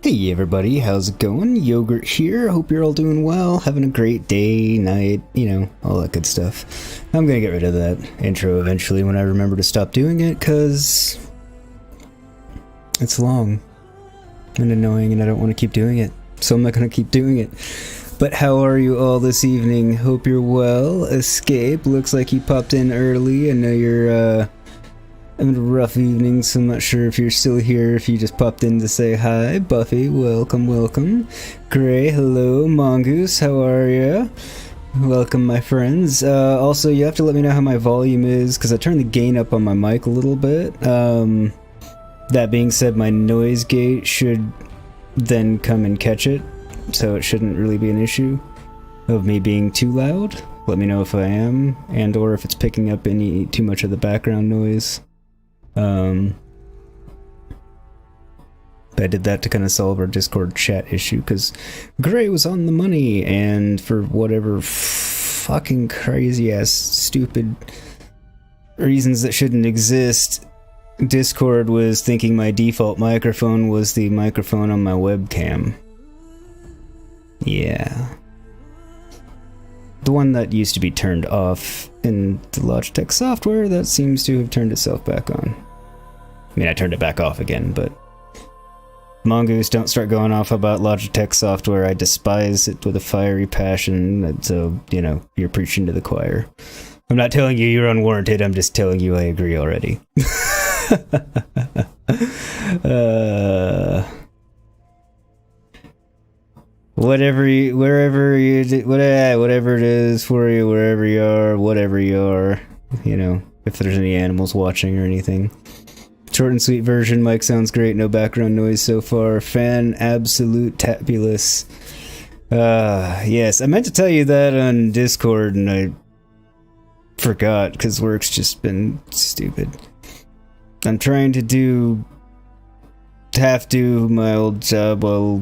Hey everybody, how's it going? Yogurt here. Hope you're all doing well, having a great day, night, you know, all that good stuff. I'm gonna get rid of that intro eventually when I remember to stop doing it, cause it's long and annoying and I don't want to keep doing it, so I'm not gonna keep doing it. But how are you all this evening? Hope you're well. Escape, looks like you popped in early. I know you're having a rough evening, so I'm not sure if you're still here, if you just popped in to say hi. Buffy, welcome, welcome. Gray, hello. Mongoose, how are ya? Welcome, my friends. Also, you have to let me know how my volume is, because I turned the gain up on my mic a little bit. That being said, my noise gate should then come and catch it, so it shouldn't really be an issue of me being too loud. Let me know if I am, and or if it's picking up too much of the background noise. I did that to kind of solve our Discord chat issue, because Gray was on the money, and for whatever fucking crazy-ass, stupid reasons that shouldn't exist, Discord was thinking my default microphone was the microphone on my webcam. Yeah. The one that used to be turned off in the Logitech software, that seems to have turned itself back on. I mean, I turned it back off again, but Mongoose, don't start going off about Logitech software. I despise it with a fiery passion, and so, you know, you're preaching to the choir. I'm not telling you you're unwarranted, I'm just telling you I agree already. Whatever it is for you, wherever you are, whatever you are, you know, if there's any animals watching or anything. Short and sweet version, mic sounds great, no background noise so far. Fan absolute tabulous. Yes, I meant to tell you that on Discord and I forgot because work's just been stupid. I'm trying to do my old job while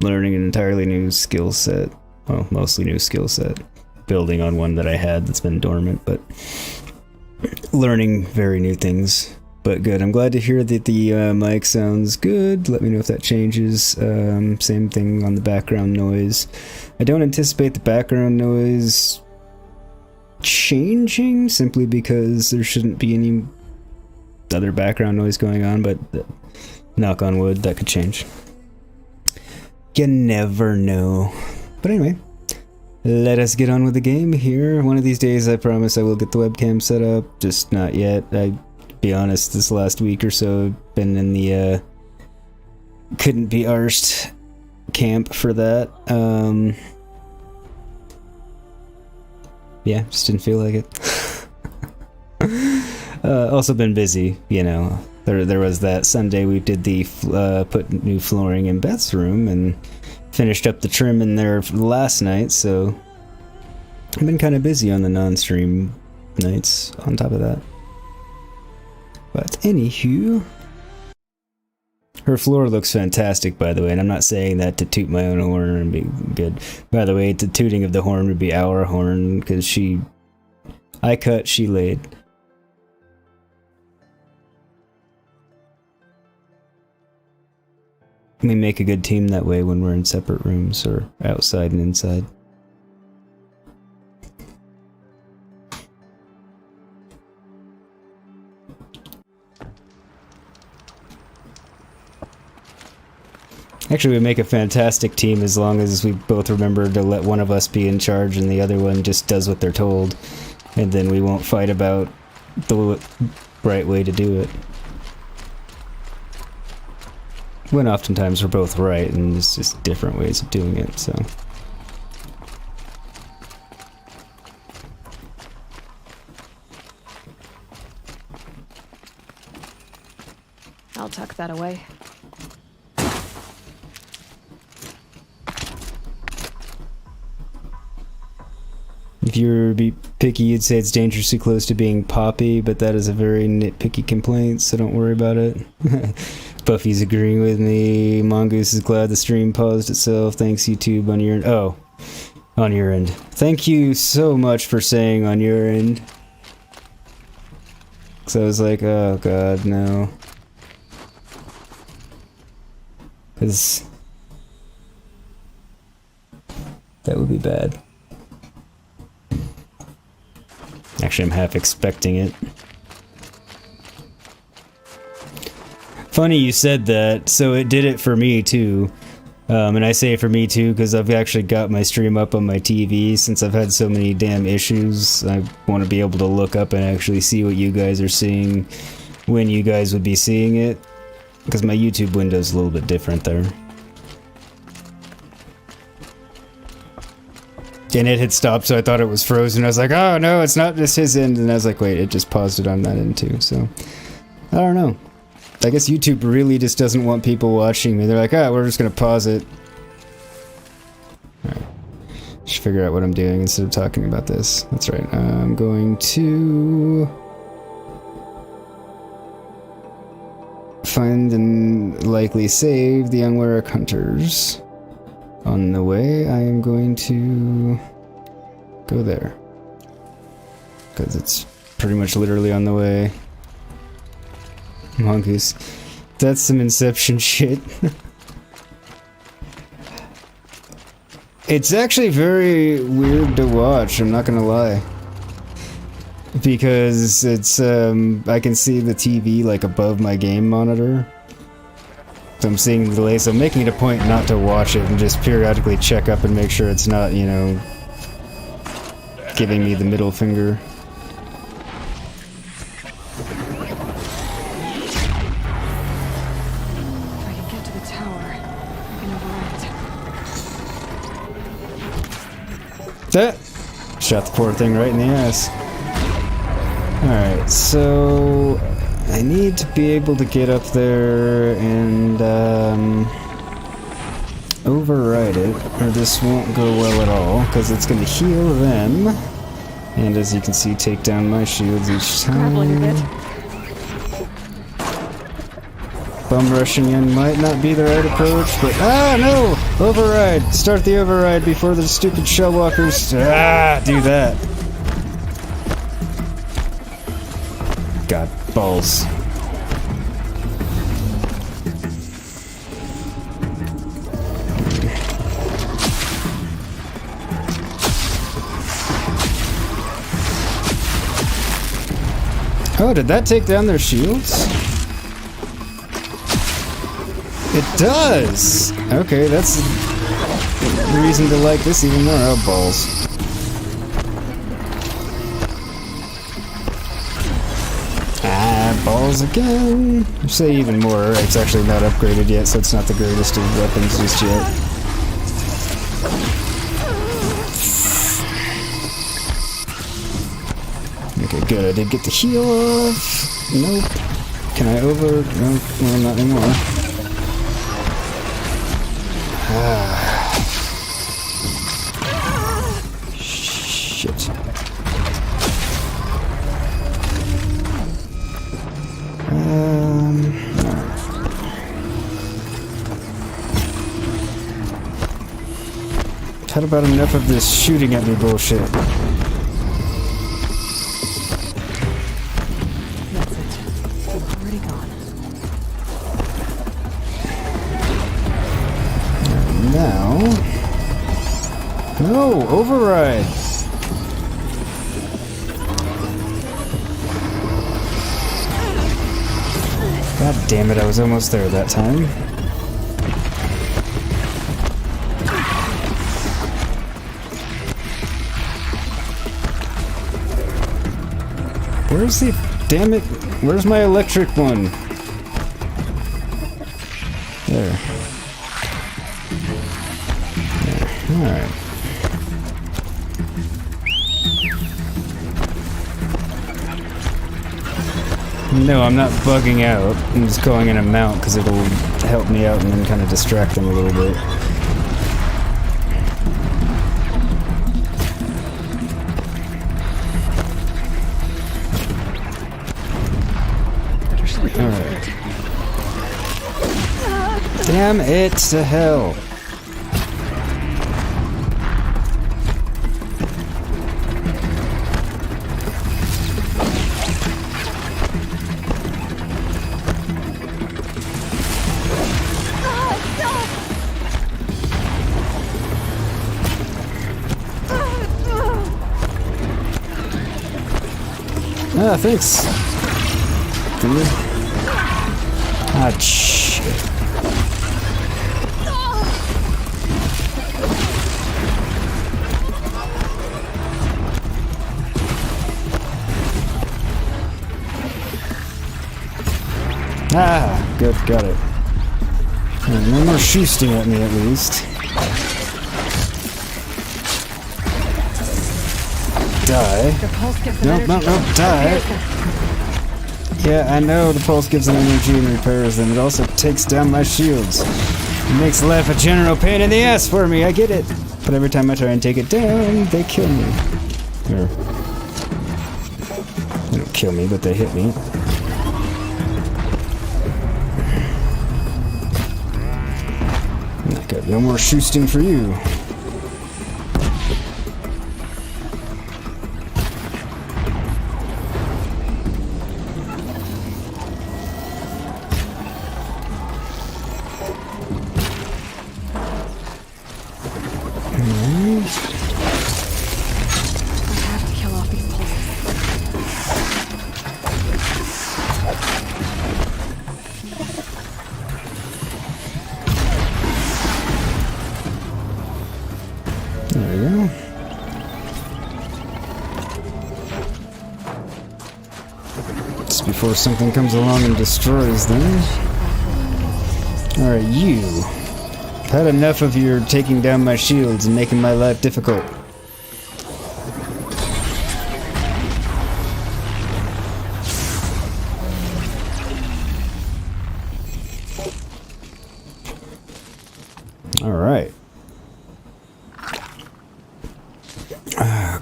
learning an entirely new skill set. Well, mostly new skill set. Building on one that I had that's been dormant, but learning very new things. But good. I'm glad to hear that the mic sounds good. Let me know if that changes. Same thing on the background noise. I don't anticipate the background noise changing simply because there shouldn't be any other background noise going on, but knock on wood, that could change. You never know. But anyway, let us get on with the game here. One of these days, I promise I will get the webcam set up, just not yet. Be honest, this last week or so I've been in the couldn't be arsed camp for that. Yeah, just didn't feel like it. Also been busy, you know. There was that Sunday we did the put new flooring in Beth's room and finished up the trim in there last night, so I've been kind of busy on the non-stream nights on top of that. But anywho, her floor looks fantastic, by the way, and I'm not saying that to toot my own horn and be good. By the way, the tooting of the horn would be our horn, because I cut, she laid. We make a good team that way when we're in separate rooms, or outside and inside. Actually, we make a fantastic team as long as we both remember to let one of us be in charge and the other one just does what they're told. And then we won't fight about the right way to do it. When oftentimes we're both right and it's just different ways of doing it, so. I'll tuck that away. If you were to be picky, you'd say it's dangerously close to being poppy, but that is a very nitpicky complaint, so don't worry about it. Buffy's agreeing with me. Mongoose is glad the stream paused itself. Thanks, YouTube, on your end. Oh, on your end. Thank you so much for saying on your end. So I was like, oh god, no. Because that would be bad. Actually, I'm half expecting it. Funny you said that, so it did it for me too. And I say for me too because I've actually got my stream up on my TV since I've had so many damn issues. I want to be able to look up and actually see what you guys are seeing when you guys would be seeing it. Because my YouTube window's a little bit different there. And it had stopped, so I thought it was frozen. I was like, oh no, it's not just his end. And I was like, wait, it just paused it on that end too. So, I don't know. I guess YouTube really just doesn't want people watching me. They're like, ah, we're just gonna pause it. Alright. Just figure out what I'm doing instead of talking about this. That's right. I'm going to find and likely save the young Werak hunters. On the way, I am going to go there. Because it's pretty much literally on the way. Mongoose. That's some Inception shit. It's actually very weird to watch, I'm not gonna lie. Because it's, I can see the TV like above my game monitor. So I'm seeing the delay, so I'm making it a point not to watch it and just periodically check up and make sure it's not, you know, giving me the middle finger. If I can get to the tower, I can overrun it. That shot the poor thing right in the ass. Alright, so I need to be able to get up there and override it, or this won't go well at all, because it's going to heal them, and as you can see, take down my shields each Grappling a time. bit. Bum rushing in might not be the right approach, but ah no! Override! Start the override before the stupid shellwalkers. Ah, do that. God, balls. Oh, did that take down their shields? It does! Okay, that's a reason to like this even more. Oh, balls. Ah, balls again. Say even more. It's actually not upgraded yet, so it's not the greatest of weapons just yet. Okay, good. I did get the heal off. Nope. Can I over... Nope. Well, not anymore. Ah. Shit. Had about enough of this shooting at me bullshit. That's it. I'm already gone. Now... No! Override! God damn it, I was almost there that time. Where's the... Damn it! Where's my electric one? There. Alright. No, I'm not bugging out. I'm just going in a mount because it'll help me out and then kind of distract them a little bit. Alright. Damn it to hell. Ah, thanks. Dude. Ah, shit. Ah, good, got it. No more shoosting at me, at least. Die. The pulse gives them Nope, energy. nope, nope, die. Repairs them. Yeah, I know the pulse gives them energy and repairs them. It also takes down my shields. It makes life a general pain in the ass for me, I get it. But every time I try and take it down, they kill me. Or, they don't kill me, but they hit me. I got no more shoosting for you. I have to kill off these pulses. There we go. Just before something comes along and destroys them. Alright, you. I've had enough of your taking down my shields and making my life difficult. Alright.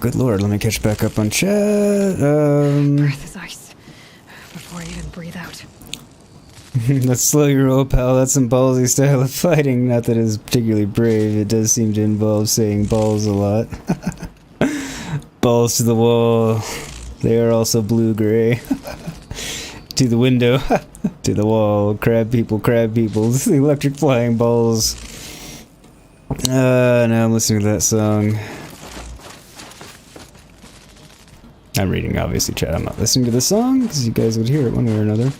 Good lord, let me catch back up on chat. Breath is ice. Before I even breathe out. Let's slow your roll, pal. That's some ballsy style of fighting. Not that it's particularly brave. It does seem to involve saying balls a lot. Balls to the wall. They are also blue-gray. To the window. To the wall. Crab people, crab people. The electric flying balls. Now I'm listening to that song. I'm reading, obviously, chat. I'm not listening to the song, because you guys would hear it one way or another.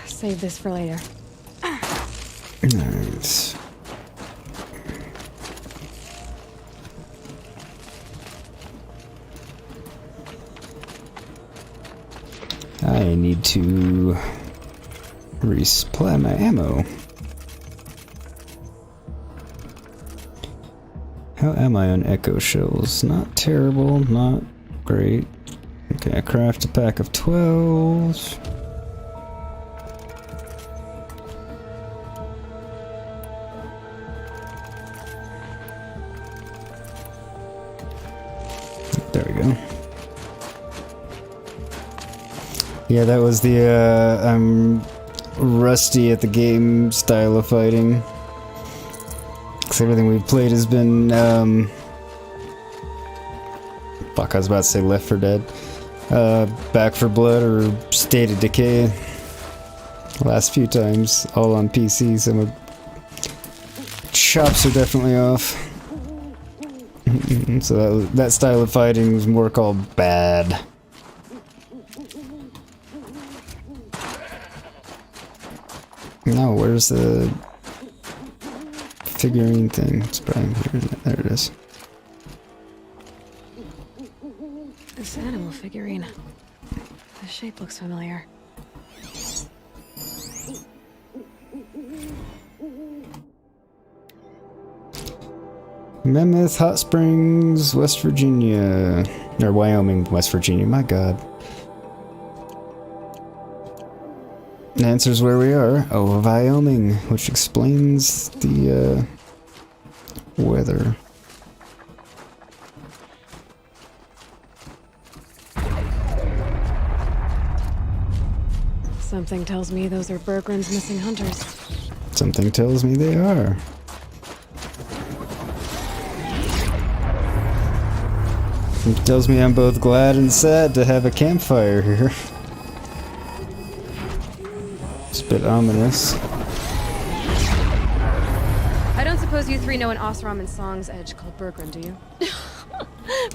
Save this for later. Nice. I need to resupply my ammo. How am I on echo shells? Not terrible, not great. Okay, I craft a pack of 12. There we go. Yeah, that was the, I'm rusty at the game style of fighting. Because everything we've played has been, fuck, I was about to say Left 4 Dead. Back 4 Blood or State of Decay. Last few times, all on PC, so my chops are definitely off. So that style of fighting was more called bad. No, where's the figurine thing? It's probably here. There it is. This animal figurine. The shape looks familiar. Mammoth Hot Springs, West Virginia. Or Wyoming, West Virginia, my god. The answer's where we are. Oh, Wyoming, which explains the, weather. Something tells me those are Bergren's missing hunters. Something tells me they are. It tells me I'm both glad and sad to have a campfire here. It's a bit ominous. I don't suppose you three know an Osram and Song's edge called Bergren, do you?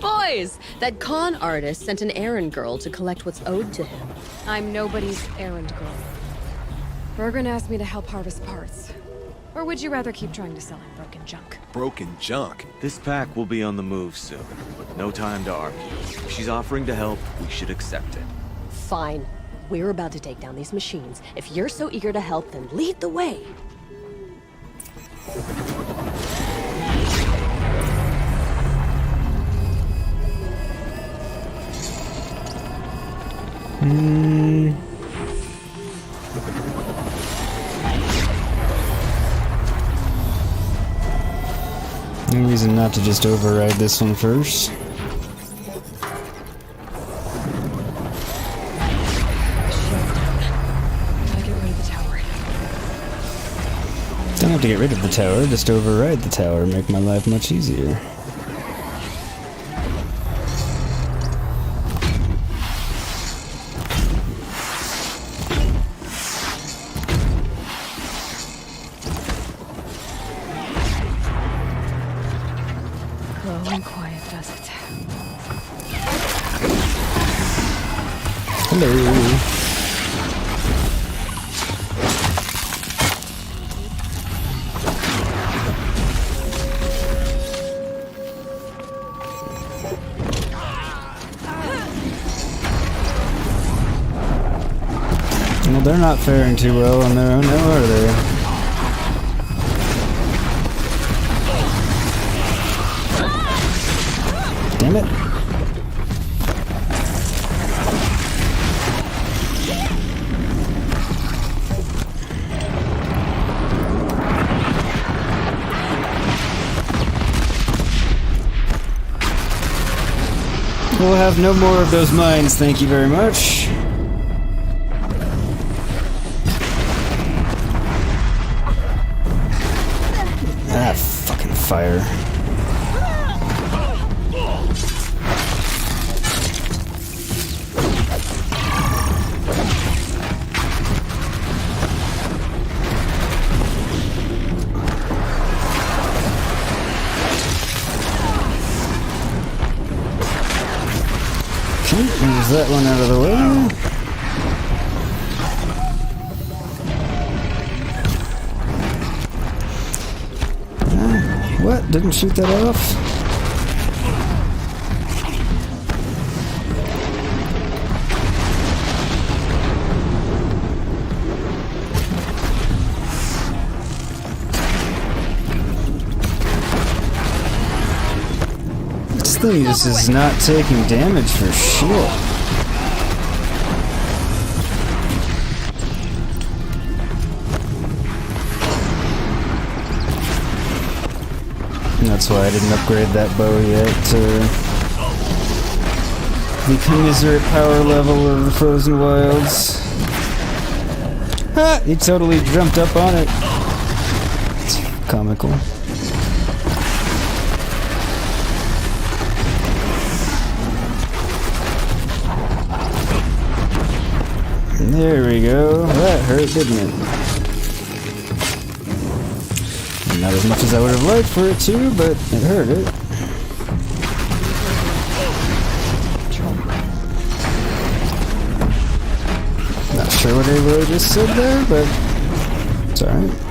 Boys, that con artist sent an errand girl to collect what's owed to him. I'm nobody's errand girl. Bergren asked me to help harvest parts. Or would you rather keep trying to sell him broken junk? Broken junk? This pack will be on the move soon. No time to argue. If she's offering to help, we should accept it. Fine. We're about to take down these machines. If you're so eager to help, then lead the way. No reason not to just override this one first. Gotta get rid of the tower. Don't have to get rid of the tower, just override the tower, make my life much easier. Slow and quiet does it. Hello. Well, they're not faring too well on their own now, are they? Damn it. We'll have no more of those mines, thank you very much. Ah, fucking fire. Okay, moves that one out of the way. What? Didn't shoot that off? This thing just is not taking damage for shit. That's why I didn't upgrade that bow yet to the commiserate power level of the Frozen Wilds. Ha! He totally jumped up on it. It's comical. There we go. That hurt, didn't it? Not as much as I would have liked for it to, but it hurt it. Not sure what Aloy just said there, but it's alright.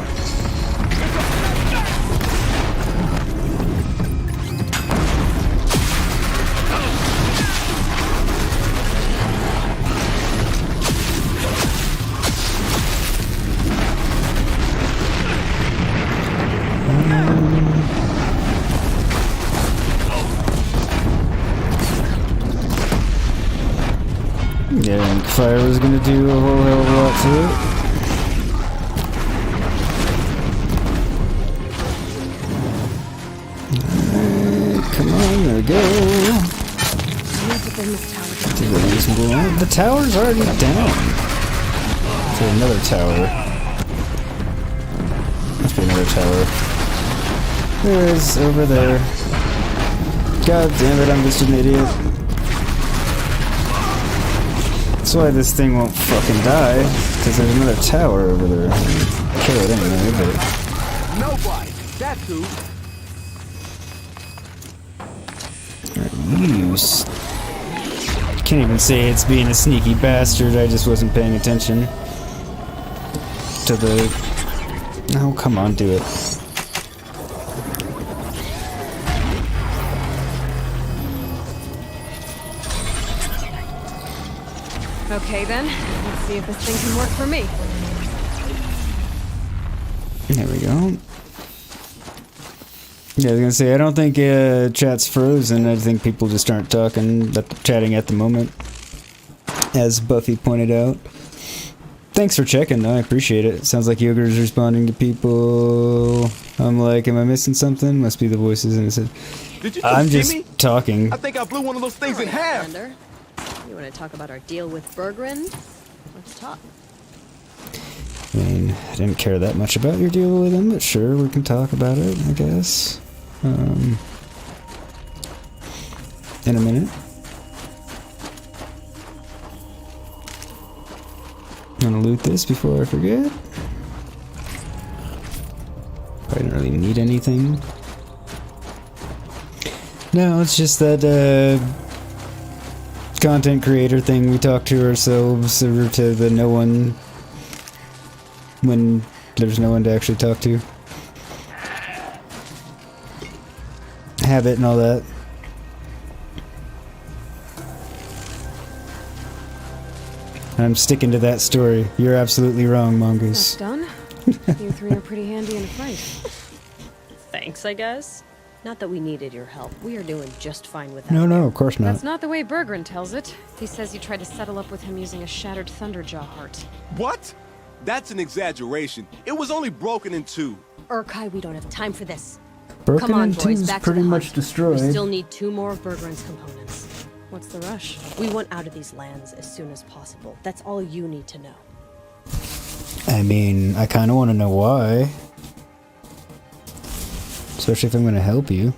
Yeah, and fire was gonna do a whole hell of a lot to it. Alright, come on, there we go. The tower's already down. To another tower. Must be another tower. There it is, over there. God damn it, I'm just an idiot. That's why this thing won't fucking die, because there's another tower over there. Kill it anyway, but... Nobody! That's who! You can't even say it's being a sneaky bastard, I just wasn't paying attention to the... Oh, come on, do it. Okay then, See if this thing can work for me. There we go. Yeah, I was gonna say, I don't think chat's frozen. I think people just aren't chatting at the moment, as Buffy pointed out. Thanks for checking, though. I appreciate it. Sounds like Yogurt's responding to people. I'm like, am I missing something? Must be the voices in his head. Did you I'm see just me? talking. I think I blew one of those things in half. Commander. You want to talk about our deal with Berggren? Let's talk. I mean, I didn't care that much about your deal with him, but sure, we can talk about it, I guess. In a minute. I'm gonna loot this before I forget. I don't really need anything. No, it's just that content creator thing. We talk to ourselves or to the no one when there's no one to actually talk to. Habit and all that. I'm sticking to that story. You're absolutely wrong, Mongoose. That's done. You three are pretty handy in a fight. Thanks, I guess. Not that we needed your help. We are doing just fine without No, you. no, of course not. That's not the way Berggren tells it. He says you tried to settle up with him using a shattered Thunderjaw heart. What? That's an exaggeration. It was only broken in two. Urkai, we don't have time for this. Broken Come on, in boys, two's back to pretty the much hunt. destroyed. We still need 2 more of Berggren's components. What's the rush? We want out of these lands as soon as possible. That's all you need to know. I mean, I kind of want to know why. Especially if I'm going to help you.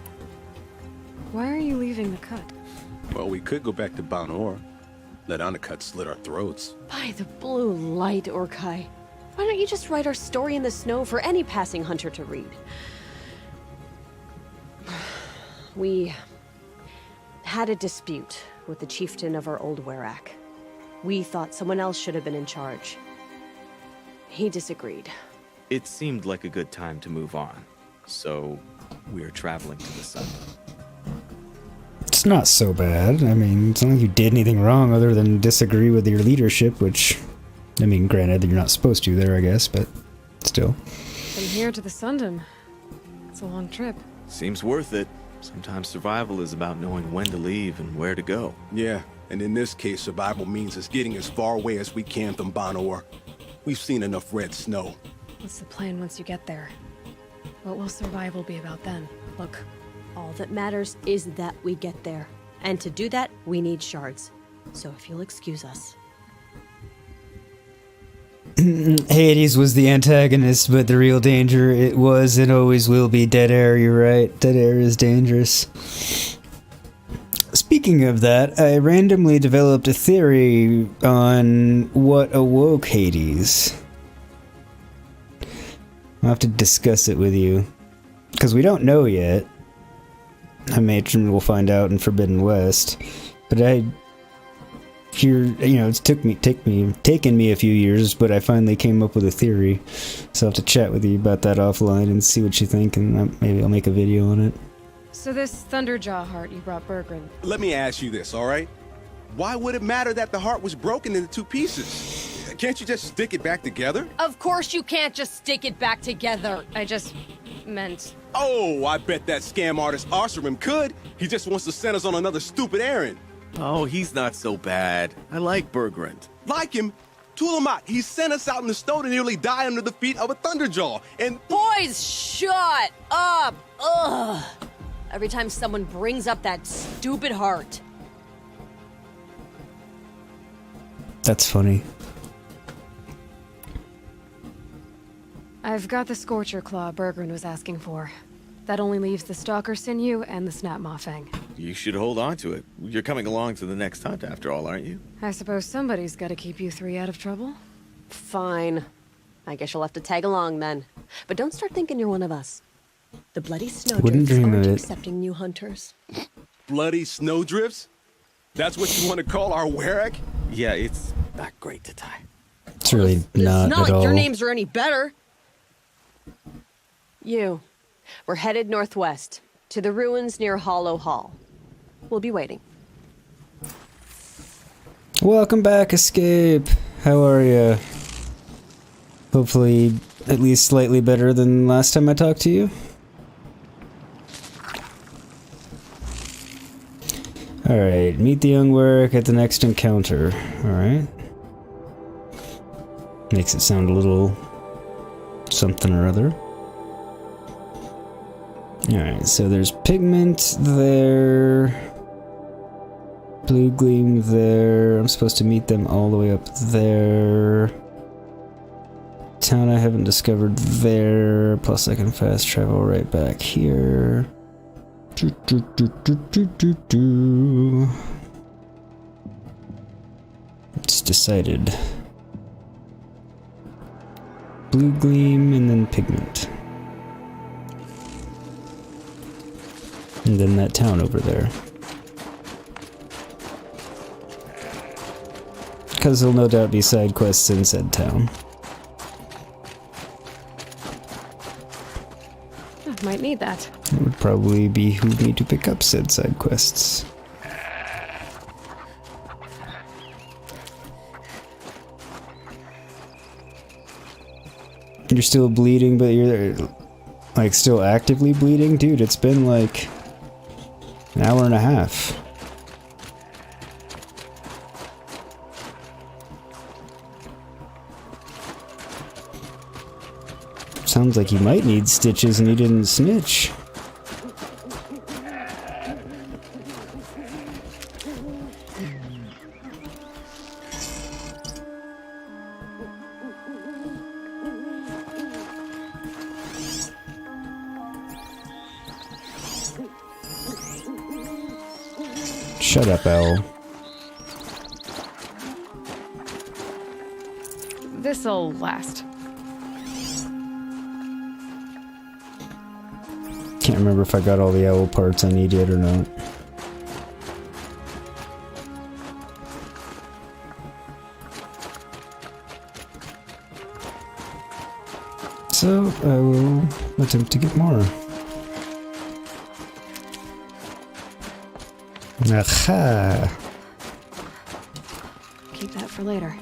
Why are you leaving the cut? Well, we could go back to Banuk. Let Undercut slit our throats. By the blue light, Urkai. Why don't you just write our story in the snow for any passing hunter to read? We had a dispute with the chieftain of our old Werak. We thought someone else should have been in charge. He disagreed. It seemed like a good time to move on, so we're traveling to the sun. It's not so bad. I mean, it's not like you did anything wrong other than disagree with your leadership, which, I mean, granted, you're not supposed to there, I guess, but still. From here to the Sundom. It's a long trip. Seems worth it. Sometimes survival is about knowing when to leave and where to go. Yeah, and in this case, survival means us getting as far away as we can from Banuk. We've seen enough red snow. What's the plan once you get there? What will survival be about then? Look, all that matters is that we get there. And to do that, we need shards. So if you'll excuse us. Hades was the antagonist, but the real danger, it was and always will be dead air. You're right. Dead air is dangerous. Speaking of that, I randomly developed a theory on what awoke Hades. I'll have to discuss it with you. Because we don't know yet. I imagine we'll find out in Forbidden West. But it's taken me a few years, but I finally came up with a theory. So I'll have to chat with you about that offline and see what you think, and maybe I'll make a video on it. So this Thunderjaw heart you brought Berggren. Let me ask you this, all right? Why would it matter that the heart was broken into 2 pieces? Can't you just stick it back together? Of course you can't just stick it back together. I just meant... Oh, I bet that scam artist Arsarim could. He just wants to send us on another stupid errand. Oh, he's not so bad. I like Berggren. Like him? Tool him out. He sent us out in the snow to nearly die under the feet of a Thunderjaw. And Boys, shut up! Ugh! Every time someone brings up that stupid heart. That's funny. I've got the Scorcher Claw Berggren was asking for. That only leaves the Stalker Sinew and the Snap Maw Fang. You should hold on to it. You're coming along to the next hunt after all, aren't you? I suppose somebody's got to keep you 3 out of trouble. Fine. I guess you'll have to tag along then. But don't start thinking you're one of us. The Bloody Wouldn't Snowdrifts dream aren't of it. accepting new hunters. bloody snowdrifts? That's what you want to call our Werak? Yeah, it's not great to tie. It's really not It's not at like all. your names are any better. We're headed northwest, to the ruins near Hollow Hall. We'll be waiting. Welcome back, Escape. How are you? Hopefully, at least slightly better than last time I talked to you. Alright, meet the young Werak at the next encounter. Alright. Makes it sound a little something or other. Alright, so there's pigment there. Blue gleam there. I'm supposed to meet them all the way up there. Town I haven't discovered there. Plus I can fast travel right back here. It's decided. Blue gleam and then pigment. And then that town over there. Because there'll no doubt be side quests in said town. Might need that. It would probably behoove me to pick up said side quests. You're still bleeding, but you're like still actively bleeding? Dude, it's been like an hour and a half. Sounds like you might need stitches and you didn't snitch. Shut up, Owl. This'll last. Can't remember if I got all the owl parts I need yet or not. So, I will attempt to get more. Aha! Keep that for later.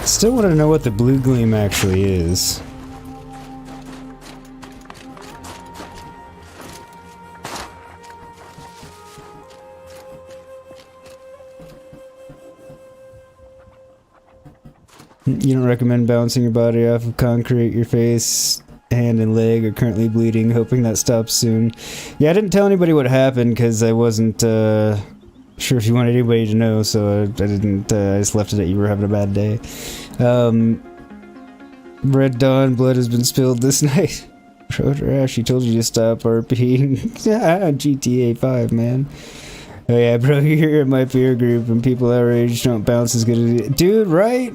Still want to know what the blue gleam actually is. You don't recommend bouncing your body off of concrete. Your face, hand, and leg are currently bleeding, hoping that stops soon. Yeah, I didn't tell anybody what happened because I wasn't sure if you wanted anybody to know, so I didn't. I just left it at you were having a bad day. Red Dawn, blood has been spilled this night. Rotor Ash, she told you to stop RPing. GTA 5, man. Oh yeah, bro, you're here in my peer group and people our age don't bounce as good as you. Dude, right?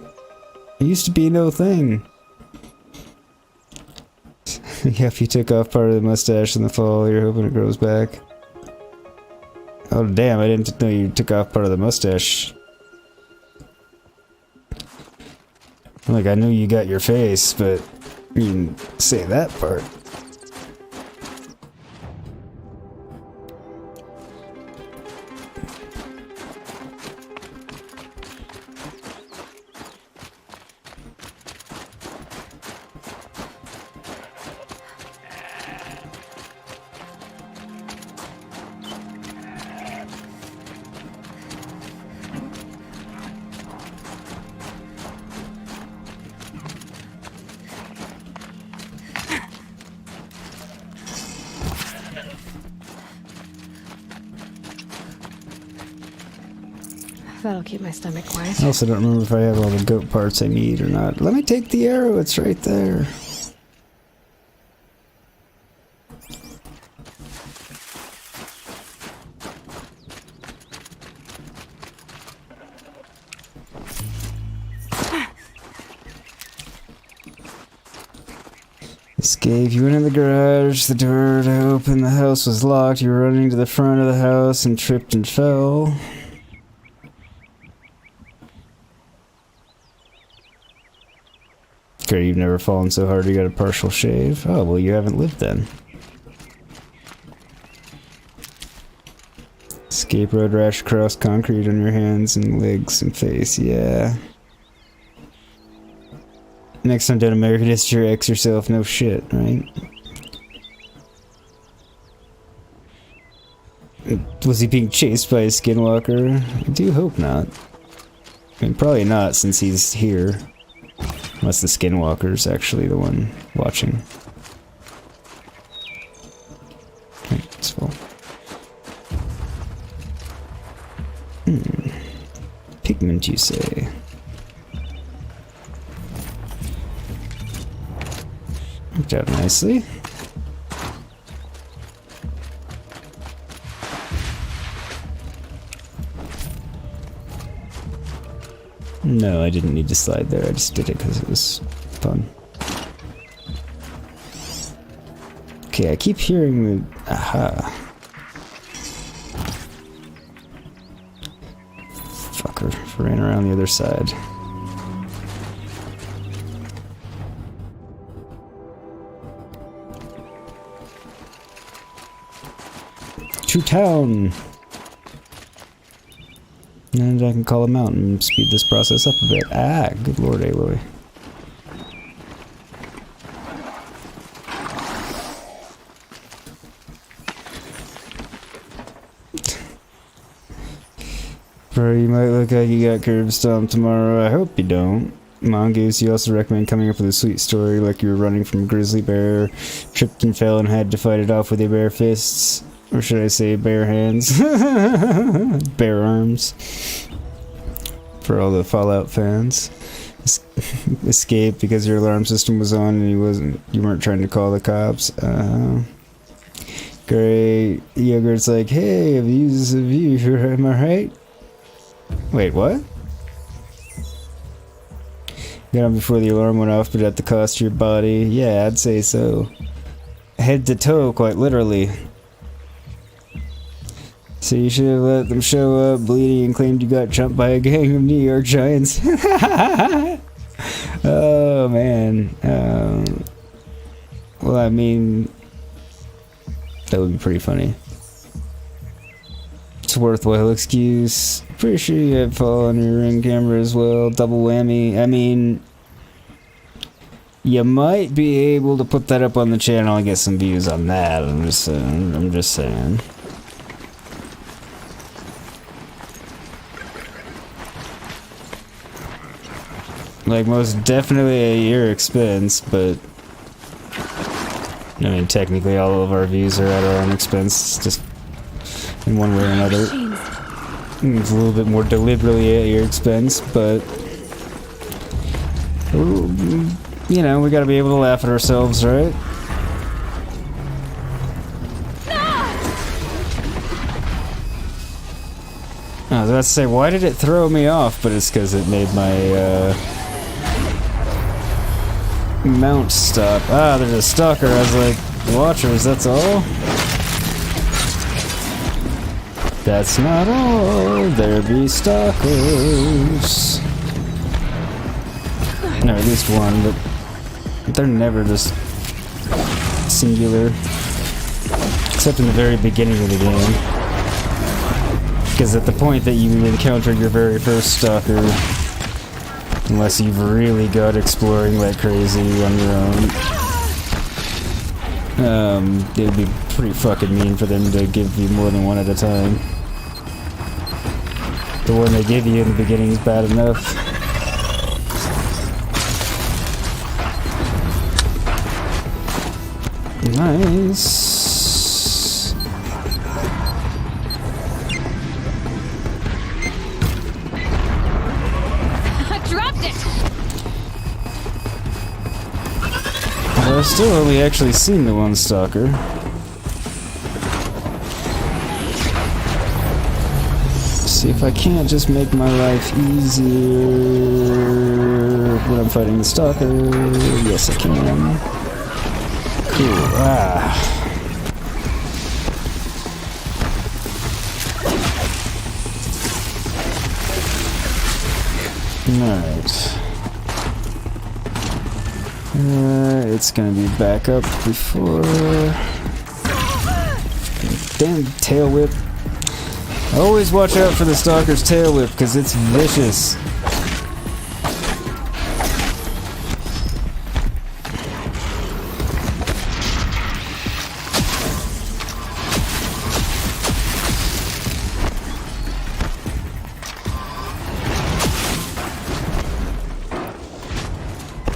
It used to be no thing. Yeah, if you took off part of the mustache in the fall, you're hoping it grows back. Oh damn, I didn't know you took off part of the mustache. Like, I knew you got your face, but you didn't say that part. That'll keep my stomach quiet. I also don't remember if I have all the goat parts I need or not. Let me take the arrow, it's right there. Escape. You went in the garage, the door to open the house was locked, you were running to the front of the house and tripped and fell. Great, you've never fallen so hard you got a partial shave. Oh, well, you haven't lived then. Escape road rash across concrete on your hands and legs and face, yeah. Next time down American History X yourself, no shit, right? Was he being chased by a skinwalker? I do hope not. I mean, probably not since he's here. Unless the skinwalker's actually the one watching. Okay, it's full. Pigment, you say? Worked out nicely. No, I didn't need to slide there. I just did it because it was fun. Okay, I keep hearing the... Aha. Fucker, ran around the other side. To town! And I can call him out and speed this process up a bit. Ah, good lord, Aloy. Bro, you might look like you got curb stomped tomorrow. I hope you don't. Mongoose, you also recommend coming up with a sweet story like you were running from a grizzly bear, tripped and fell and had to fight it off with your bare fists. Or should I say bare hands? Bare arms. For all the Fallout fans. Escape because your alarm system was on and you weren't trying to call the cops. Great. Yogurt's like, hey, I've used a view, am I right? Wait, what? Got on before the alarm went off, but at the cost of your body. Yeah, I'd say so. Head to toe, quite literally. So you should have let them show up bleeding and claimed you got jumped by a gang of New York Giants. Oh, man. Well, I mean... that would be pretty funny. It's a worthwhile excuse. Pretty sure you had fall on your ring camera as well. Double whammy. I mean... you might be able to put that up on the channel and get some views on that. I'm just saying. Like, most definitely at your expense, but... I mean, technically all of our views are at our own expense, just in one way or another. It's a little bit more deliberately at your expense, but... you know, we gotta be able to laugh at ourselves, right? I was about to say, why did it throw me off? But it's because it made my, mount stop. Ah, there's a stalker. I was like, watchers, that's all? That's not all. There be stalkers. No, at least one, but they're never just singular. Except in the very beginning of the game. Because at the point that you encountered your very first stalker, unless you've really got exploring like crazy on your own, it would be pretty fucking mean for them to give you more than one at a time. The one they give you in the beginning is bad enough. Nice. I've still only actually seen the one stalker. See if I can't just make my life easier when I'm fighting the stalker. Yes, I can. Cool. Ah. Alright. It's gonna be back up before... Damn tail whip. Always watch out for the stalker's tail whip, because it's vicious.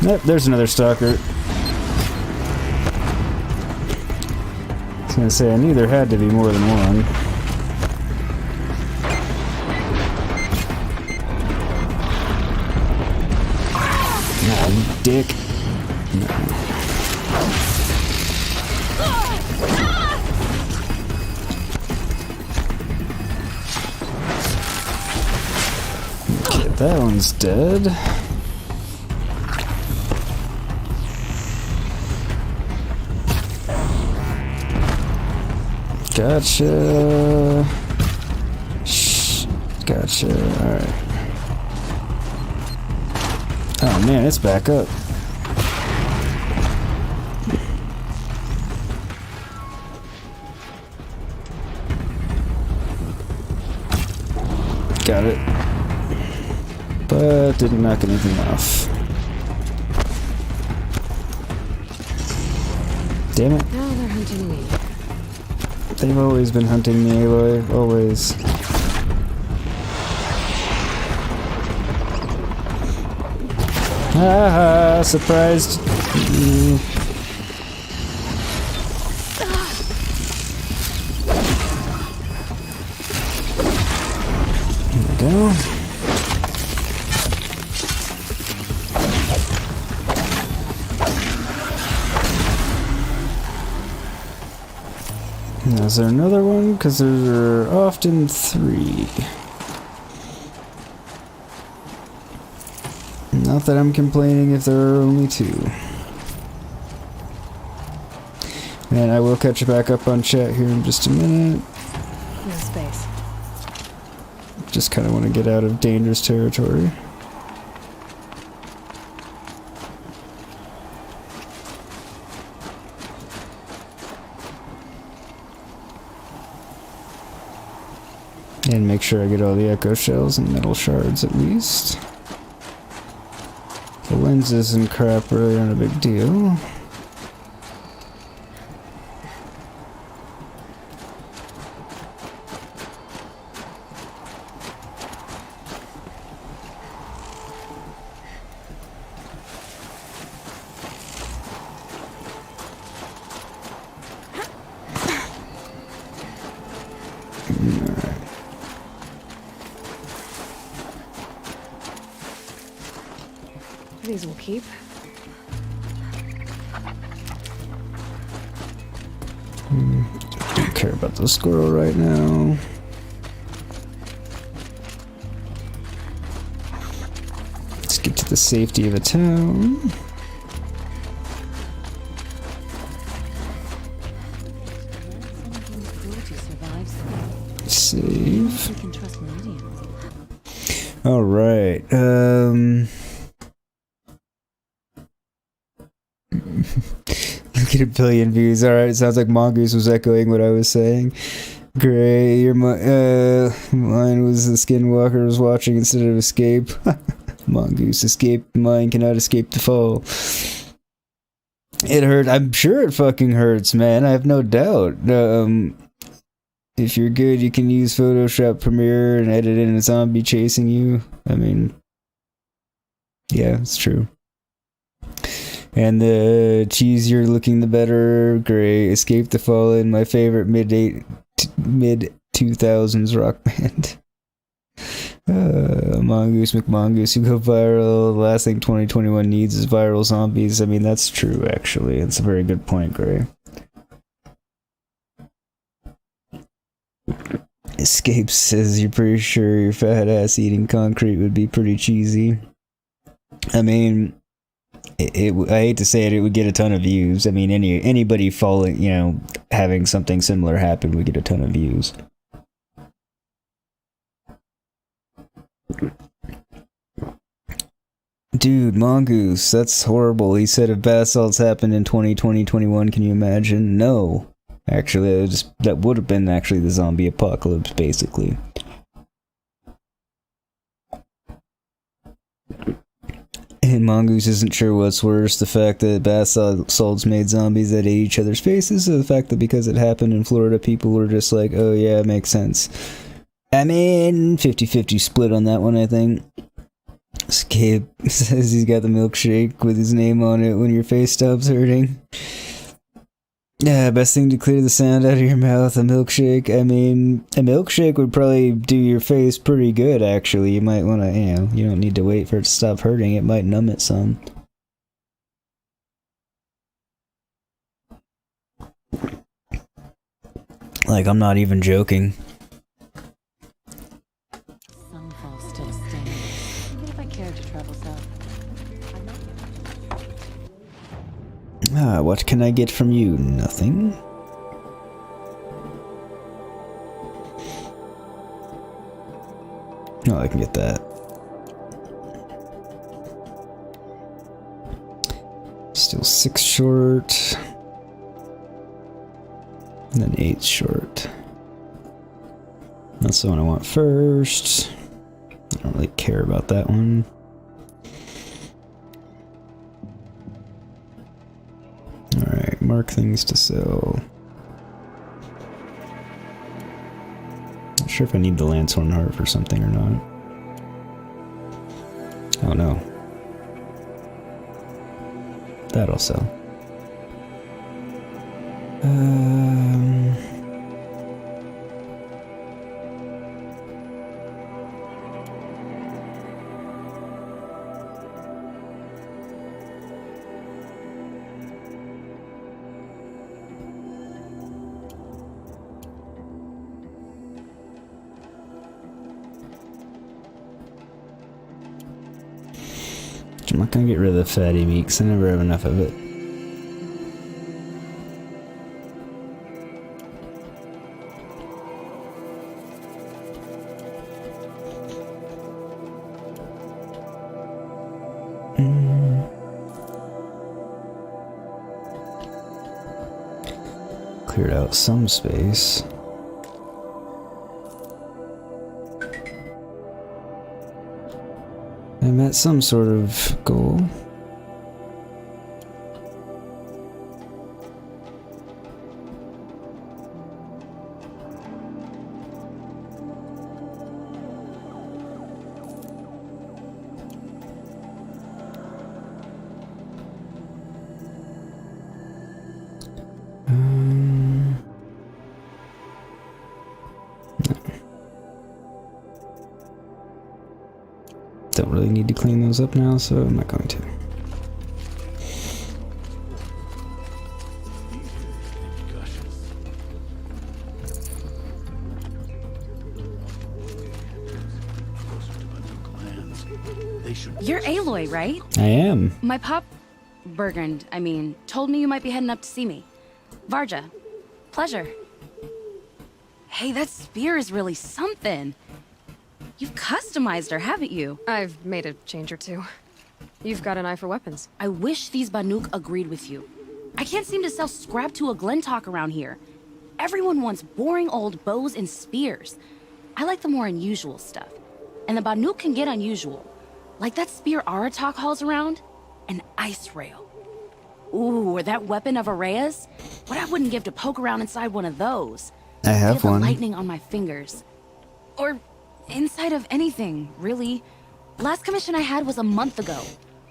Yep, there's another stalker. I was gonna say, I knew there had to be more than one. Nah, you dick. No. Okay, that one's dead. Gotcha. Shh. Gotcha. Alright. Oh man, it's back up. Got it. But didn't knock anything off. Damn it. Now they're hunting me. They've always been hunting me, Aloy. Always. Haha, surprised. There we go. Now, is there another one? Because there are often 3. Not that I'm complaining if there are only 2. And I will catch you back up on chat here in just a minute. No space. Just kind of want to get out of dangerous territory. And make sure I get all the echo shells and metal shards at least. The lenses and crap really aren't a big deal. These will keep. Don't care about the squirrel right now. Let's get to the safety of a town. Save. All right. Look at 1 billion views. All right. Sounds like Mongoose was echoing what I was saying. Great. Your mine was the Skinwalker was watching instead of escape. Mongoose escaped. Mine cannot escape the fall. It hurt. I'm sure it fucking hurts, man. I have no doubt. If you're good, you can use Photoshop Premiere and edit in a zombie chasing you. I mean, yeah, it's true. And the cheesier looking, the better. Great. Escape the Fallen, my favorite mid 2000s rock band. Mongoose McMongoose, who go viral. The last thing 2021 needs is viral zombies. I mean, that's true, actually. It's a very good point, Gray. Escape says you're pretty sure your fat ass eating concrete would be pretty cheesy. I mean, I hate to say it, it would get a ton of views. I mean, anybody falling, you know, having something similar happen would get a ton of views. Dude, Mongoose, that's horrible. He said if bath salts happened in 2020-21, can you imagine? No. Actually, that would have been actually the zombie apocalypse, basically. And Mongoose isn't sure what's worse, the fact that bath salts made zombies that ate each other's faces, or the fact that because it happened in Florida, people were just like, oh yeah, it makes sense. I mean, 50-50 split on that one, I think. Skip says he's got the milkshake with his name on it when your face stops hurting. Yeah, best thing to clear the sound out of your mouth, a milkshake. I mean, a milkshake would probably do your face pretty good, actually. You might want to, you don't need to wait for it to stop hurting. It might numb it some. Like, I'm not even joking. Sunfall still standing. Even if I cared to travel south, I'm not. What can I get from you? Nothing. Oh, I can get that. Still 6 short. And then 8 short. That's the one I want first. I don't really care about that one. Alright, mark things to sell. Not sure if I need the Lancehorn Heart for something or not. Oh no. That'll sell. I'm not gonna get rid of the fatty meat because I never have enough of it. Cleared out some space. I met some sort of goal. Don't really need to clean those up now, so I'm not going to. You're Aloy, right? I am. My pop... Bergund, I mean, told me you might be heading up to see me. Varja. Pleasure. Hey, that spear is really something. You've customized her, haven't you? I've made a change or two. You've got an eye for weapons. I wish these Banuk agreed with you. I can't seem to sell scrap to a Glentalk around here. Everyone wants boring old bows and spears. I like the more unusual stuff. And the Banuk can get unusual. Like that spear Aratak hauls around. An ice rail. Ooh, or that weapon of Araya's. What I wouldn't give to poke around inside one of those. I have Feel one. the lightning on my fingers. Or inside of anything, really. Last commission I had was a month ago.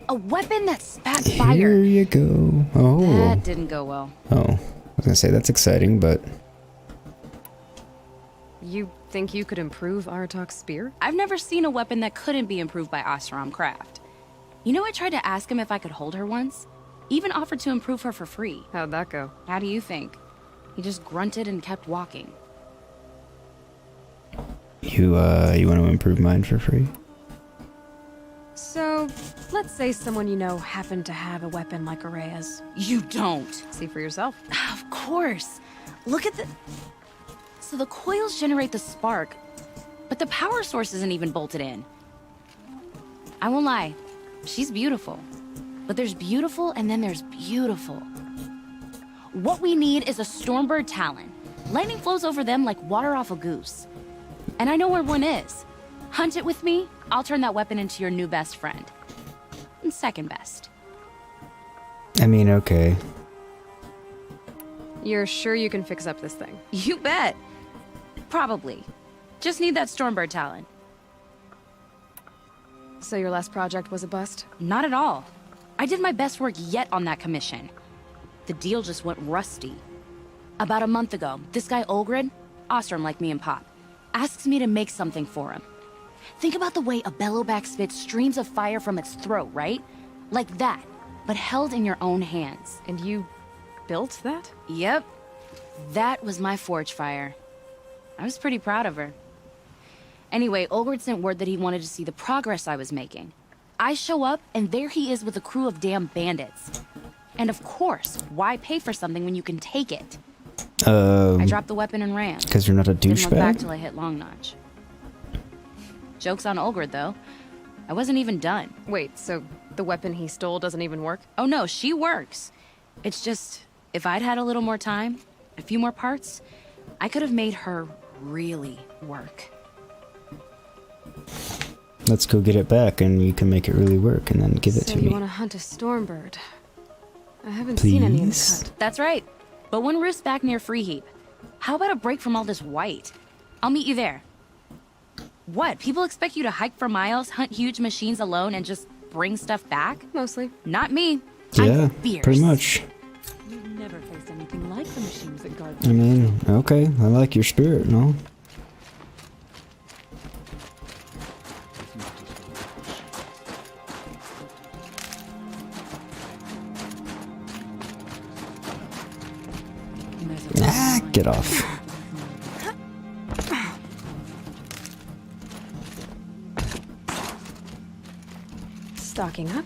A weapon that spat fire. Here you go. Oh. That didn't go well. Oh. I was gonna say that's exciting, but You think you could improve Aratak's spear? I've never seen a weapon that couldn't be improved by Oseram Craft. You know, I tried to ask him if I could hold her once. Even offered to improve her for free. How'd that go? How do you think? He just grunted and kept walking. you want to improve mine for free? So, let's say someone you know happened to have a weapon like Araya's. You don't. See for yourself. Of course. Look at the... So the coils generate the spark, but the power source isn't even bolted in. I won't lie. She's beautiful. But there's beautiful and then there's beautiful. What we need is a Stormbird Talon. Lightning flows over them like water off a goose. And I know where one is. Hunt it with me, I'll turn that weapon into your new best friend. And second best. I mean, okay. You're sure you can fix up this thing? You bet. Probably. Just need that Stormbird Talon. So your last project was a bust? Not at all. I did my best work yet on that commission. The deal just went rusty. About a month ago, this guy Olgrid, Ostrom like me and Pop, asks me to make something for him. Think about the way a bellowback spits streams of fire from its throat, right? Like that, but held in your own hands. And you built that? Yep. That was my forge fire. I was pretty proud of her. Anyway, Olgrid sent word that he wanted to see the progress I was making. I show up, and there he is with a crew of damn bandits. And of course, why pay for something when you can take it? I dropped the weapon and ran. Because you're not a Didn't look back douchebag? till I hit Long Notch. Joke's on Olgrid, though. I wasn't even done. Wait, so the weapon he stole doesn't even work? Oh no, she works. It's just, if I'd had a little more time, a few more parts, I could have made her really work. Let's go get it back and you can make it really work and then give it So to you me. want to hunt a Stormbird? I haven't seen any in the Please? cut. That's right. But one roost's back near Freeheap. How about a break from all this white? I'll meet you there. What? People expect you to hike for miles, hunt huge machines alone, and just bring stuff back? Mostly. Not me. Yeah, I'm fierce. pretty much. You've never faced anything like the machines that guard I mean, okay, I like your spirit and all. Ah, get off. Stocking up?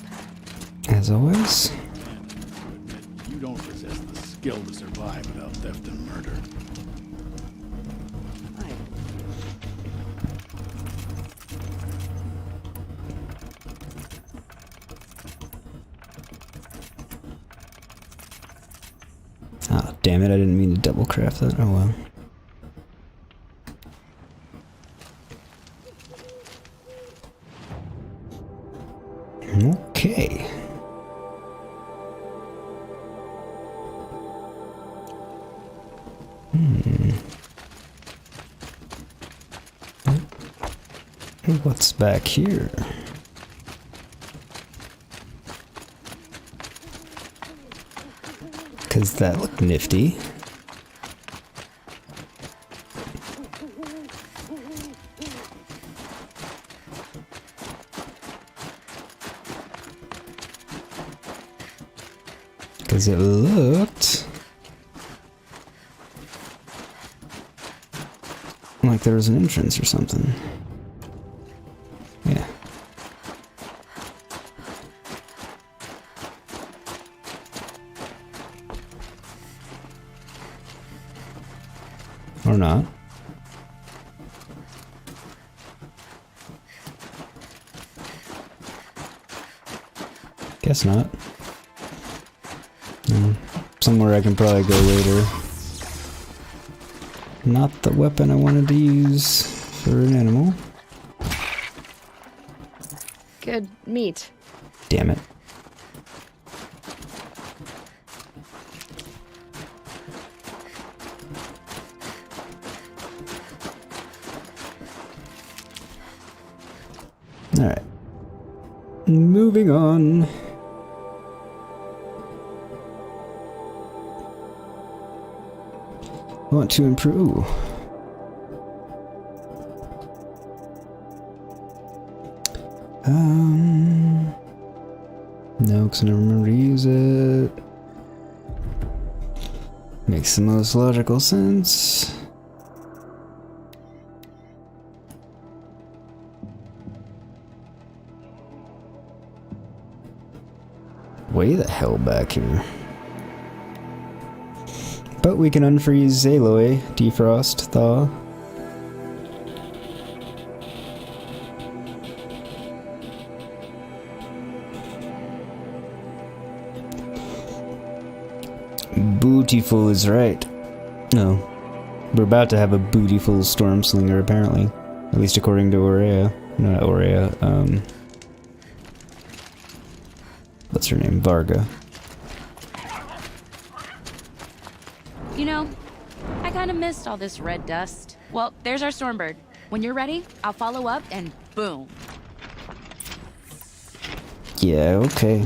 As always. You don't possess the skill to survive without theft and murder. Ah, damn it, I didn't mean to double craft that. Oh well. Okay. Hey, what's back here? Cause that looked nifty. Cause it looked like there was an entrance or something. Yeah. Or not. Guess not. Somewhere I can probably go later. Not the weapon I wanted to use for an animal. Good meat. Damn it. Alright. Moving on. Want to improve. No, because I never remember to use it. Makes the most logical sense. Way the hell back here. But we can unfreeze Aloy, defrost, thaw. Bootyful is right. No. We're about to have a bootyful Stormslinger, apparently. At least according to Aurea. No, not Aurea. What's her name? Varga. You know, I kind of missed all this red dust. Well, there's our Stormbird. When you're ready, I'll follow up and boom. Yeah, okay.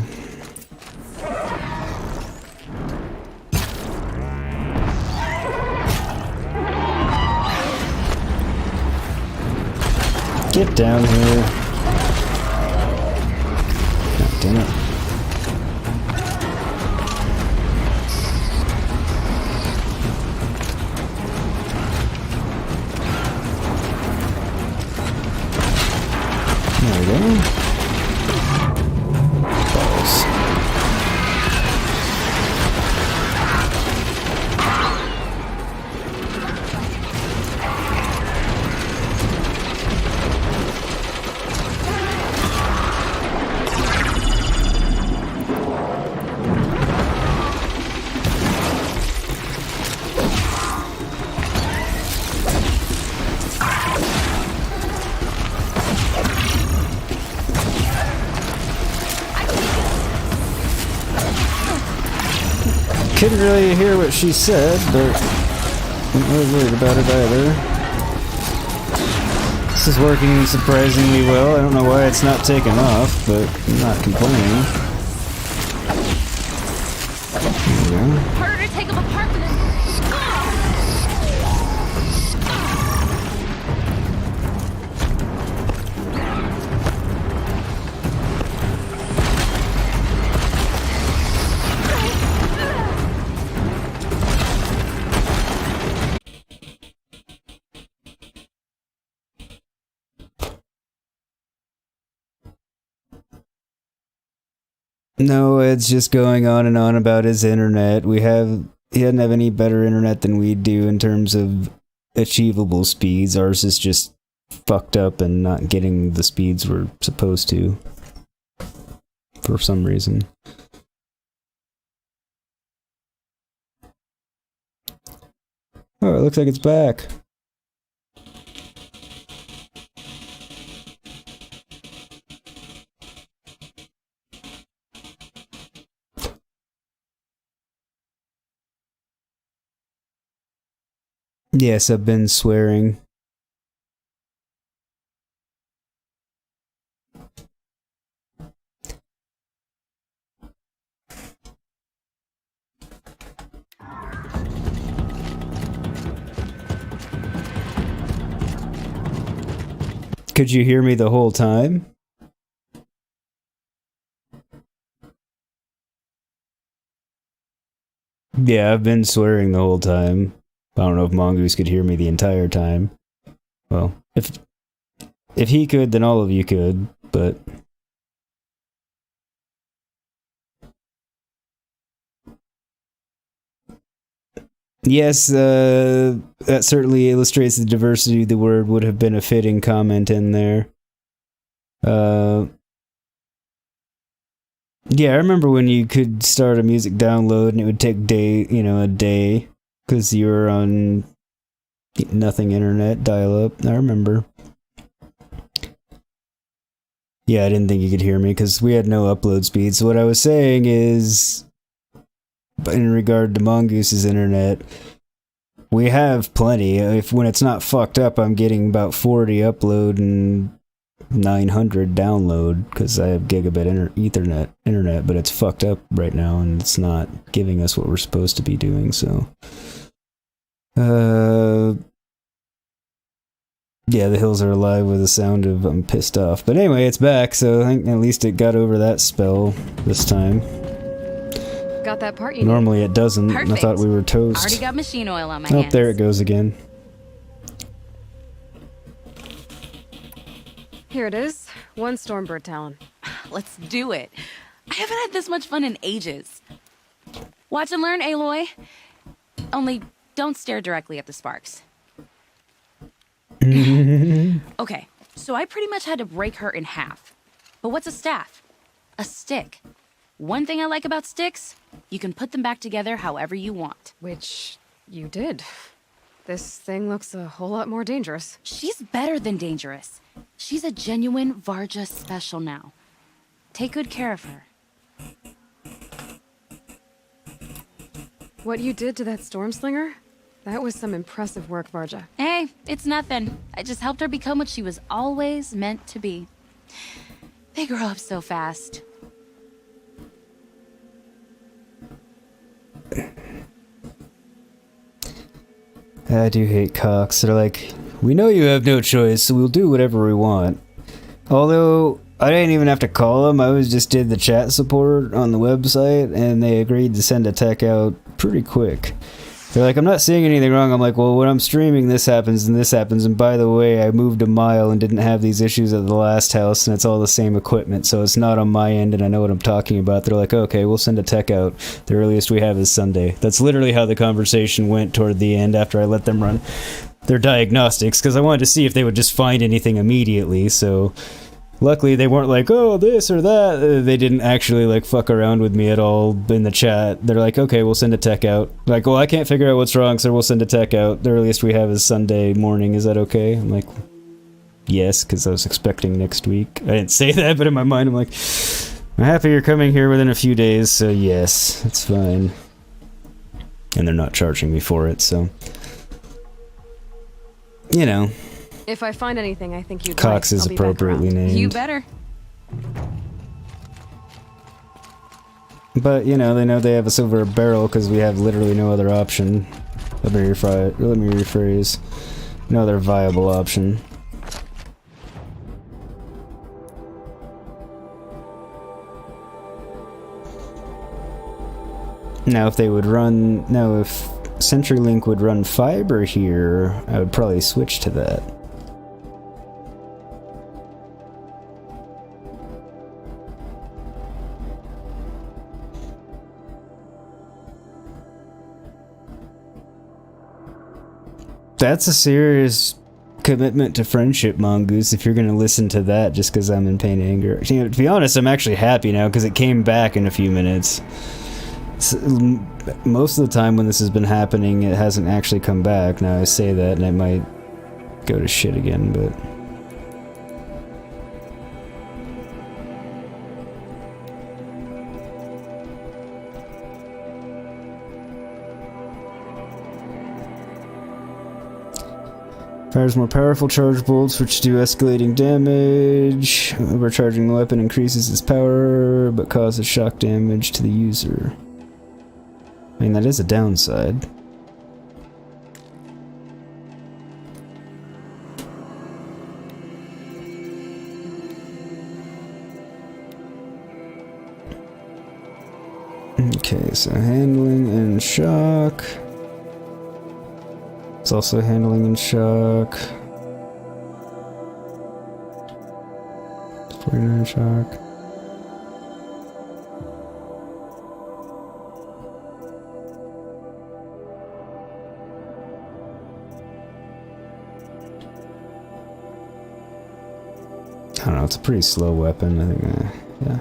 Get down here. God damn it. There we go. Balls. Couldn't really hear what she said, but I'm not really worried about it either. This is working surprisingly well. I don't know why it's not taking off, but I'm not complaining. There we go. Harder to take them apart than this. No, it's just going on and on about his internet. He doesn't have any better internet than we do in terms of achievable speeds. Ours is just fucked up and not getting the speeds we're supposed to. For some reason. Oh, it looks like it's back. Yes, I've been swearing. Could you hear me the whole time? Yeah, I've been swearing the whole time. I don't know if Mongoose could hear me the entire time. Well, if he could, then all of you could, but... Yes, that certainly illustrates the diversity of the word. Would have been a fitting comment in there. Yeah, I remember when you could start a music download and it would take a day, because you were on nothing internet, dial-up. I remember. Yeah, I didn't think you could hear me because we had no upload speed. So what I was saying is, in regard to Mongoose's internet, we have plenty. When it's not fucked up, I'm getting about 40 upload and 900 download because I have gigabit Ethernet internet, but it's fucked up right now and it's not giving us what we're supposed to be doing. So, yeah, the hills are alive with the sound of I'm pissed off. But anyway, it's back, so I think at least it got over that spell this time. Got that part you Normally it doesn't. Perfect. I thought we were toast. Already got machine oil on my Oh, hands. there it goes again. Here it is. One Stormbird Talon. Let's do it. I haven't had this much fun in ages. Watch and learn, Aloy. Only don't stare directly at the sparks. Okay, so I pretty much had to break her in half. But what's a staff? A stick. One thing I like about sticks, you can put them back together however you want. Which you did. This thing looks a whole lot more dangerous. She's better than dangerous. She's a genuine Varja special now. Take good care of her. What you did to that Stormslinger? That was some impressive work, Varja. Hey, it's nothing. I just helped her become what she was always meant to be. They grow up so fast. I do hate cocks. They're like, we know you have no choice, so we'll do whatever we want. Although, I didn't even have to call them. I just did the chat support on the website, and they agreed to send a tech out pretty quick. They're like, I'm not seeing anything wrong. I'm like, well, when I'm streaming, this happens, and by the way, I moved a mile and didn't have these issues at the last house, and it's all the same equipment, so it's not on my end, and I know what I'm talking about. They're like, okay, we'll send a tech out. The earliest we have is Sunday. That's literally how the conversation went toward the end after I let them run their diagnostics, because I wanted to see if they would just find anything immediately, so... Luckily, they weren't like, oh, this or that. They didn't actually, like, fuck around with me at all in the chat. They're like, okay, we'll send a tech out. Like, well, I can't figure out what's wrong, so we'll send a tech out. The earliest we have is Sunday morning. Is that okay? I'm like, yes, because I was expecting next week. I didn't say that, but in my mind, I'm like, I'm happy you're coming here within a few days, so yes, it's fine. And they're not charging me for it, so... You know... If I find anything I think you'd Cox like, is I'll be back appropriately around. named. You better. But, you know, they know they have us over a barrel because we have literally no other option. Let me rephrase. No other viable option. Now, if they would run... No, if CenturyLink would run fiber here, I would probably switch to that. That's a serious commitment to friendship, Mongoose, if you're going to listen to that just because I'm in pain and anger. You know, to be honest, I'm actually happy now because it came back in a few minutes. Most of the time when this has been happening, it hasn't actually come back. Now I say that and it might go to shit again, but... Fires more powerful charge bolts, which do escalating damage. Overcharging the weapon increases its power, but causes shock damage to the user. I mean, that is a downside. Okay, so handling and shock. It's also handling and shock. 49 shock. I don't know, it's a pretty slow weapon, I think, yeah.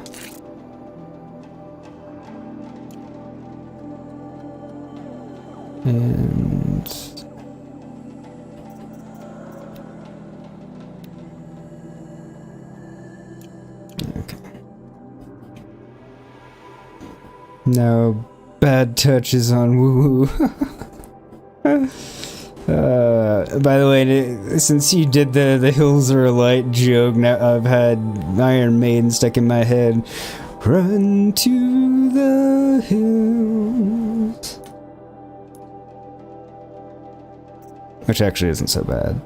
And... okay. No bad touches on woo-woo. By the way, since you did the hills are light joke, now I've had Iron Maiden stuck in my head. Run to the hills. Which actually isn't so bad.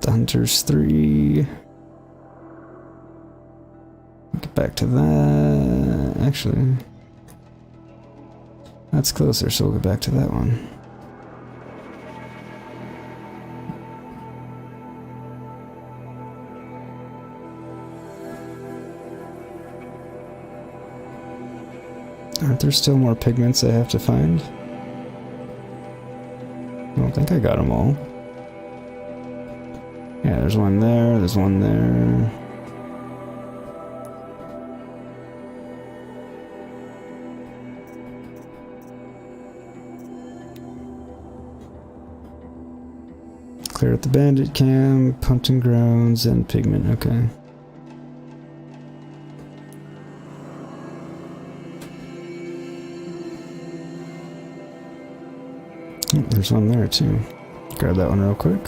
The Hunters 3. Get back to that. Actually, that's closer, so we'll get back to that one. Aren't there still more pigments I have to find? I don't think I got them all. Yeah, there's one there, there's one there. Clear at the bandit camp, hunting grounds, and pigment. Okay. Oh, there's one there too. Grab that one real quick.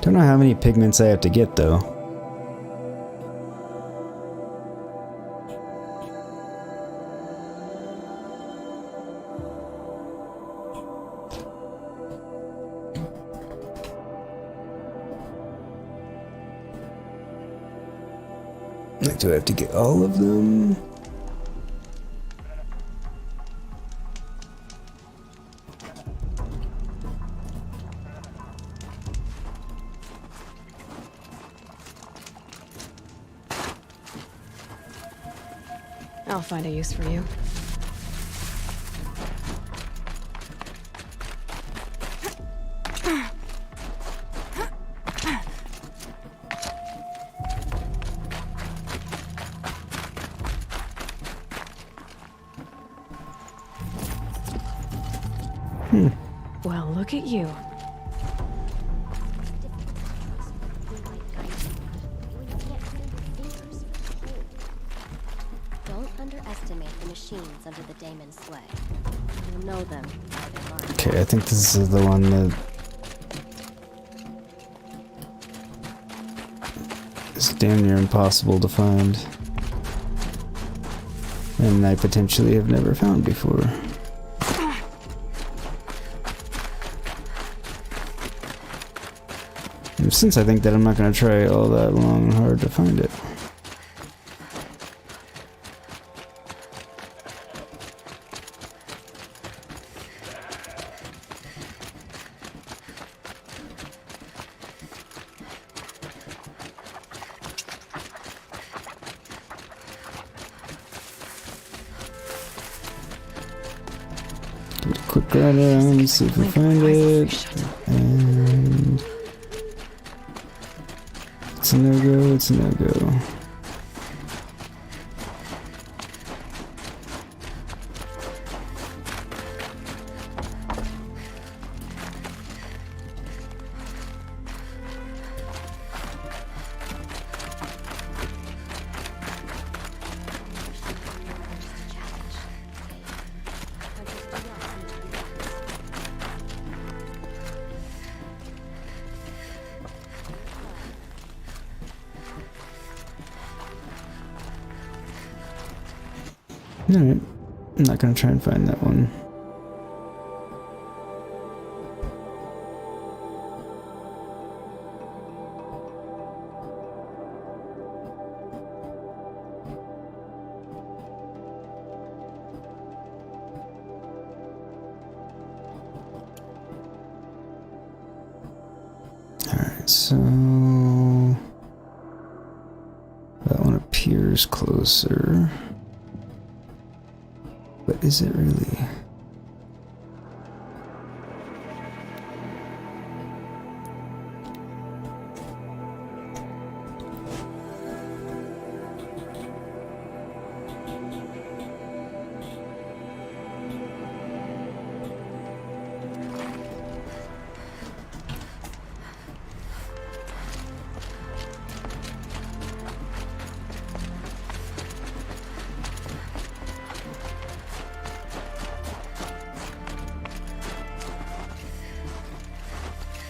Don't know how many pigments I have to get though. Do I have to get all of them? I'll find a use for you. Well, look at you. Don't underestimate the machines under the Daemon Sway. You'll know them by their mark. Okay, I think this is the one that is damn near impossible to find. And I potentially have never found before. And since I think that I'm not going to try all that long and hard to find it. Quick run around, see if we find it. And it's a no-go, it's a no-go. Alright, I'm not gonna try and find that one. Alright, so that one appears closer. But is it really?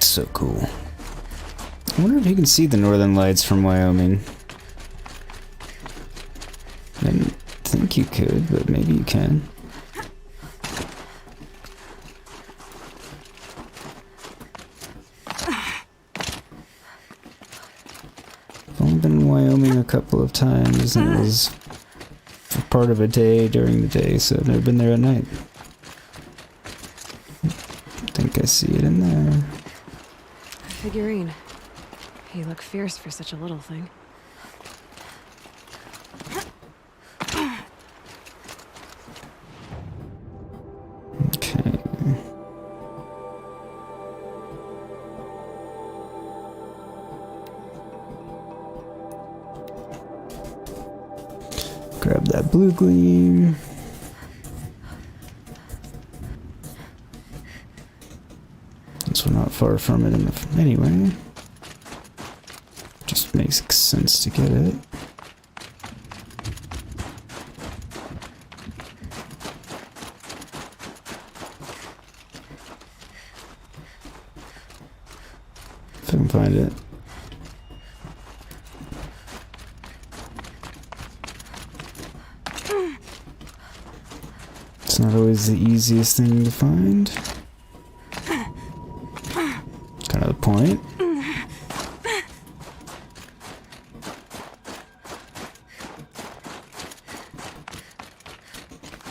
So cool. I wonder if you can see the northern lights from Wyoming. I didn't think you could, but maybe you can. I've only been in Wyoming a couple of times, and it was for part of a day during the day, so I've never been there at night. I think I see it in there. Figurine. You look fierce for such a little thing. Okay. Grab that blue gleam. Since we're not far from it anyway. Just makes sense to get it. If I can find it. It's not always the easiest thing to find. Kind of the point.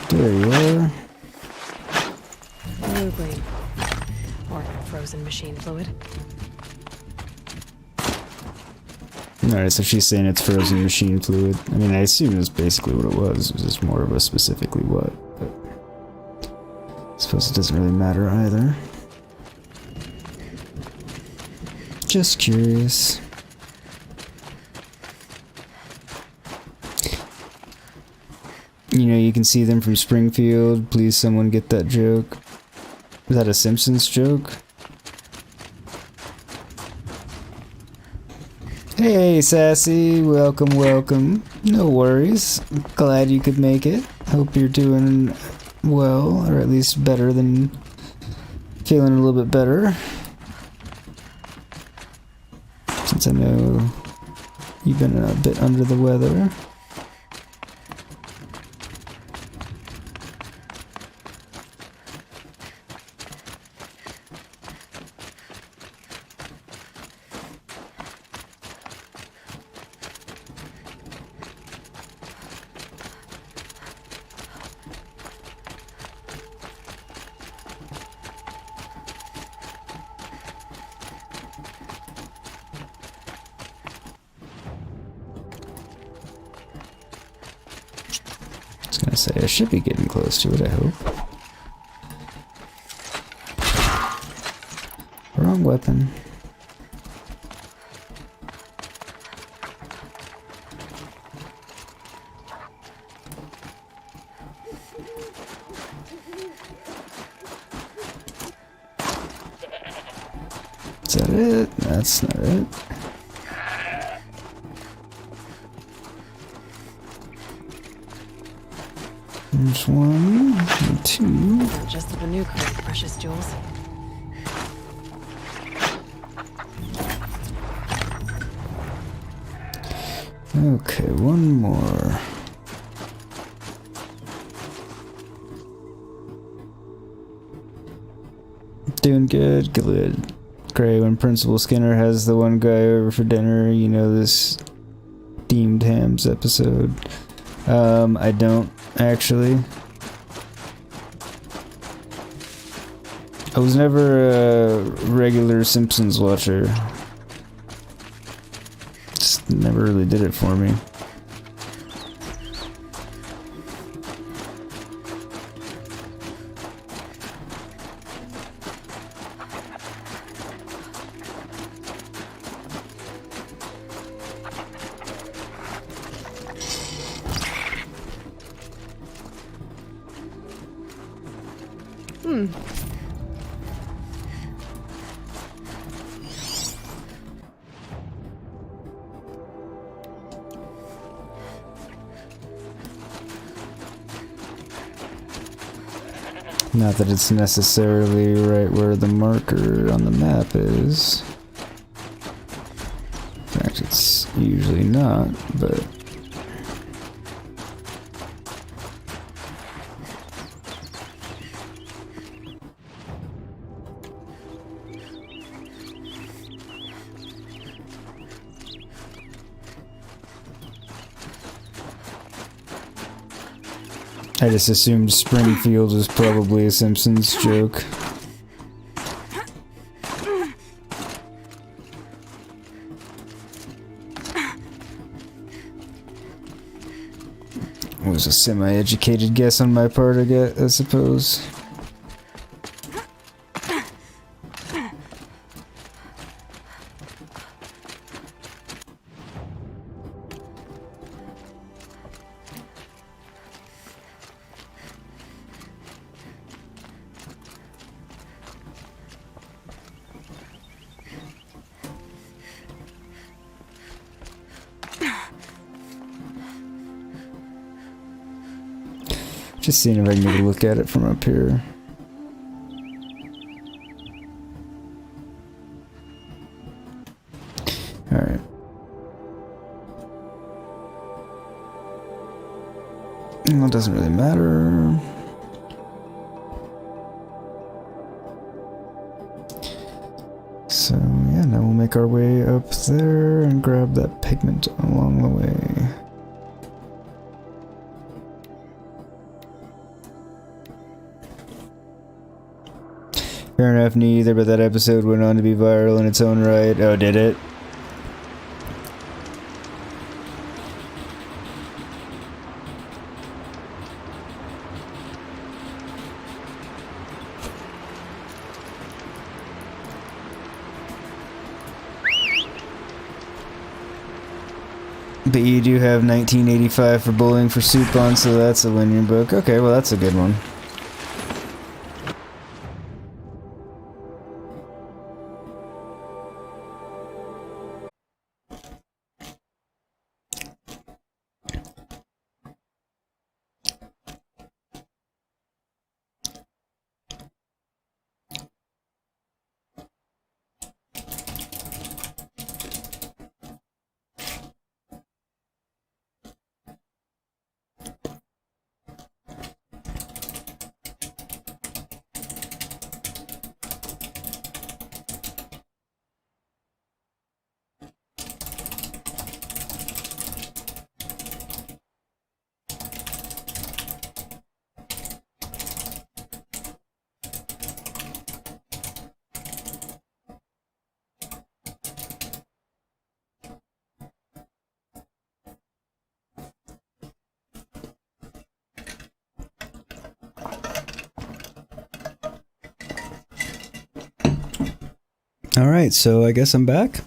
There you are. Blue gleam. Or frozen machine fluid. Alright, so she's saying it's frozen machine fluid. I mean, I assume it's basically what it was. It was just more of a specifically what. But I suppose it doesn't really matter either. Just curious. You know, you can see them from Springfield. Please, someone get that joke. Is that a Simpsons joke? Hey, Sassy. Welcome, welcome. No worries. Glad you could make it. Hope you're doing well, or at least better than... feeling a little bit better. Since I know you've been a bit under the weather. I say I should be getting close to it, I hope. Wrong weapon. Is that it? That's not it. There's one, and two. Just the Banuk with precious jewels. Okay, one more. Doing good, good. Great, when Principal Skinner has the one guy over for dinner, you know this themed hams episode. I don't, actually. I was never a regular Simpsons watcher. Just never really did it for me. Not that it's necessarily right where the marker on the map is. In fact, it's usually not, but... I just assumed Springfield was probably a Simpsons joke. It was a semi-educated guess on my part, I suppose. Just seeing if I can get a look at it from up here. Alright. Well, it doesn't really matter. So, yeah, now we'll make our way up there and grab that pigment along the way. Fair enough, neither, but that episode went on to be viral in its own right. Oh, did it? But you do have 1985 for Bowling for Soup on, so that's a win in your book. Okay, well that's a good one. Alright, so I guess I'm back?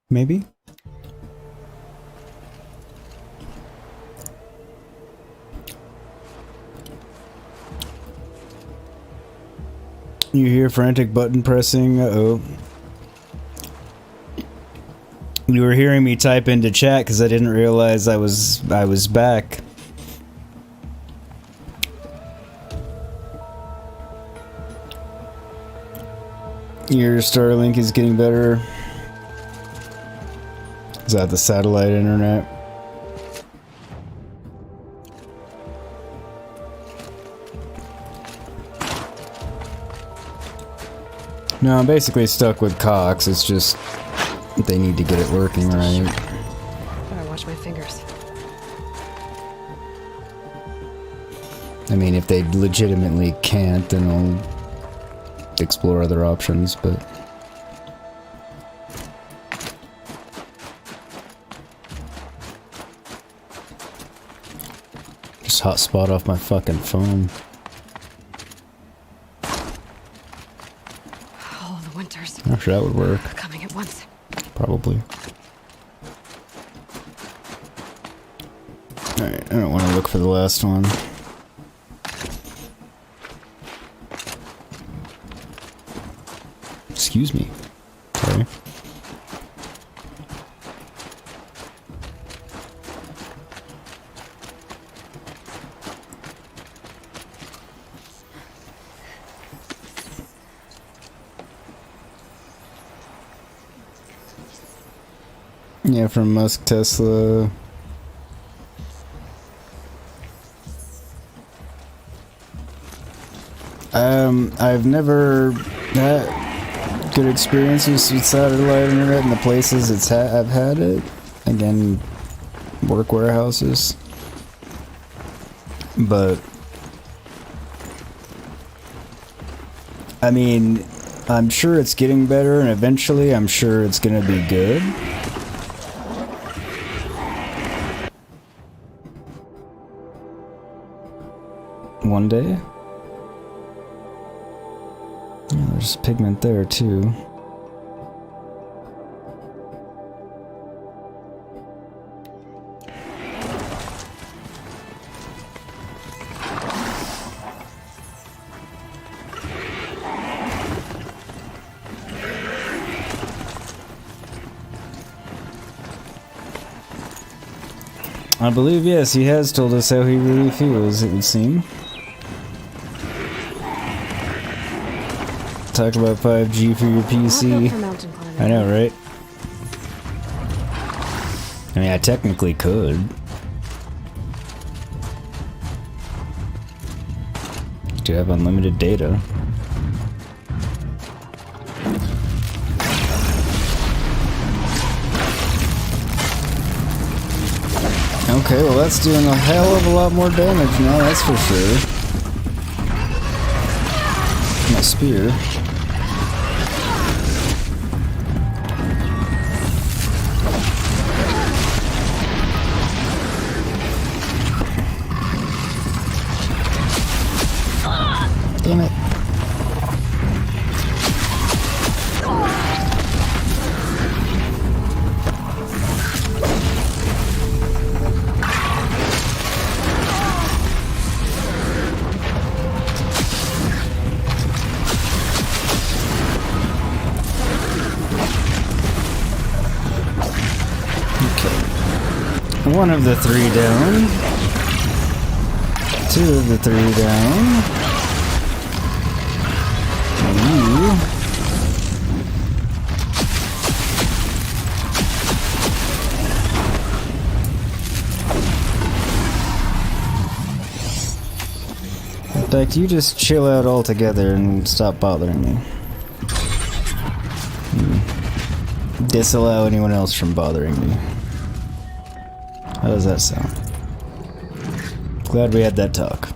Maybe? You hear frantic button pressing? Uh-oh. You were hearing me type into chat because I didn't realize I was back. Your Starlink is getting better. Is that the satellite internet? No, I'm basically stuck with Cox. It's just they need to get it working right. Better watch my fingers. I mean, if they legitimately can't, then I'll explore other options, but just hotspot off my fucking phone. Oh, the winters. I'm sure that would work. Coming at once. Probably. Alright, I don't want to look for the last one. Excuse me. Sorry. Yeah, from Musk Tesla. I've never had good experiences with satellite internet in the places I've had it. Again, work warehouses. But I mean, I'm sure it's getting better, and eventually I'm sure it's gonna be good. One day. Yeah, there's pigment there too. I believe, yes, he has told us how he really feels, it would seem. Talk about 5G for your Not built PC. for mountain climbing. I know, right? I mean, I technically could. Do have unlimited data. Okay, well that's doing a hell of a lot more damage now, that's for sure. My spear. Damn it. One of the three down. Two of the three down. And you. In fact, you just chill out altogether and stop bothering me. Disallow anyone else from bothering me. How does that sound? Glad we had that talk.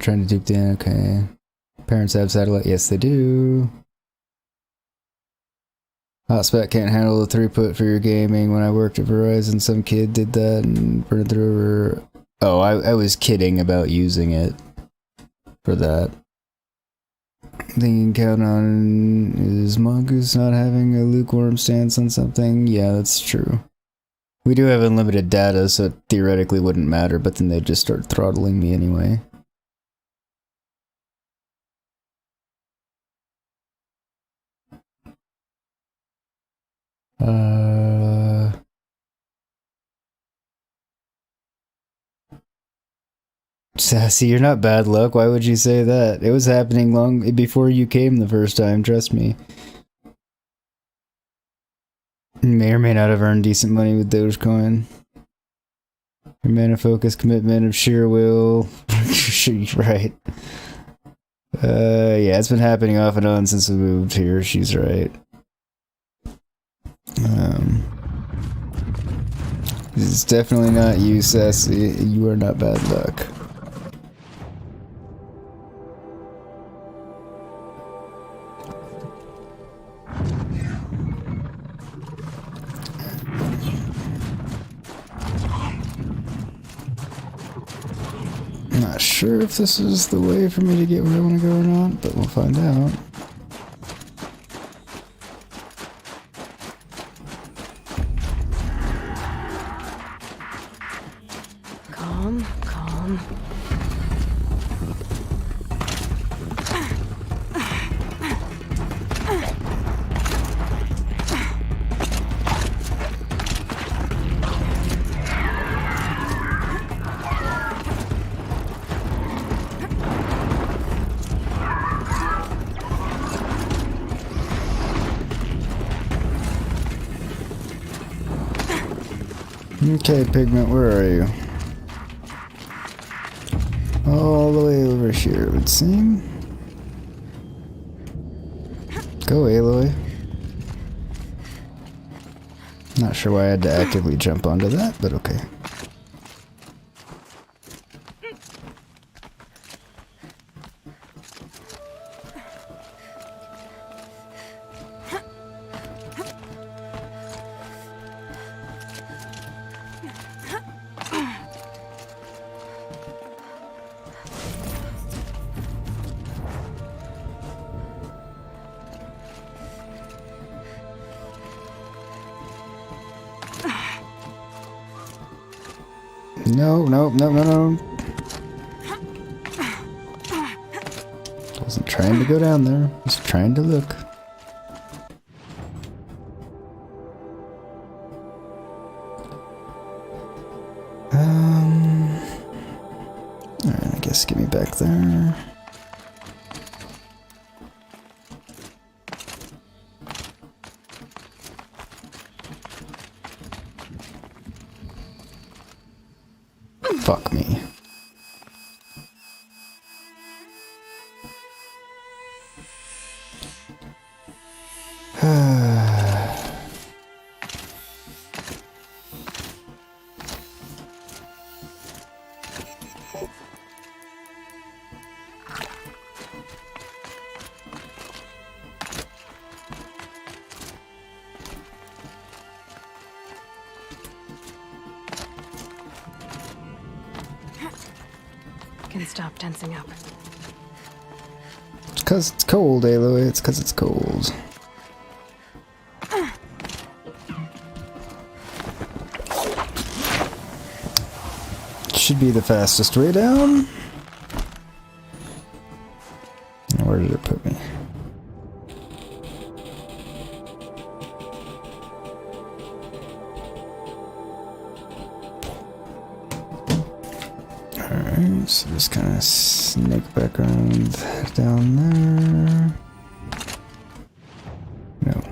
Trying to dupe the okay. Parents have satellite? Yes, they do. Hotspot can't handle the throughput for your gaming. When I worked at Verizon, some kid did that and burned it over. Oh, I was kidding about using it for that. Thing you can count on is Mongoose not having a lukewarm stance on something. Yeah, that's true. We do have unlimited data, so it theoretically wouldn't matter, but then they'd just start throttling me anyway. Sassy, you're not bad luck. Why would you say that? It was happening long before you came the first time, trust me. You may or may not have earned decent money with Dogecoin. Your mana focus, commitment of sheer will. Right. Yeah, it's been happening off and on since we moved here. She's right. It's definitely not you, Sassy. You are not bad luck. Not sure if this is the way for me to get where I want to go or not, but we'll find out. Calm, calm. Okay, Pigment, where are you? All the way over here, it would seem. Go, Aloy. Not sure why I had to actively jump onto that, but okay. No, no, no, no, no. Wasn't trying to go down there. Just trying to look. Alright, I guess get me back there. Fuck me. Can stop tensing up. It's 'cause it's cold, Aloy. It's 'cause it's cold. Should be the fastest way down. Where did it put me? Alright, so just kind of snake back around down there. No.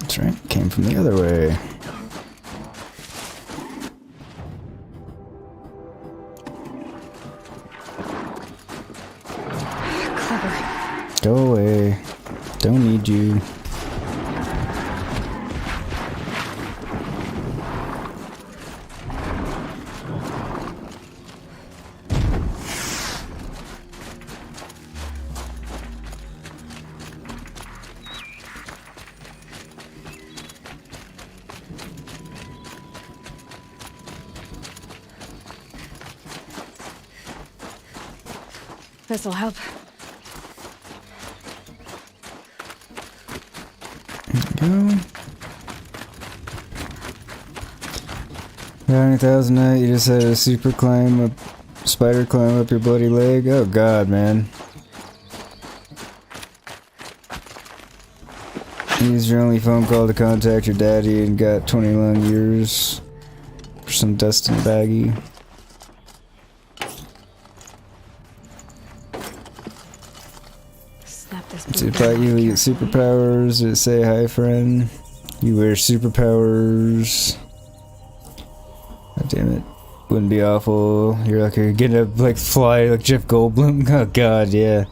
That's right, came from the other way. Go away. Don't need you. This'll help. Go. 90,000 night, you just had a spider climb up your bloody leg. Oh god, man. Use your only phone call to contact your daddy and got 20 long years for some dust in a baggie. Does it bite you get superpowers? Does it say hi friend? You wear superpowers. God damn it. Wouldn't be awful. You're like you're gonna like fly like Jeff Goldblum. Oh god, yeah.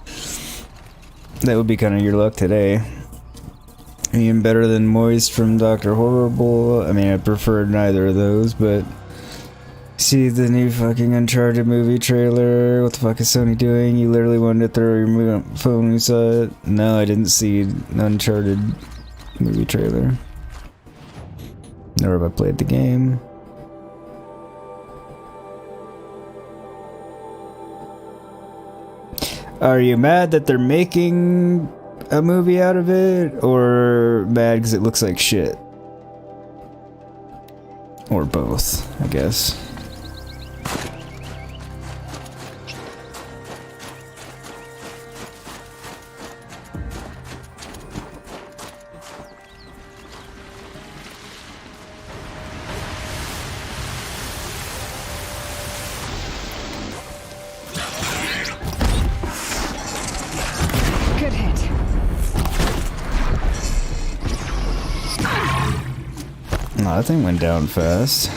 That would be kind of your luck today. Even better than Moist from Dr. Horrible. I mean, I preferred neither of those, but see the new fucking Uncharted movie trailer. What the fuck is Sony doing? You literally wanted to throw your phone when you saw it. No, I didn't see an Uncharted movie trailer. Nor have I played the game. Are you mad that they're making a movie out of it? Or mad because it looks like shit? Or both, I guess. Oh, that thing went down fast.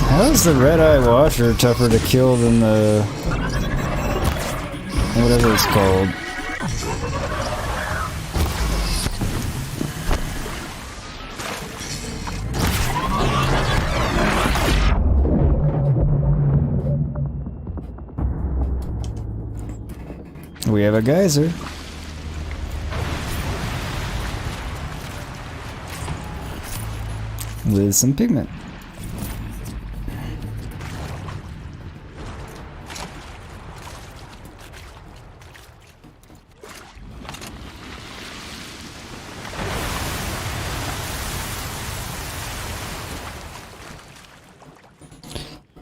How is the red-eye watcher tougher to kill than the whatever it's called? We have a geyser. With some pigment.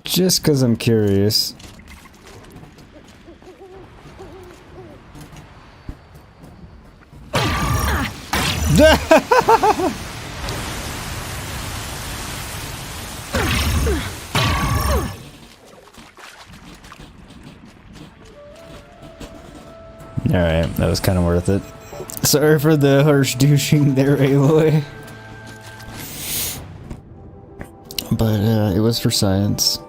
Just because I'm curious. Alright, that was kind of worth it. Sorry for the harsh douching there, Aloy. But it was for science.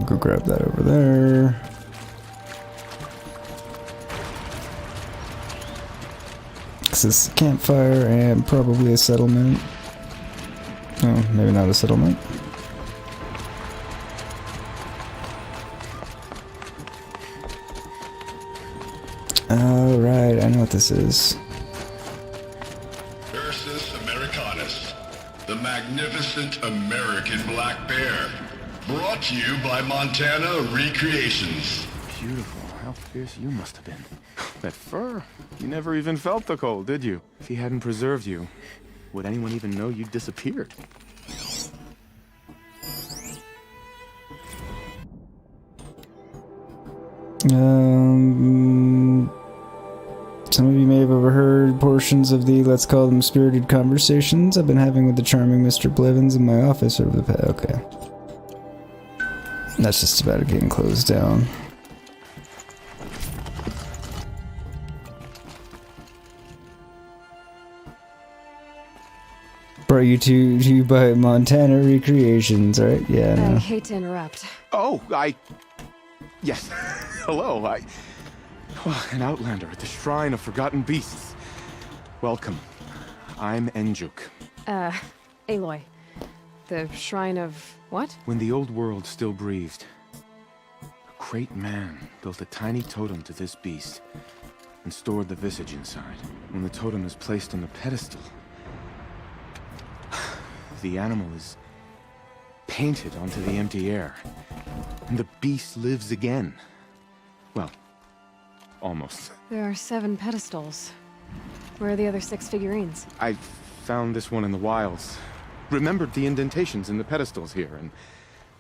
Go grab that over there. This is a campfire and probably a settlement. Oh, maybe not a settlement. Alright, I know what this is. Ursus Americanus, the magnificent American black bear. Brought to you by Montana Recreations. Beautiful. How fierce you must have been. That fur. You never even felt the cold, did you? If he hadn't preserved you, would anyone even know you disappeared? Some of you may have overheard portions of the, let's call them, spirited conversations I've been having with the charming Mr. Blevins in my office over the past. Okay. That's just about getting closed down. Brought you to by Montana Recreations, right? Yeah, I know. I hate to interrupt. Oh, Yes. Hello, an outlander at the Shrine of Forgotten Beasts. Welcome. I'm Enjuk. Aloy. The Shrine of what? When the old world still breathed, a great man built a tiny totem to this beast and stored the visage inside. When the totem is placed on the pedestal, the animal is painted onto the empty air, and the beast lives again. Well, almost. There are 7 pedestals. Where are the other 6 figurines? I found this one in the wilds. Remembered the indentations in the pedestals here, and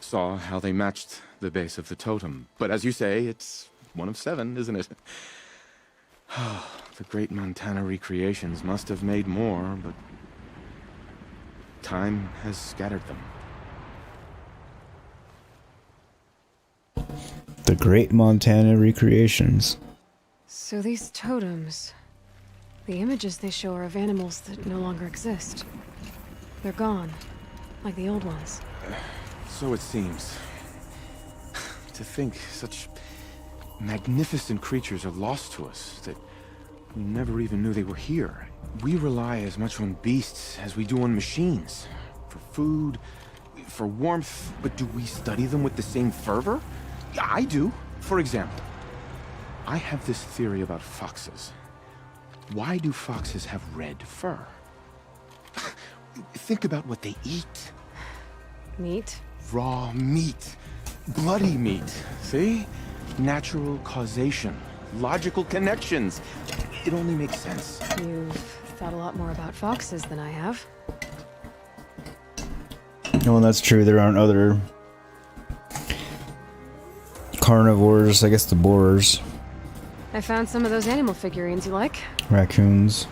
saw how they matched the base of the totem. But as you say, it's one of 7, isn't it? The great Montana Recreations must have made more, but time has scattered them. The Great Montana Recreations. So these totems... the images they show are of animals that no longer exist. They're gone, like the old ones. So it seems. To think such magnificent creatures are lost to us, that we never even knew they were here. We rely as much on beasts as we do on machines. For food, for warmth, but do we study them with the same fervor? I do. For example, I have this theory about foxes. Why do foxes have red fur? Think about what they eat. Meat? Raw meat. Bloody meat. See? Natural causation. Logical connections. It only makes sense. You've thought a lot more about foxes than I have. Well, that's true. There aren't other carnivores. I guess the boars. I found some of those animal figurines you like. Raccoons.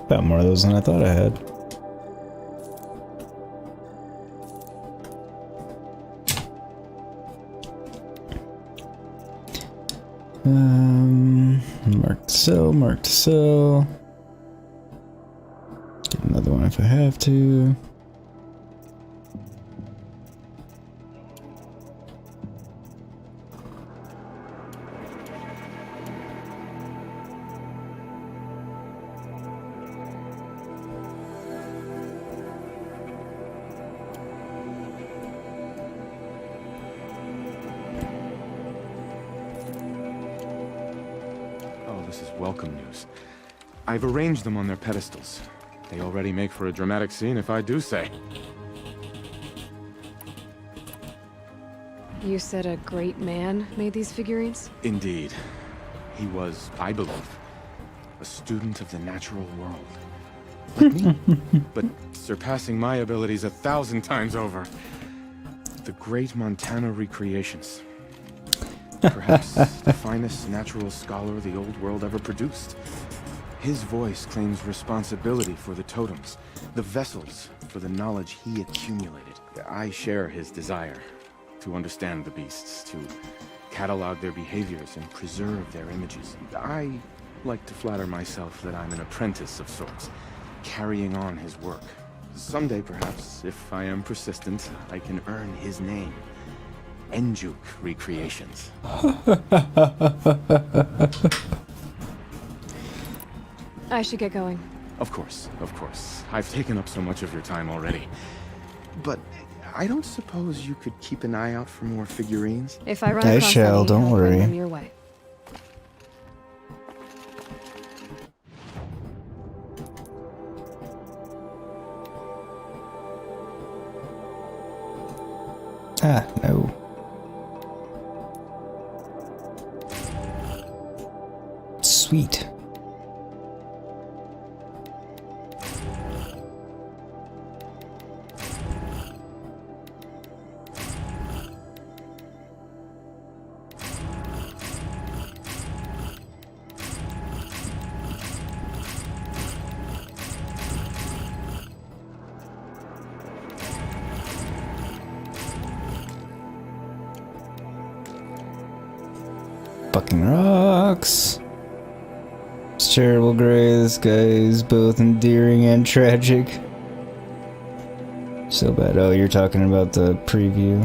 Got more of those than I thought I had. Mark to sell, mark to sell. Get another one if I have to. this is welcome news. I've arranged them on their pedestals. They already make for a dramatic scene, if I do say. You said a great man made these figurines? Indeed. He was, I believe, a student of the natural world. Like me, but surpassing my abilities 1,000 times over. The great Montana recreations. Perhaps the finest natural scholar the old world ever produced. His voice claims responsibility for the totems, the vessels for the knowledge he accumulated. I share his desire to understand the beasts, to catalog their behaviors and preserve their images. I like to flatter myself that I'm an apprentice of sorts, carrying on his work. Someday, perhaps, if I am persistent, I can earn his name. Enjuk Recreations. I should get going. Of course, of course. I've taken up so much of your time already. But I don't suppose you could keep an eye out for more figurines? If I run I across shall, any, don't I'll bring worry. them your way. Ah, no. Sweet. Fucking rocks. It's terrible, Gray. This guy is both endearing and tragic. So bad. Oh, you're talking about the preview.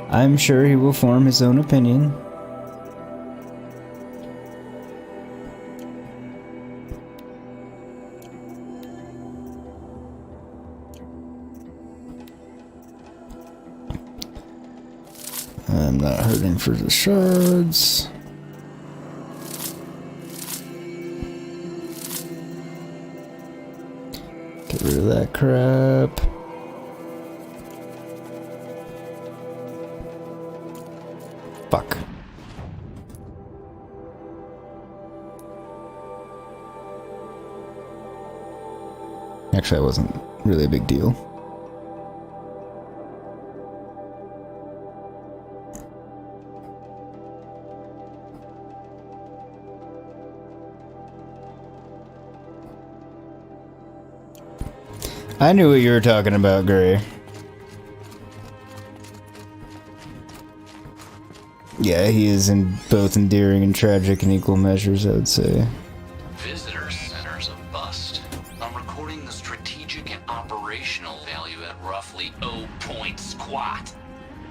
I'm sure he will form his own opinion. I'm not hurting for the shards. Get rid of that crap. Fuck. Actually, that wasn't really a big deal. I knew what you were talking about, Gray. Yeah, he is in both endearing and tragic in equal measures, I would say. Visitor center's a bust. I'm recording the strategic and operational value at roughly 0 point squat.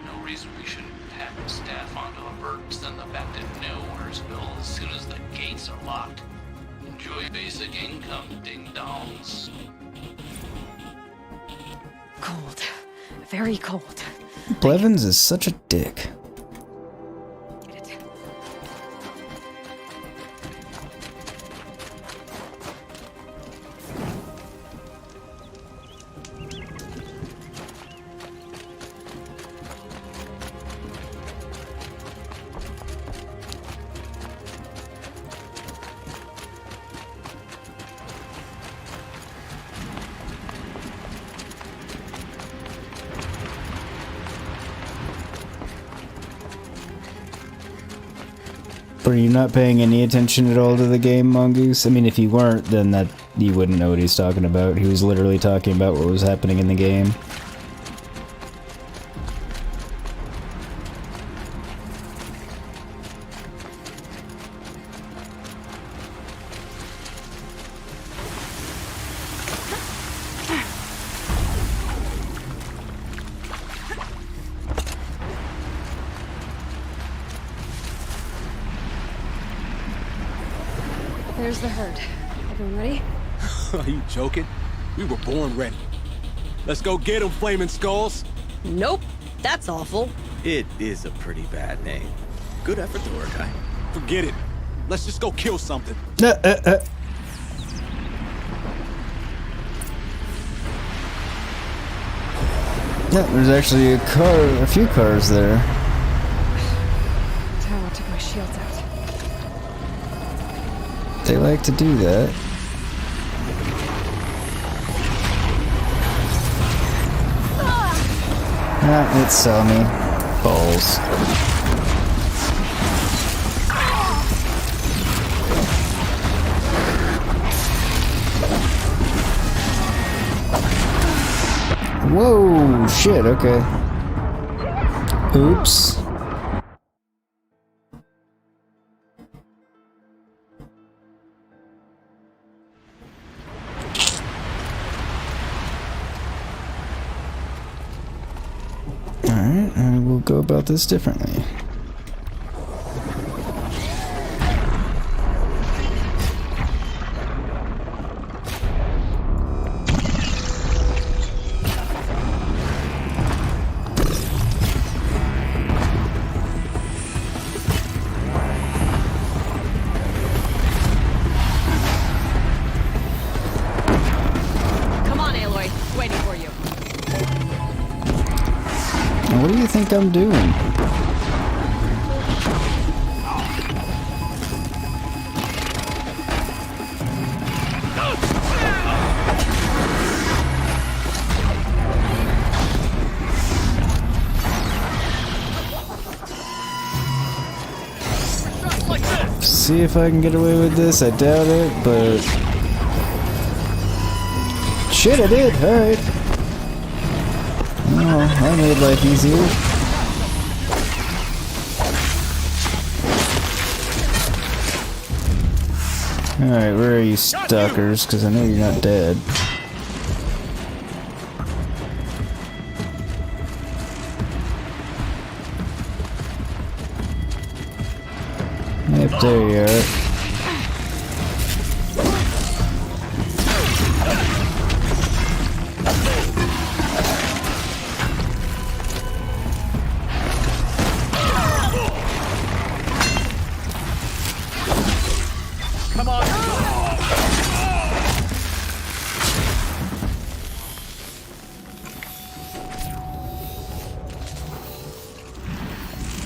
No reason we shouldn't pack the staff onto a bird and send them back to Nowheresville as soon as the gates are locked. Enjoy basic income, ding-dongs. Cold. Very cold. Blevins is such a dick. Get it. Were you not paying any attention at all to the game, Mongoose? I mean, if you weren't, then that you wouldn't know what he's talking about. He was literally talking about what was happening in the game. There's the herd. Everyone ready? Are you joking? We were born ready. Let's go get them, Flaming Skulls! Nope. That's awful. It is a pretty bad name. Good effort though, guy. Forget it. Let's just go kill something. Yeah, there's actually a few cars there. Tower took my shields out. They like to do that. Ah, it saw me. Balls. Whoa, shit, okay. Oops. Alright, I will go about this differently. Come on, Aloy. Waiting for you. What do you think I'm doing? See if I can get away with this. I doubt it, but... Shit, I did! Alright. Oh, that made life easier. Alright, where are you stalkers? Because I know you're not dead. Yep, there you are.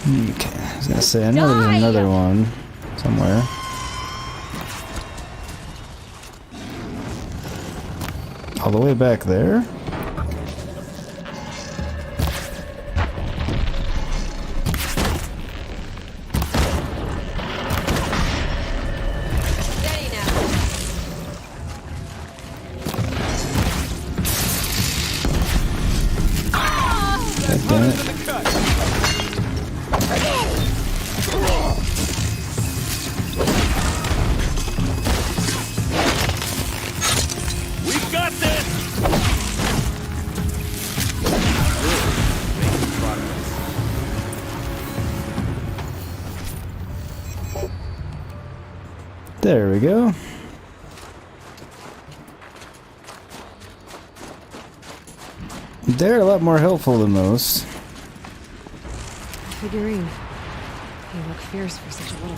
Okay, I was gonna say, I know there's another one somewhere. All the way back there? God damn it. There we go. They're a lot more helpful than most. Figurine. You look fierce for such a little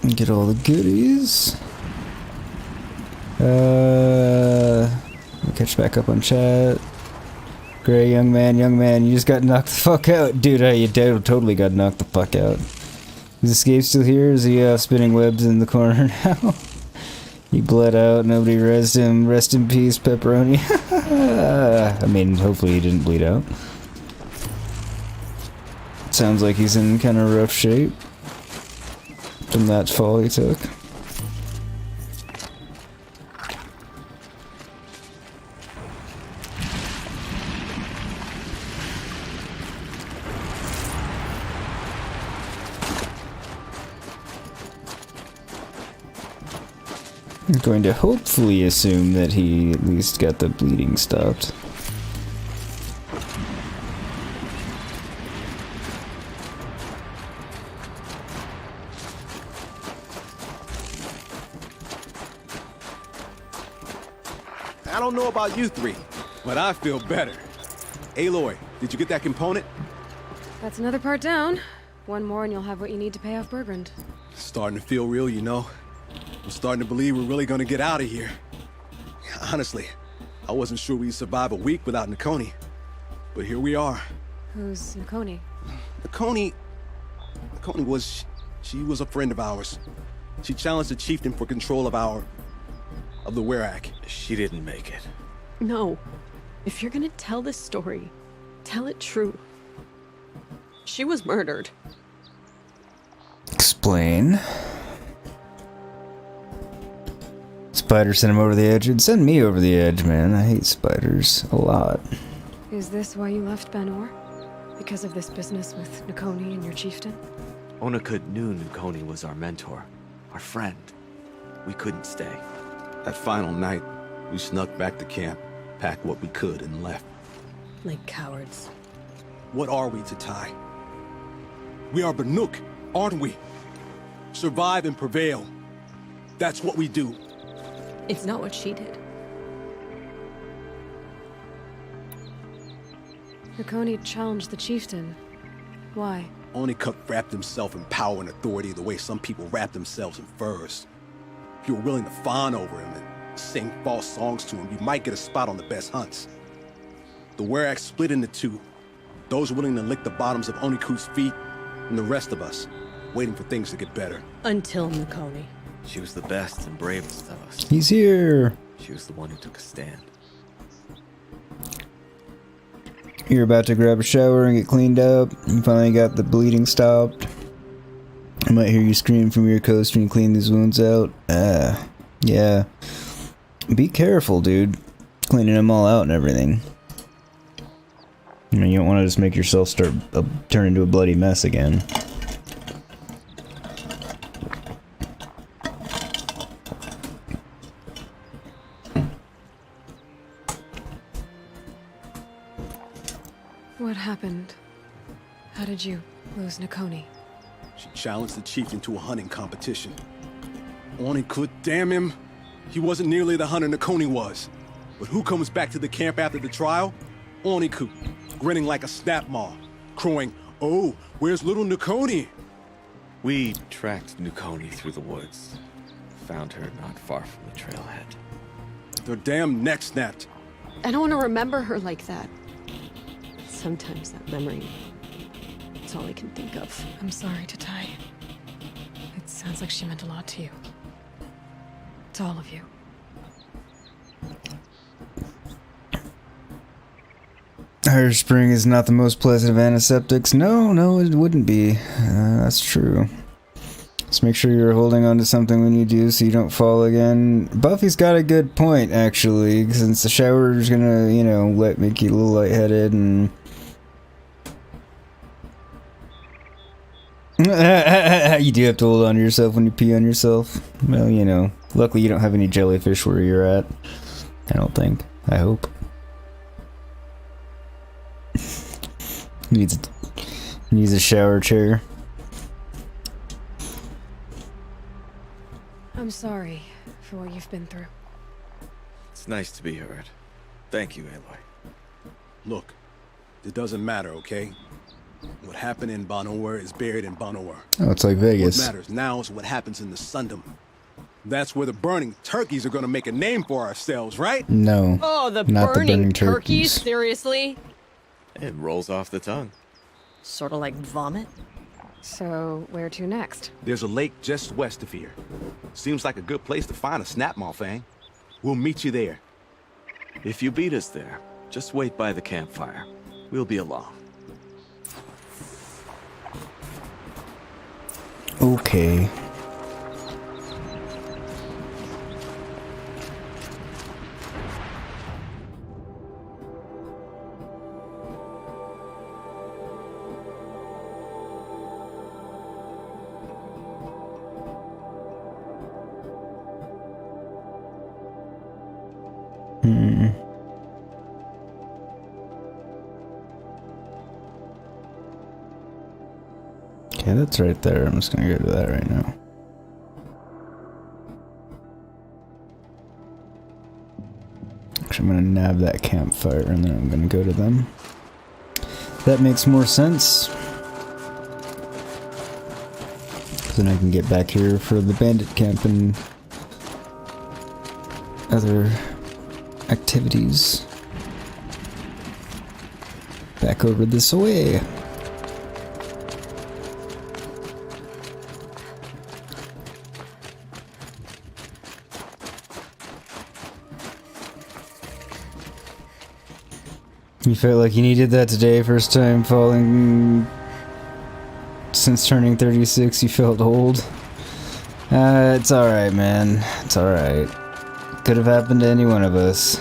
thing. Get all the goodies. Catch back up on chat. Gray, young man, you just got knocked the fuck out. Dude, you totally got knocked the fuck out. Is Escape still here? Is he spinning webs in the corner now? He bled out, nobody rezzed him. Rest in peace, pepperoni. I mean, hopefully he didn't bleed out. Sounds like he's in kind of rough shape from that fall he took. I'm going to hopefully assume that he at least got the bleeding stopped. I don't know about you three, but I feel better. Aloy, did you get that component? That's another part down. One more and you'll have what you need to pay off Bergrand. Starting to feel real, you know. I'm starting to believe we're really gonna get out of here. Honestly, I wasn't sure we'd survive a week without Nakoni. But here we are. Who's Nakoni? Nakoni was... she was a friend of ours. She challenged the chieftain for control of the Werak. She didn't make it. No. If you're gonna tell this story, tell it true. She was murdered. Explain. Spider sent him over the edge. It'd send me over the edge, man. I hate spiders a lot. Is this why you left Banur? Because of this business with Nakoni and your chieftain? Onakut knew Nakoni was our mentor, our friend. We couldn't stay. That final night, we snuck back to camp, packed what we could, and left. Like cowards. What are we to Ty? We are Banuk, aren't we? Survive and prevail. That's what we do. It's not what she did. Nakoni challenged the chieftain. Why? Onakut wrapped himself in power and authority the way some people wrap themselves in furs. If you were willing to fawn over him and sing false songs to him, you might get a spot on the best hunts. The Werak split into two. Those willing to lick the bottoms of Onakut's feet, and the rest of us, waiting for things to get better. Until Nakoni. She was the best and bravest of us. He's here. She was the one who took a stand. You're about to grab a shower and get cleaned up. You finally got the bleeding stopped. I might hear you scream from your coast when you clean these wounds out. Yeah. Be careful, dude. Cleaning them all out and everything. You know, you don't want to just make yourself turn into a bloody mess again. What happened? How did you lose Nakoni? She challenged the chieftain to a hunting competition. Onakut, damn him. He wasn't nearly the hunter Nakoni was. But who comes back to the camp after the trial? Onakut, grinning like a snap maw, crowing, "Oh, where's little Nakoni?" We tracked Nakoni through the woods. Found her not far from the trailhead. Their damn neck snapped. I don't want to remember her like that. Sometimes that memory, it's all I can think of. I'm sorry to Ty. It sounds like she meant a lot to you. To all of you. Irish Spring is not the most pleasant of antiseptics. No, it wouldn't be. That's true. Just make sure you're holding on to something when you do so you don't fall again. Buffy's got a good point, actually, since the shower's gonna, you know, make you a little lightheaded and... You do have to hold on to yourself when you pee on yourself. Well, you know, luckily you don't have any jellyfish where you're at. I don't think. I hope. Needs a shower chair. I'm sorry for what you've been through. It's nice to be heard. Thank you, Aloy. Look, it doesn't matter, okay? What happened in Banur is buried in Banur. Oh, it's like Vegas. What matters now is what happens in the Sundom. That's where the burning turkeys are gonna make a name for ourselves, right? No. Oh, the not burning the turkeys? Seriously? It rolls off the tongue. Sort of like vomit? So, where to next? There's a lake just west of here. Seems like a good place to find a snapmaw fang. We'll meet you there. If you beat us there, just wait by the campfire. We'll be along. Okay. Okay, that's right there. I'm just gonna go to that right now. Actually, I'm gonna nab that campfire and then I'm gonna go to them. That makes more sense. Then I can get back here for the bandit camp and other activities. Back over this way. You felt like you needed that today, first time falling since turning 36, you felt old. It's alright, man. It's alright. Could have happened to any one of us.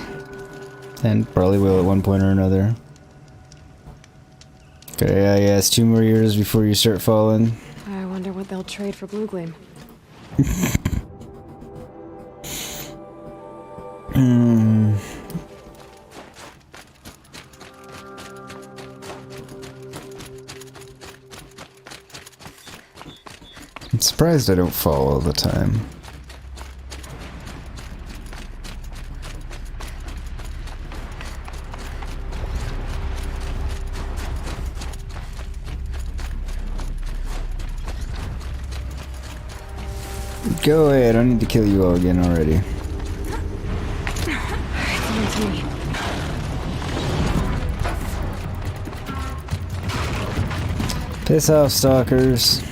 And probably will at one point or another. Okay, yeah, it's 2 more years before you start falling. I wonder what they'll trade for Blue Gleam. I'm surprised I don't fall all the time. Go away, I don't need to kill you all again already. Piss off, stalkers.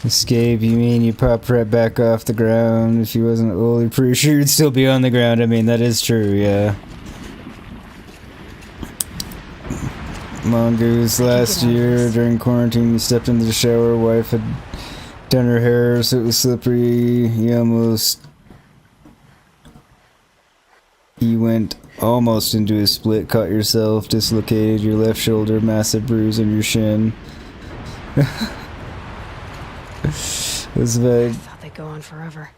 Escape, you mean you popped right back off the ground? If you wasn't fully pretty sure you'd still be on the ground. I mean, that is true, yeah. Mongoose, last year during quarantine, you stepped into the shower. Wife had done her hair so it was slippery. You went almost into a split, caught yourself, dislocated your left shoulder, massive bruise on your shin. That's bad. I thought they'd go on forever.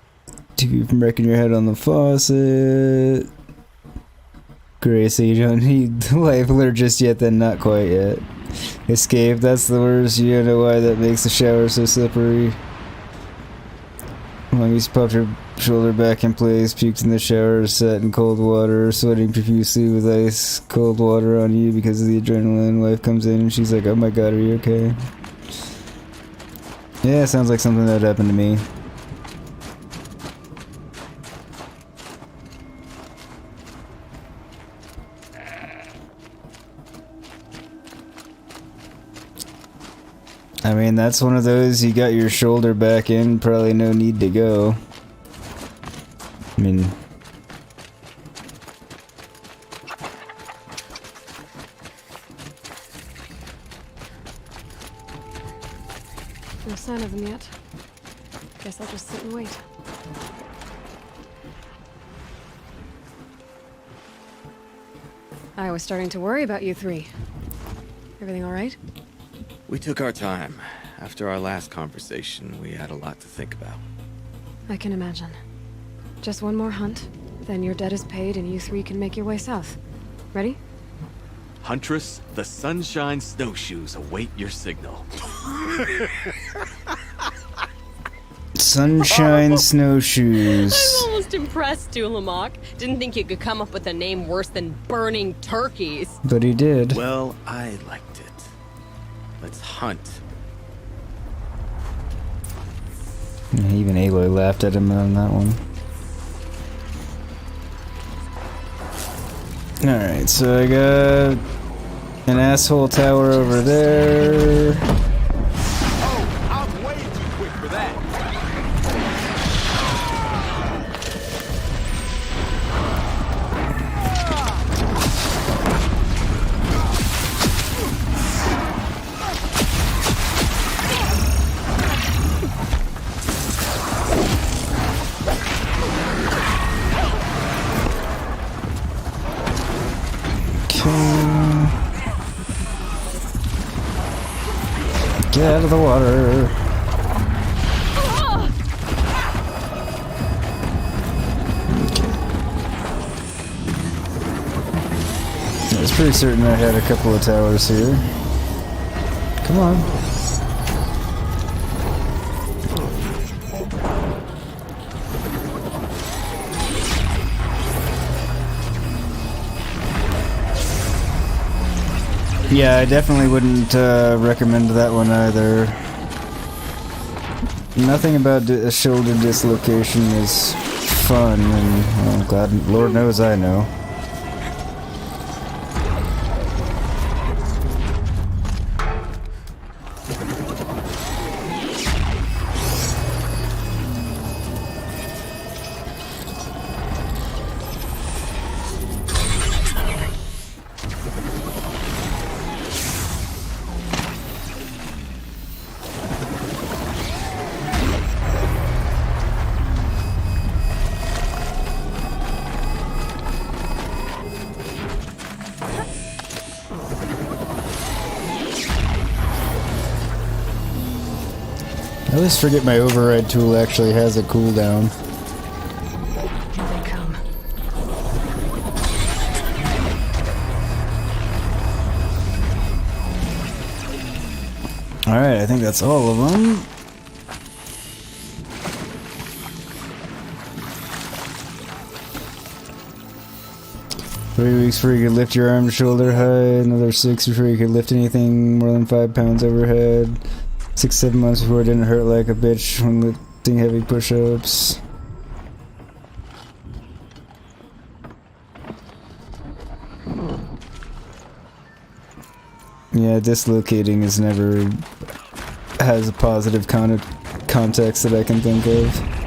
TV from wrecking your head on the faucet. Grace, you don't need the life alert just yet, then not quite yet. Escape, that's the worst. You don't know why that makes the shower so slippery. Mongoose popped her shoulder back in place, puked in the shower, sat in cold water, sweating profusely with ice cold water on you because of the adrenaline. Wife comes in and she's like, oh my god, are you okay? Yeah, sounds like something that happened to me. I mean, that's one of those, you got your shoulder back in, probably no need to go. I mean... No sign of them yet. Guess I'll just sit and wait. I was starting to worry about you three. Everything all right? We took our time. After our last conversation, we had a lot to think about. I can imagine. Just one more hunt, then your debt is paid and you three can make your way south. Ready? Huntress, the Sunshine Snowshoes await your signal. Sunshine Snowshoes. I'm almost impressed, Dulamok. Didn't think you could come up with a name worse than Burning Turkeys. But he did. Well, I liked it. Let's hunt. Yeah, even Aloy laughed at him on that one. Alright, so I got an asshole tower over there. Oh, I'm way too quick for that. Get out of the water. was pretty certain I had a couple of towers here. Come on. Yeah, I definitely wouldn't recommend that one either. Nothing about a shoulder dislocation is fun, and well, God, Lord knows I know. I always forget my override tool actually has a cooldown. Here they come. Alright, I think that's all of them. Weeks before you could lift your arm shoulder high, another 6 before you could lift anything more than 5 pounds overhead. 6-7 months before it didn't hurt like a bitch when lifting heavy push-ups. Yeah, dislocating is never has a positive context that I can think of.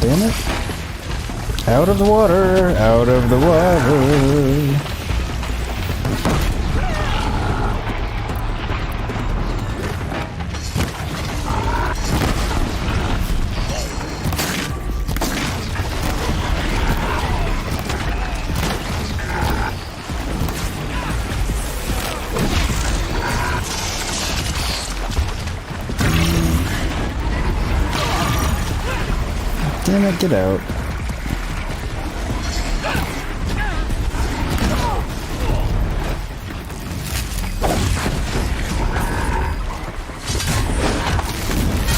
Damn it. Out of the water! Out of the water! Damn it, get out.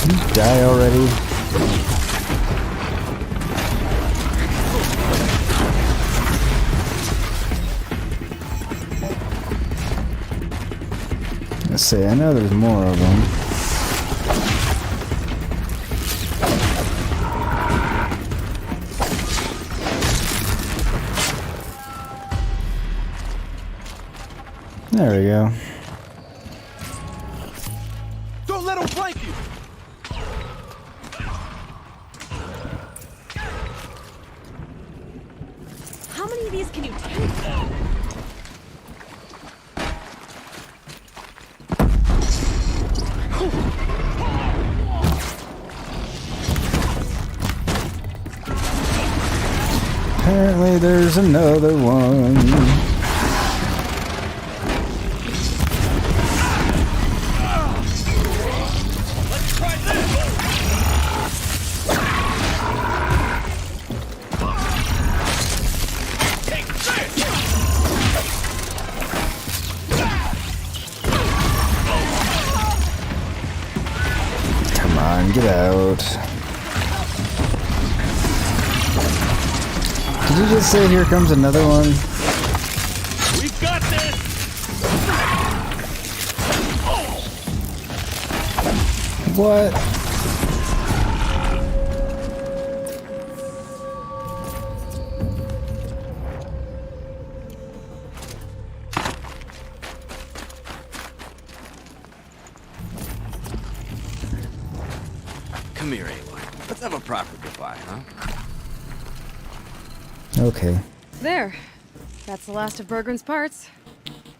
You die already? Let's see, I know there's more of them. There we go. Don't let him flank you! How many of these can you take? Apparently there's another one. Get out. Did you just say here comes another one? We got this! What? Come here, Aloy. Let's have a proper goodbye, huh? Okay. There. That's the last of Bergren's parts.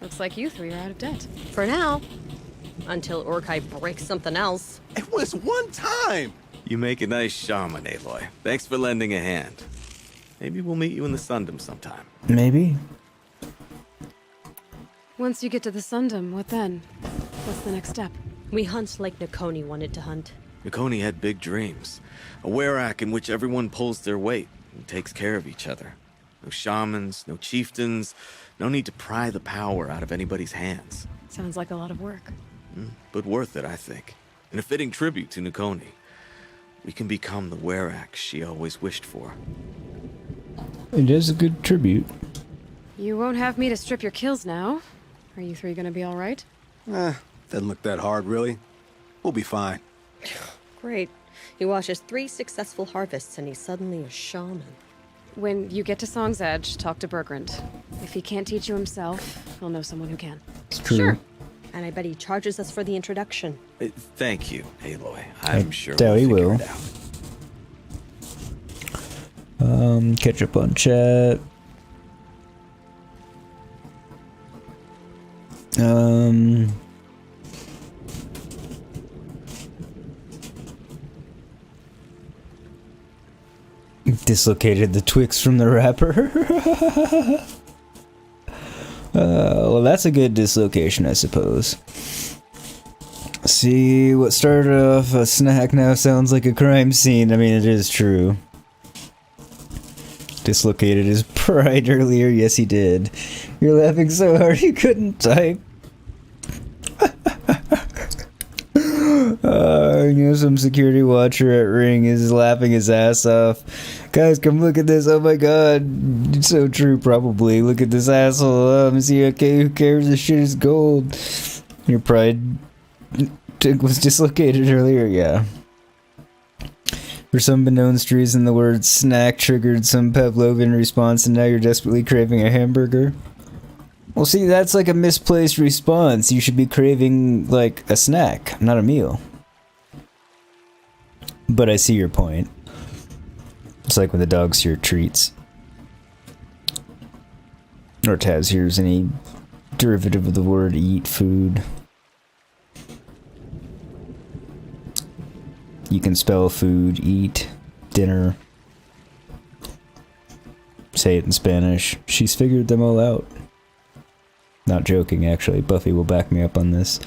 Looks like you three are out of debt. For now. Until Urkai breaks something else. It was one time! You make a nice shaman, Aloy. Thanks for lending a hand. Maybe we'll meet you in the Sundom sometime. Maybe. Once you get to the Sundom, what then? What's the next step? We hunt like Nakoni wanted to hunt. Nakoni had big dreams. A Werak in which everyone pulls their weight and takes care of each other. No shamans, no chieftains, no need to pry the power out of anybody's hands. Sounds like a lot of work. But worth it, I think. And a fitting tribute to Nakoni. We can become the Werak she always wished for. It is a good tribute. You won't have me to strip your kills now. Are you three gonna be alright? Doesn't look that hard, really. We'll be fine. Great. He watches 3 successful harvests and he's suddenly a shaman. When you get to Song's Edge, talk to Bergrand. If he can't teach you himself, he'll know someone who can. It's true. Sure. And I bet he charges us for the introduction. Thank you, Aloy. I'm sure doubt he we'll will. figure it out. Catch up on chat. Dislocated the Twix from the wrapper. Well, that's a good dislocation, I suppose. See, what started off a snack now sounds like a crime scene. I mean, it is true. Dislocated his pride earlier. Yes, he did. You're laughing so hard you couldn't type. Some security watcher at Ring is laughing his ass off. Guys, come look at this. Oh my god. It's so true, probably. Look at this asshole. See, okay, who cares? This shit is gold. Your pride was dislocated earlier, yeah. For some unbeknownst reason, the word snack triggered some Pavlovian response, and now you're desperately craving a hamburger. Well, see, that's like a misplaced response. You should be craving, like, a snack, not a meal. But I see your point. It's like when the dogs hear treats. Or Taz hears any derivative of the word eat, food. You can spell food, eat, dinner. Say it in Spanish. She's figured them all out. Not joking, actually. Buffy will back me up on this.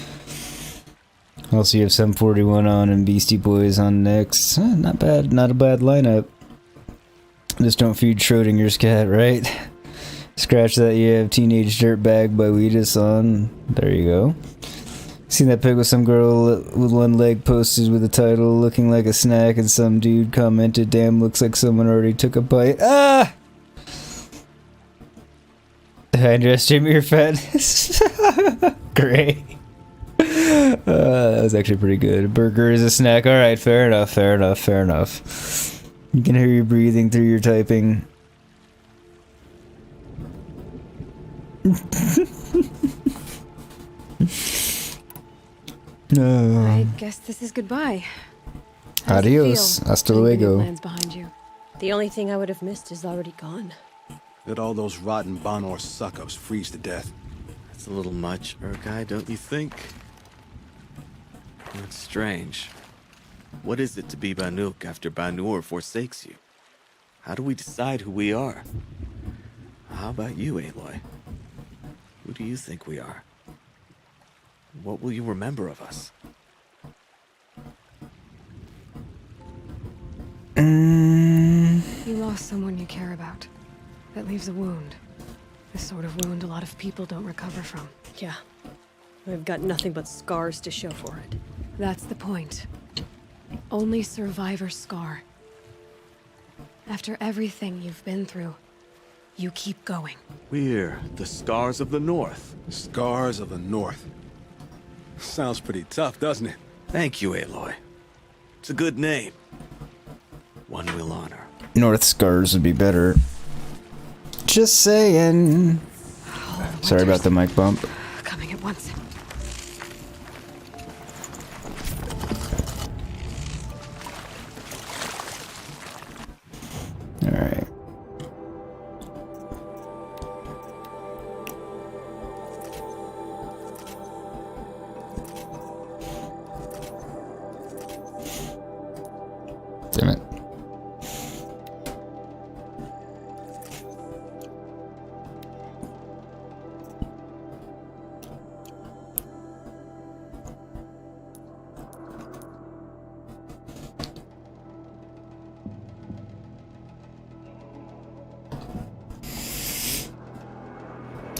Also, you have Sum 41 on and Beastie Boys on next. Not bad. Not a bad lineup. Just don't feed Schrodinger's cat, right? Scratch that, you have Teenage Dirtbag by Weedus on. There you go. Seen that pic with some girl with one leg posted with the title looking like a snack, and some dude commented, "Damn, looks like someone already took a bite." Ah! Did I underestimate your fatness? Great. That was actually pretty good. Burger is a snack. Alright, fair enough, fair enough, fair enough. You can hear you breathing through your typing. No. I guess this is goodbye. Adios. Hasta luego. Lands behind you. The only thing I would have missed is already gone. Let all those rotten Banor suck-ups freeze to death. That's a little much, Urkai, don't you think? That's strange. What is it to be Banuk after Banur forsakes you? How do we decide who we are? How about you, Aloy? Who do you think we are? What will you remember of us? You lost someone you care about. That leaves a wound. The sort of wound a lot of people don't recover from. Yeah. I've got nothing but scars to show for it. That's the point. Only survivor's scar. After everything you've been through, you keep going. We're the Scars of the North. Scars of the North. Sounds pretty tough, doesn't it? Thank you, Aloy. It's a good name. One we'll honor. North Scars would be better. Just saying. Oh, Sorry about the mic bump. Coming at once. Alright.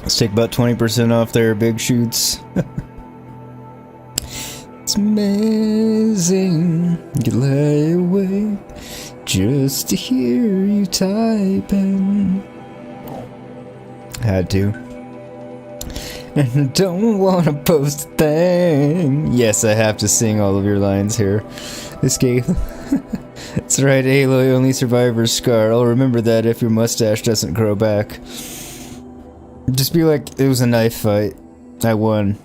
Let's take about 20% off their big shoots. It's amazing. You lie awake just to hear you typing. Had to. And I don't want to post a thing. Yes, I have to sing all of your lines here. Escape. That's right, Aloy, only survivor's scar. I'll remember that if your mustache doesn't grow back. Just be like, it was a knife fight. I won.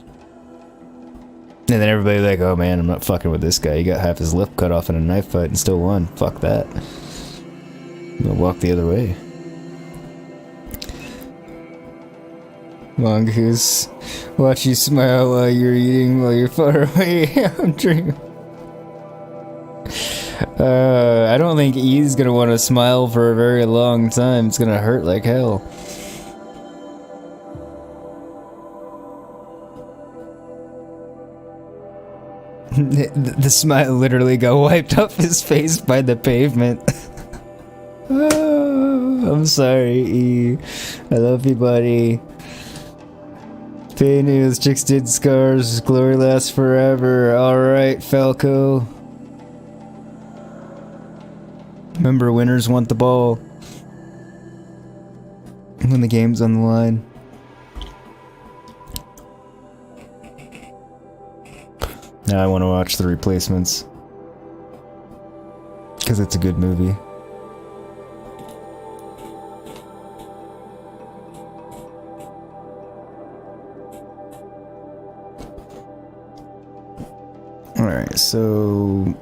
And then everybody like, oh man, I'm not fucking with this guy. He got half his lip cut off in a knife fight and still won. Fuck that. I'm gonna walk the other way. Mongoose, watch you smile while you're eating, while you're far away. I'm dreaming. I don't think E's gonna want to smile for a very long time. It's gonna hurt like hell. The smile literally got wiped off his face by the pavement. Oh, I'm sorry, E. I love you, buddy. Pain news, chicks did scars, glory lasts forever. Alright, Falco. Remember, winners want the ball. When the game's on the line. Now I want to watch The Replacements. Because it's a good movie. Alright, so...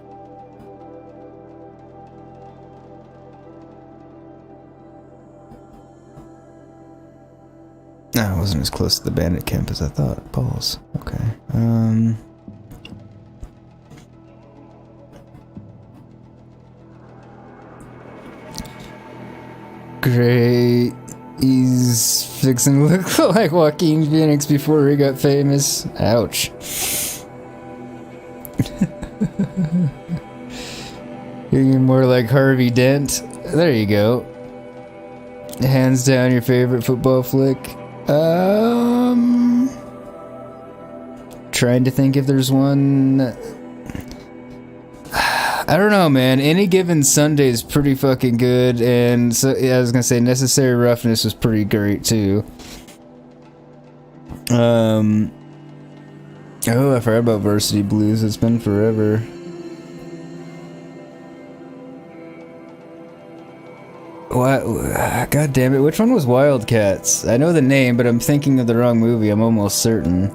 No, I wasn't as close to the bandit camp as I thought. Balls. Okay. Great. He's fixing to look like Joaquin Phoenix before he got famous. Ouch. You're more like Harvey Dent. There you go. Hands down your favorite football flick. Trying to think if there's one. I don't know, man. Any Given Sunday is pretty fucking good, and so yeah, I was gonna say Necessary Roughness was pretty great too. Oh, I forgot about Varsity Blues. It's been forever. What? God damn it! Which one was Wildcats? I know the name, but I'm thinking of the wrong movie. I'm almost certain.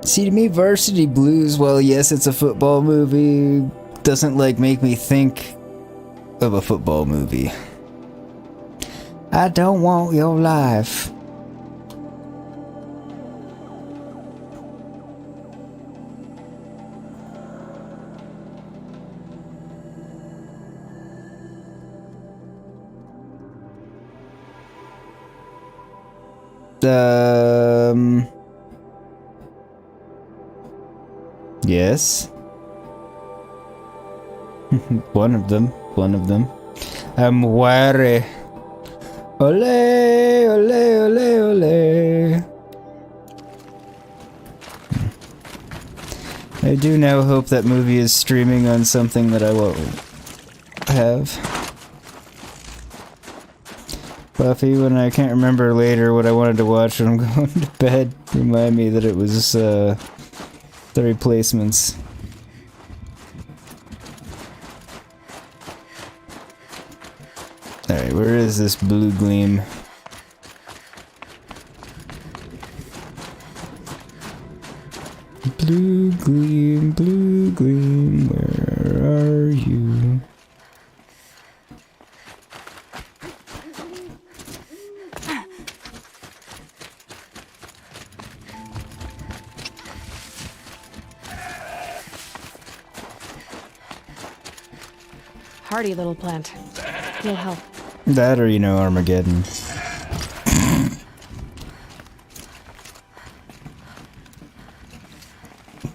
See, to me, Varsity Blues, well, yes, it's a football movie, doesn't, like, make me think of a football movie. I don't want your life. Yes. One of them. I'm wary. Ole, ole, ole, ole. I do now hope that movie is streaming on something that I won't have. Buffy, when I can't remember later what I wanted to watch when I'm going to bed, remind me that it was, The Replacements. Alright, where is this blue gleam? Blue gleam, where are you? Hardy little plant. He'll help. That or, you know, Armageddon.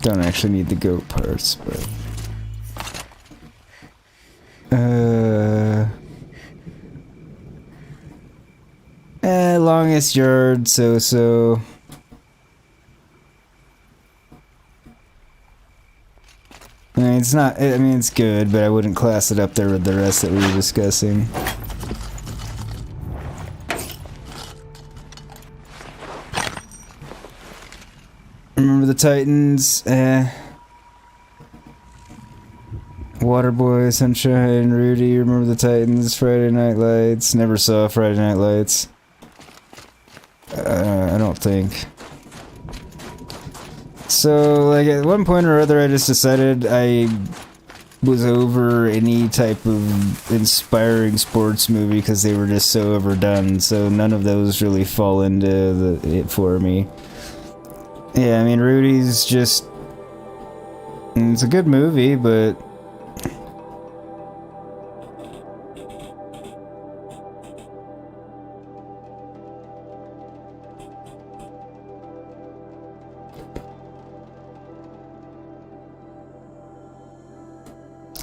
Don't actually need the goat parts, but... longest yard, so. I mean, it's not, I mean, it's good, but I wouldn't class it up there with the rest that we were discussing. Remember the Titans? Waterboy, Sunshine, Rudy, remember the Titans, Friday Night Lights. Never saw Friday Night Lights. I don't think. So, like, at one point or other, I just decided I was over any type of inspiring sports movie because they were just so overdone. So none of those really fall into it for me. Yeah, I mean, Rudy's just... It's a good movie, but...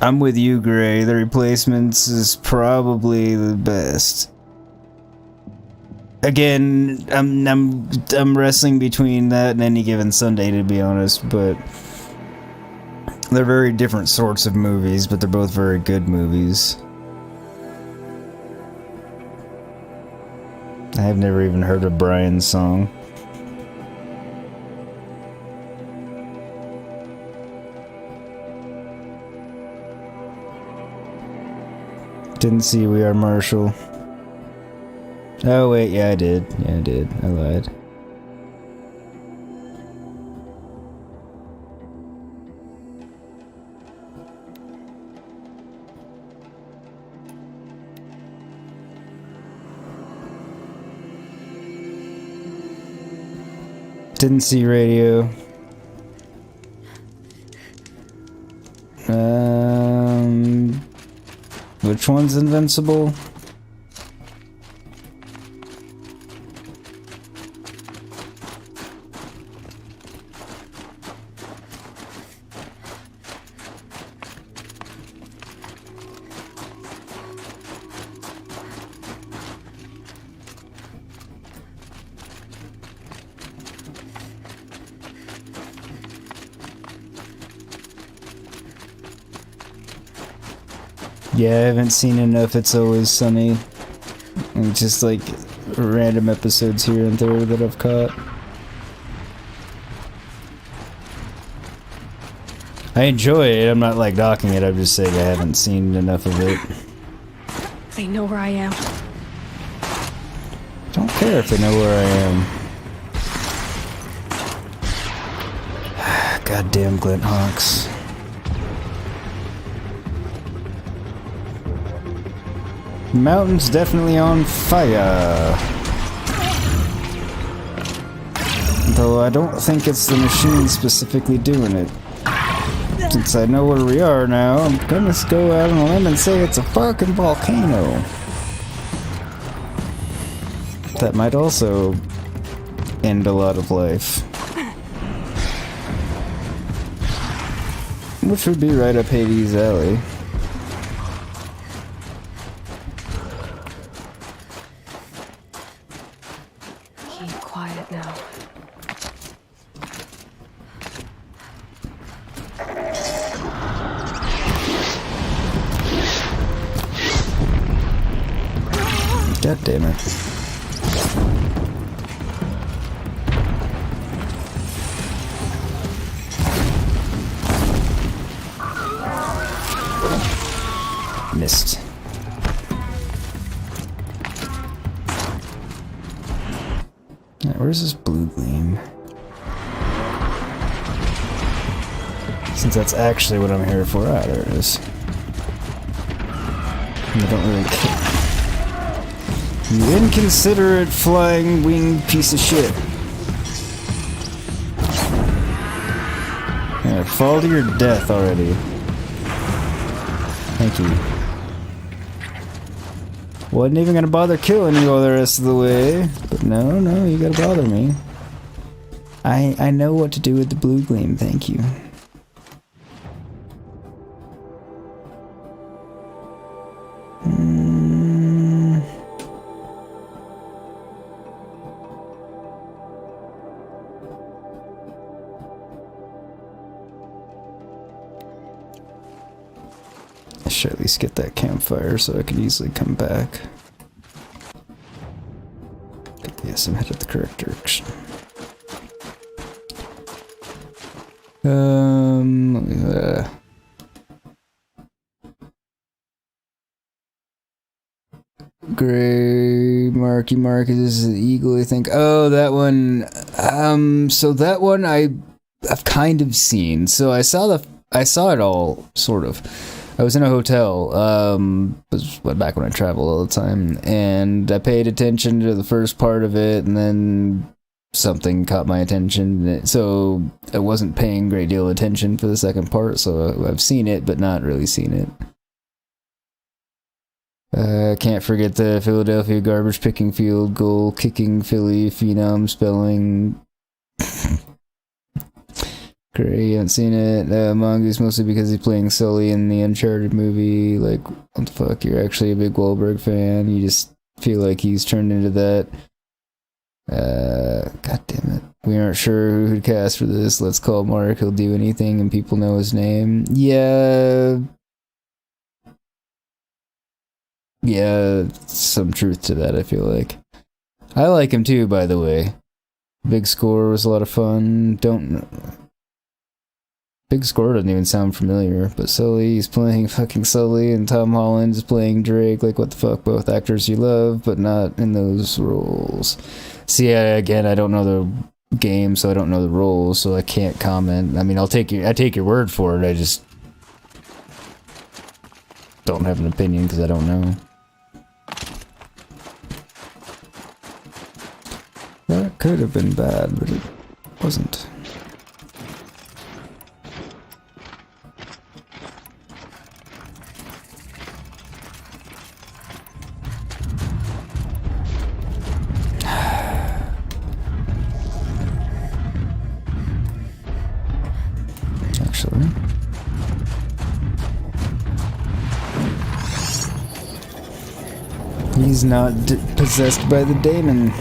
I'm with you, Gray. The Replacements is probably the best. Again, I'm wrestling between that and Any Given Sunday, to be honest, but they're very different sorts of movies, but they're both very good movies. I have never even heard of Brian's song. Didn't see We Are Marshall. Oh wait, yeah I did. Yeah I did. I lied. Didn't see Radio. Which one's Invincible? Yeah, I haven't seen enough It's Always Sunny. And just like random episodes here and there that I've caught. I enjoy it, I'm not like knocking it, I'm just saying I haven't seen enough of it. They know where I am. Don't care if they know where I am. Goddamn Glint Hawks. Mountain's definitely on fire. Though I don't think it's the machine specifically doing it. Since I know where we are now, I'm gonna go out on a limb and say it's a fucking volcano. That might also end a lot of life. Which would be right up Hades' alley. God damn it. Missed. Now, where's this blue gleam? Since that's actually what I'm here for. Ah, there it is. And I don't really care. You inconsiderate flying winged piece of shit. Yeah, fall to your death already. Thank you. Wasn't even gonna bother killing you all the rest of the way. But no, you gotta bother me. I know what to do with the blue gleam, thank you. I should at least get that campfire so I can easily come back. Yes, I'm headed the correct direction. Gray Marky Mark, is the eagle, I think. Oh, that one. So that one I've kind of seen. So I saw it all, sort of. I was in a hotel, was back when I traveled all the time, and I paid attention to the first part of it, and then something caught my attention, so I wasn't paying a great deal of attention for the second part, so I've seen it, but not really seen it. Can't forget the Philadelphia garbage picking field goal kicking Philly phenom spelling. Great, you haven't seen it. Mongoose mostly because he's playing Sully in the Uncharted movie. Like, what the fuck? You're actually a big Wahlberg fan. You just feel like he's turned into that. God damn it. We aren't sure who'd cast for this. Let's call Mark. He'll do anything and people know his name. Yeah. Yeah, some truth to that, I feel like. I like him too, by the way. Big Score was a lot of fun. Big Score doesn't even sound familiar, but Sully's playing fucking Sully and Tom Holland's playing Drake. Like, what the fuck? Both actors you love, but not in those roles. See, again, I don't know the game, so I don't know the roles, so I can't comment. I mean, I take your word for it. I just don't have an opinion because I don't know. That could have been bad, but it wasn't. Actually. He's not possessed by the daemon.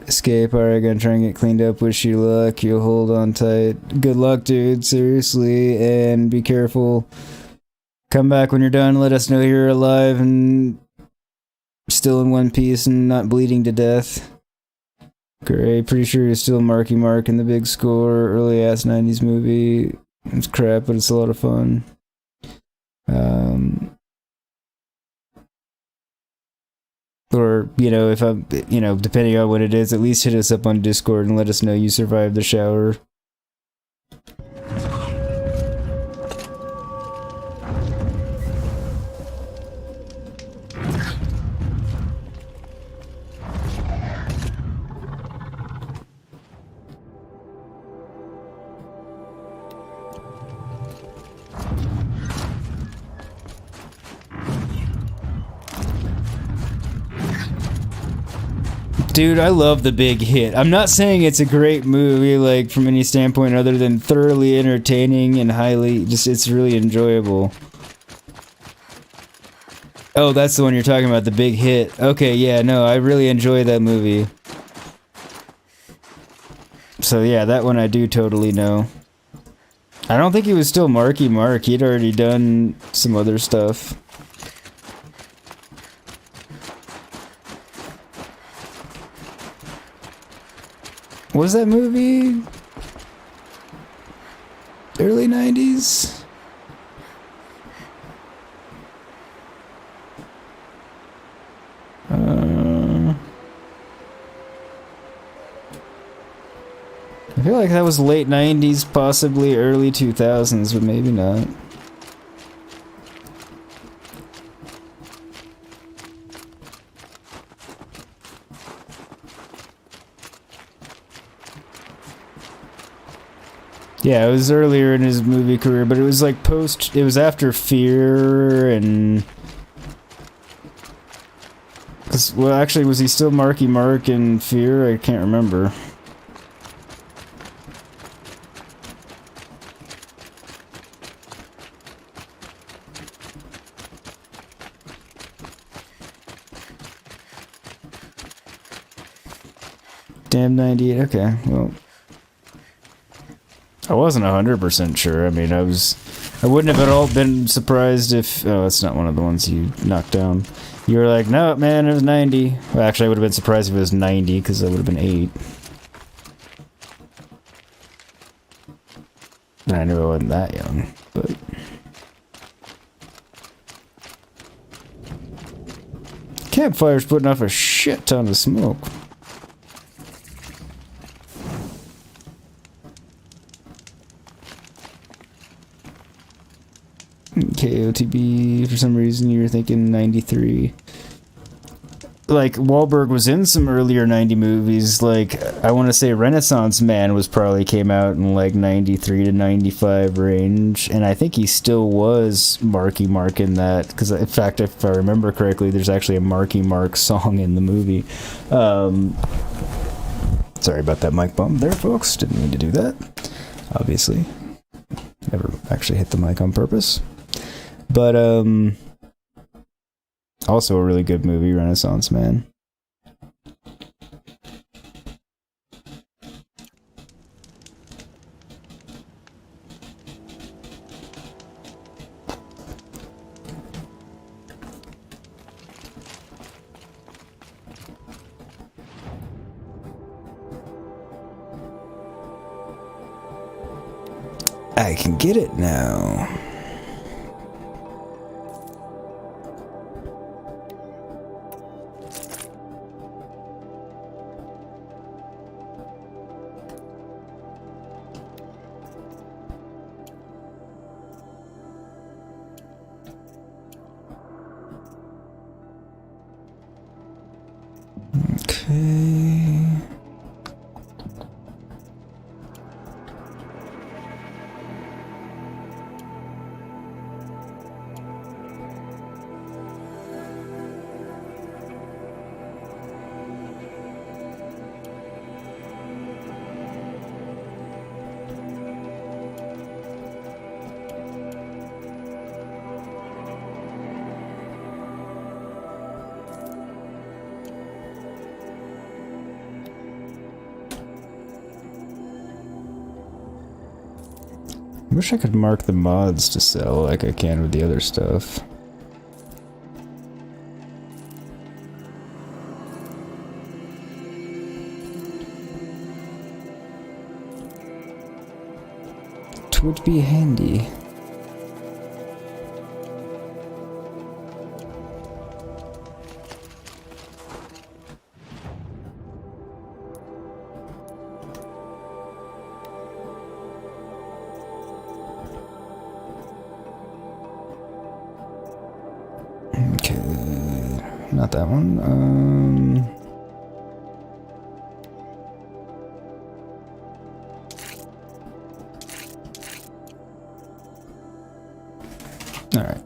Escape. Alright, gonna try and get cleaned up. Wish you luck. You'll hold on tight. Good luck, dude. Seriously. And be careful. Come back when you're done. Let us know you're alive and still in one piece and not bleeding to death. Great. Pretty sure you're still Marky Mark in the Big Score. Early ass 90s movie. It's crap, but it's a lot of fun. Or, you know, if I'm, you know, depending on what it is, at least hit us up on Discord and let us know you survived the shower. Dude, I love The Big Hit. I'm not saying it's a great movie, like, from any standpoint other than thoroughly entertaining and highly, just, it's really enjoyable. Oh, that's the one you're talking about, The Big Hit. Okay, yeah, no, I really enjoy that movie. So yeah, that one I do totally know. I don't think he was still Marky Mark. He'd already done some other stuff. What was that movie? Early 90s? I feel like that was late 90s, possibly early 2000s, but maybe not. Yeah, it was earlier in his movie career, but it was like it was after Fear and Well, actually, was he still Marky Mark in Fear? I can't remember. Damn 98, okay, well. I wasn't 100% sure. I mean, I wouldn't have at all been surprised if... Oh, it's not one of the ones you knocked down. You were like, no, man, it was 90. Well, actually, I would have been surprised if it was 90, because that would have been 8. And I knew I wasn't that young, but... Campfire's putting off a shit ton of smoke. KOTB, for some reason you were thinking 93. Like, Wahlberg was in some earlier 90 movies, like, I want to say Renaissance Man came out in like 93 to 95 range, and I think he still was Marky Mark in that, because in fact, if I remember correctly, there's actually a Marky Mark song in the movie. Sorry about that mic bump there, folks, didn't mean to do that, obviously. Never actually hit the mic on purpose. But, also a really good movie, Renaissance Man. I can get it now. Okay. I wish I could mark the mods to sell like I can with the other stuff. It would be handy. Not that one. All right.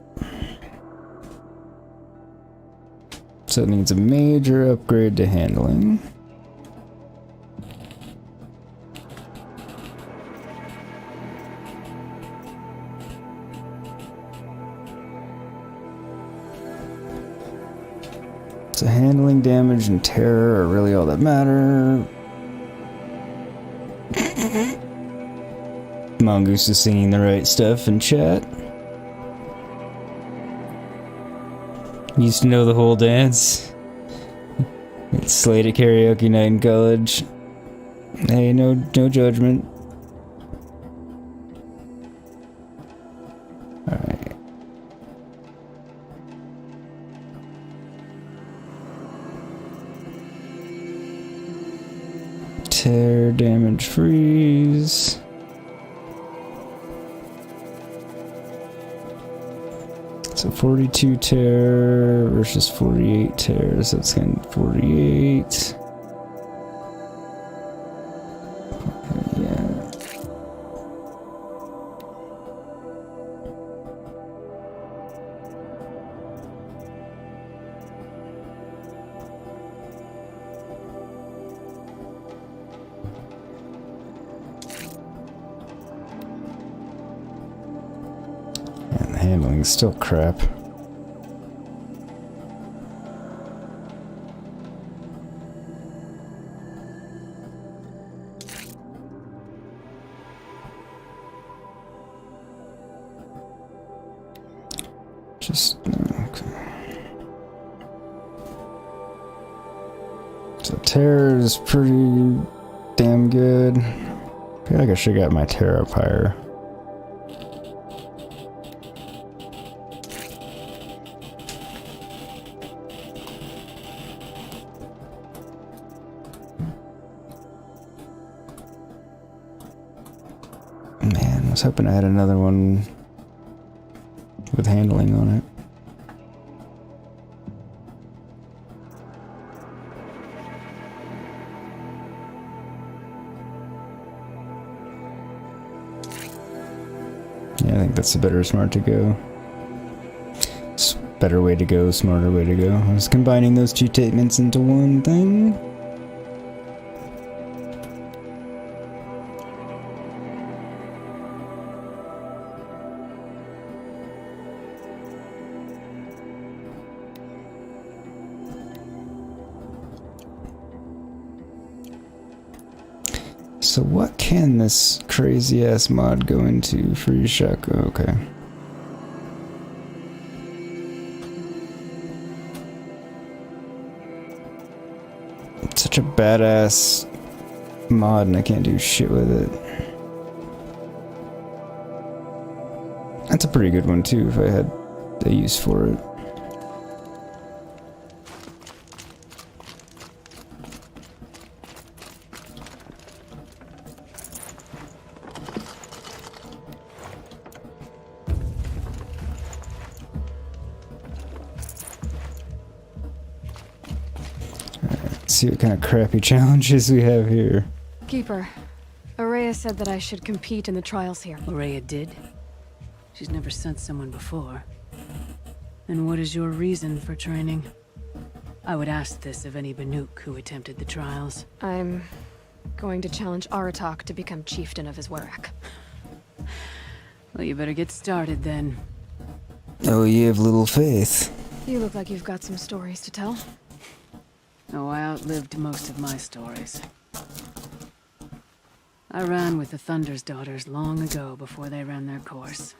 So it needs a major upgrade to handling. So handling, damage, and terror are really all that matter. Mongoose is singing the right stuff in chat. Used to know the whole dance. It's Slade at karaoke night in college. Hey, no judgment. Alright. Tear, damage, freeze. So 42 tear versus 48 tear, so it's going to 48. Yeah. handling's still crap. Just okay. So terror is pretty damn good. I feel like I should have got my terror up higher. Man, I was hoping I had another one with handling on it. Yeah, I think that's a better smart to go. Better way to go, smarter way to go. I was combining those two statements into one thing. So what can this crazy ass mod go into? Free shock. Okay. It's such a badass mod and I can't do shit with it. That's a pretty good one too if I had a use for it. See what kind of crappy challenges we have here. Keeper, Araya said that I should compete in the trials here. Araya did? She's never sent someone before. And what is your reason for training? I would ask this of any Banuk who attempted the trials. I'm going to challenge Aratak to become chieftain of his Werak. Well, you better get started then. Oh, you have little faith. You look like you've got some stories to tell. Oh, I outlived most of my stories. I ran with the Thunder's daughters long ago before they ran their course.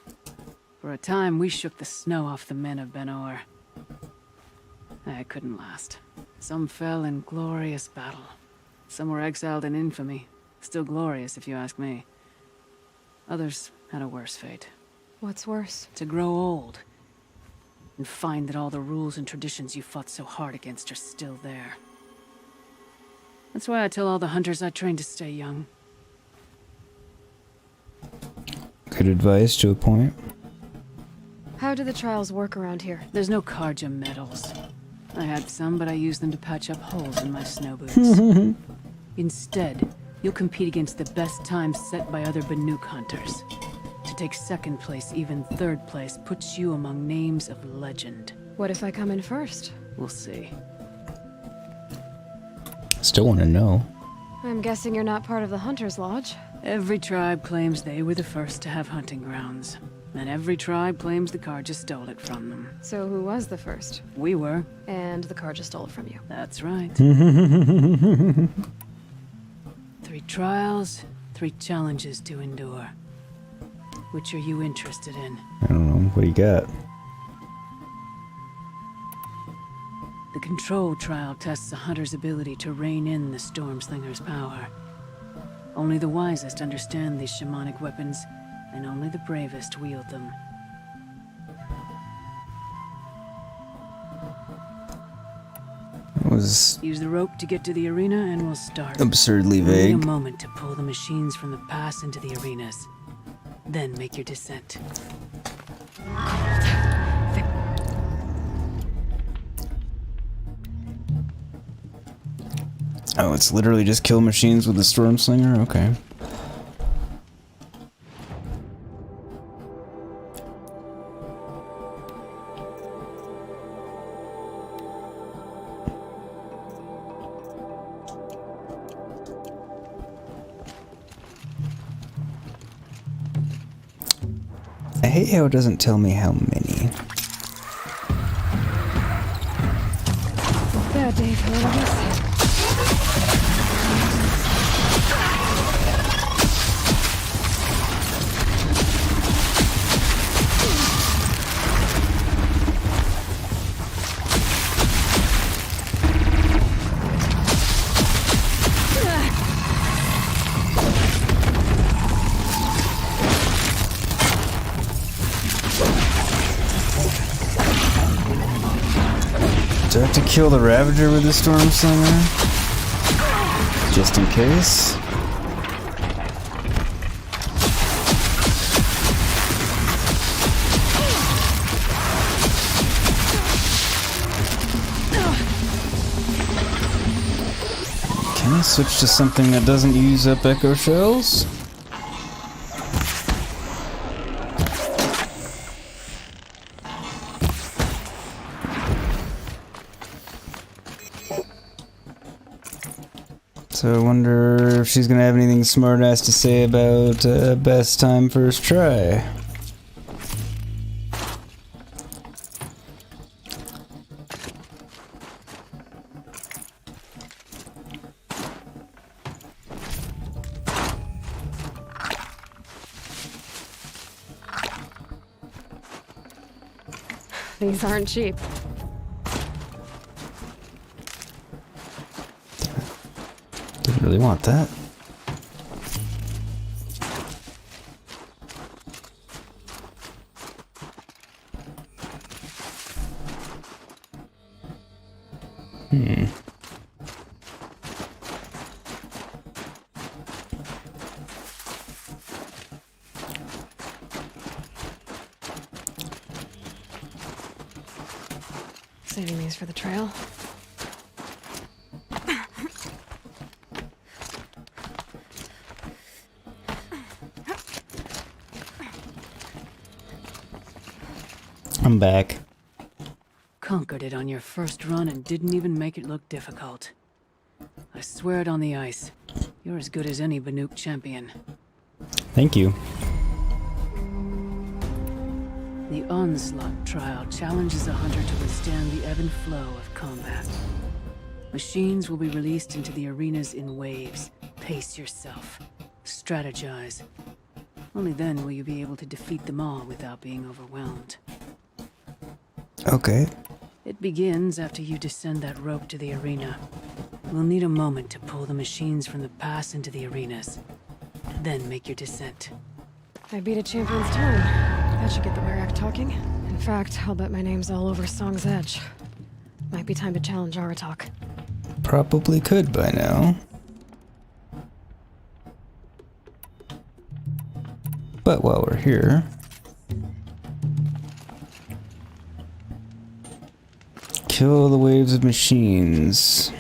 For a time, we shook the snow off the men of Ben-Or. I couldn't last. Some fell in glorious battle. Some were exiled in infamy. Still glorious, if you ask me. Others had a worse fate. What's worse? To grow old. And find that all the rules and traditions you fought so hard against are still there. That's why I tell all the hunters I train to stay young. Good advice to a point. How do the trials work around here? There's no Karja medals. I had some, but I used them to patch up holes in my snow boots. Instead, you'll compete against the best times set by other Banuk hunters. To take second place, even third place, puts you among names of legend. What if I come in first? We'll see. Still want to know. I'm guessing you're not part of the Hunter's Lodge. Every tribe claims they were the first to have hunting grounds. And every tribe claims the Karja stole it from them. So who was the first? We were. And the Karja stole it from you. That's right. 3 trials, 3 challenges to endure. Which are you interested in? I don't know. What do you got? The control trial tests a hunter's ability to rein in the Stormslinger's power. Only the wisest understand these shamanic weapons, and only the bravest wield them. It was Use the rope to get to the arena, and we'll start. absurdly Only vague. a moment to pull the machines from the pass into the arenas. Then make your descent. Oh, it's literally just kill machines with the Stormslinger? Okay. I hate how it doesn't tell me how many. Bad day for enemies. Do I have to kill the Ravager with the Storm Slinger? Just in case? Can I switch to something that doesn't use up Echo Shells? So I wonder if she's gonna have anything smart-ass to say about best time first try. These aren't cheap. Didn't really want that. Saving these for the trail. I'm back. Conquered it on your first run and didn't even make it look difficult. I swear it on the ice. You're as good as any Banuk champion. Thank you. The Onslaught trial challenges a hunter to withstand the ebb and flow of combat. Machines will be released into the arenas in waves. Pace yourself. Strategize. Only then will you be able to defeat them all without being overwhelmed. Okay. It begins after you descend that rope to the arena. We'll need a moment to pull the machines from the pass into the arenas. Then make your descent. I beat a champion's time. That should get the Werak talking. In fact, I'll bet my name's all over Song's Edge. Might be time to challenge Aratak. Probably could by now. But while we're here... kill the waves of machines.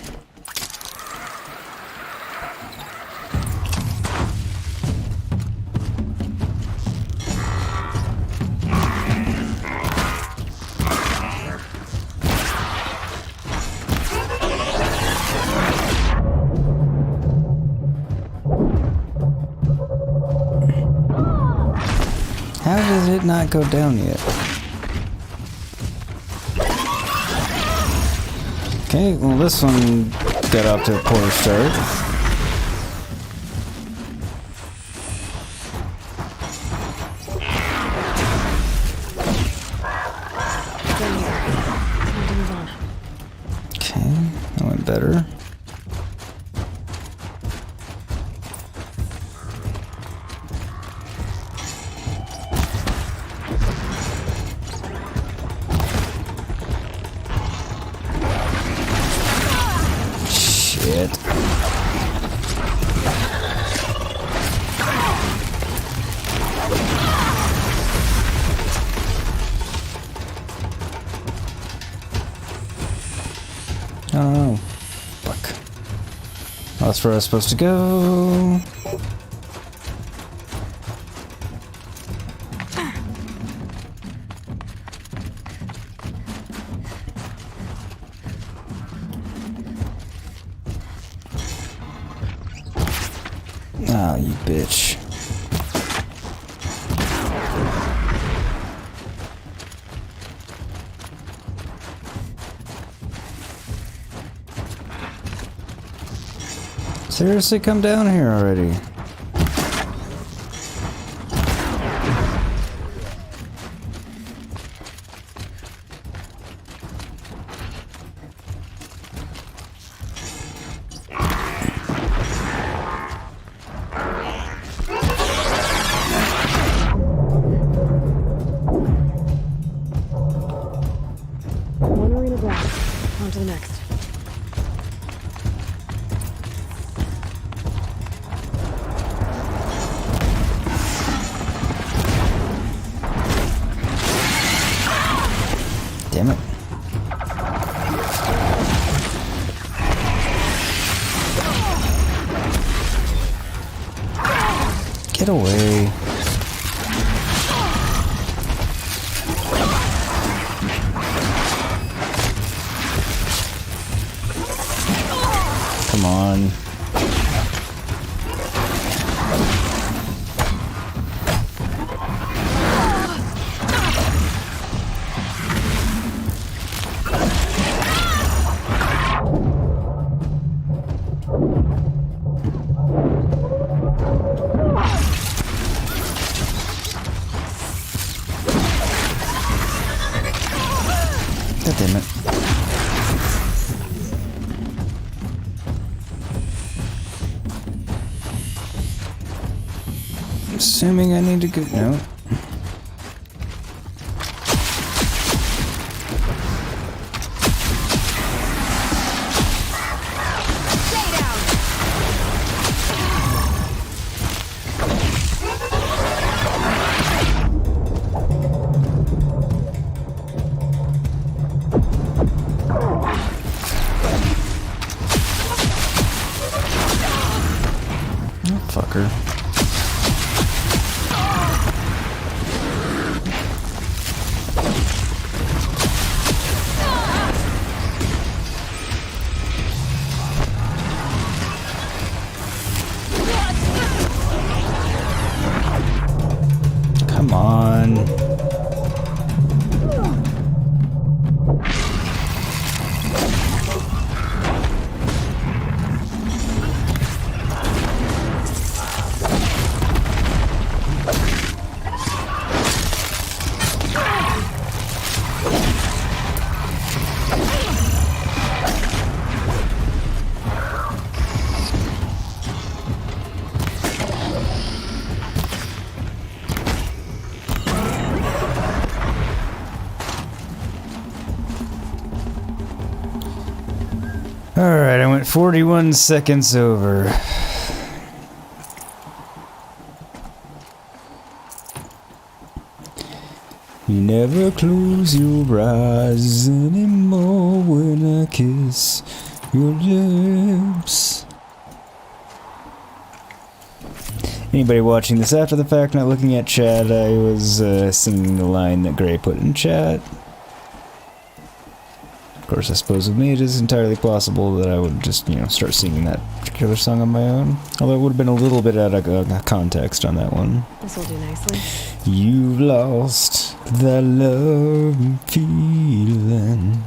How does it not go down yet? Okay, well this one got off to a poor start. Okay, that went better. Oh, fuck. That's where I was supposed to go. Ah, you bitch. Seriously, come down here already. One arena block. On to the next. Damn it. Get away. Come on. God damn it. Assuming I need to go. No. Oh, fucker. Come on. Alright, I went 41 seconds over. You never close your eyes anymore when I kiss your lips. Anybody watching this after the fact, not looking at chat, I was singing the line that Gray put in chat. Of course, I suppose with me it is entirely possible that I would just, start singing that particular song on my own. Although it would have been a little bit out of context on that one. This will do nicely. You've lost that love and feeling.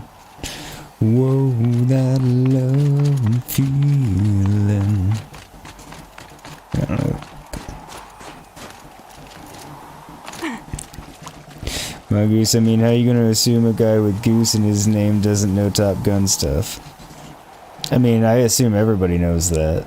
Whoa, that love and feeling. I don't know. My Goose, I mean, how are you gonna assume a guy with Goose in his name doesn't know Top Gun stuff? I mean, I assume everybody knows that.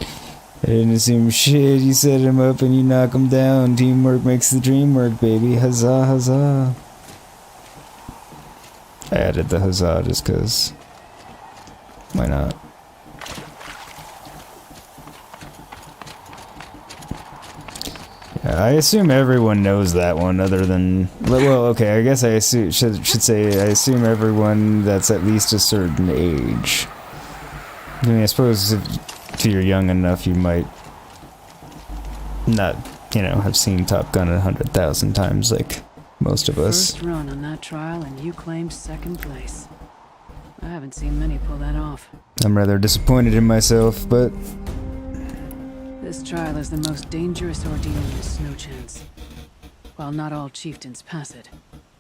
I didn't assume shit, you set him up and you knock him down. Teamwork makes the dream work, baby. Huzzah, huzzah. I added the huzzah just cause. Why not? I assume everyone knows that one other than... Well, okay, I guess I assume, should say I assume everyone that's at least a certain age. I mean, I suppose if you're young enough, you might not, have seen Top Gun 100,000 times like most of us. First run on that trial and you claimed second place. I haven't seen many pull that off. I'm rather disappointed in myself, but... This trial is the most dangerous ordeal in the Snow Chance. While not all chieftains pass it,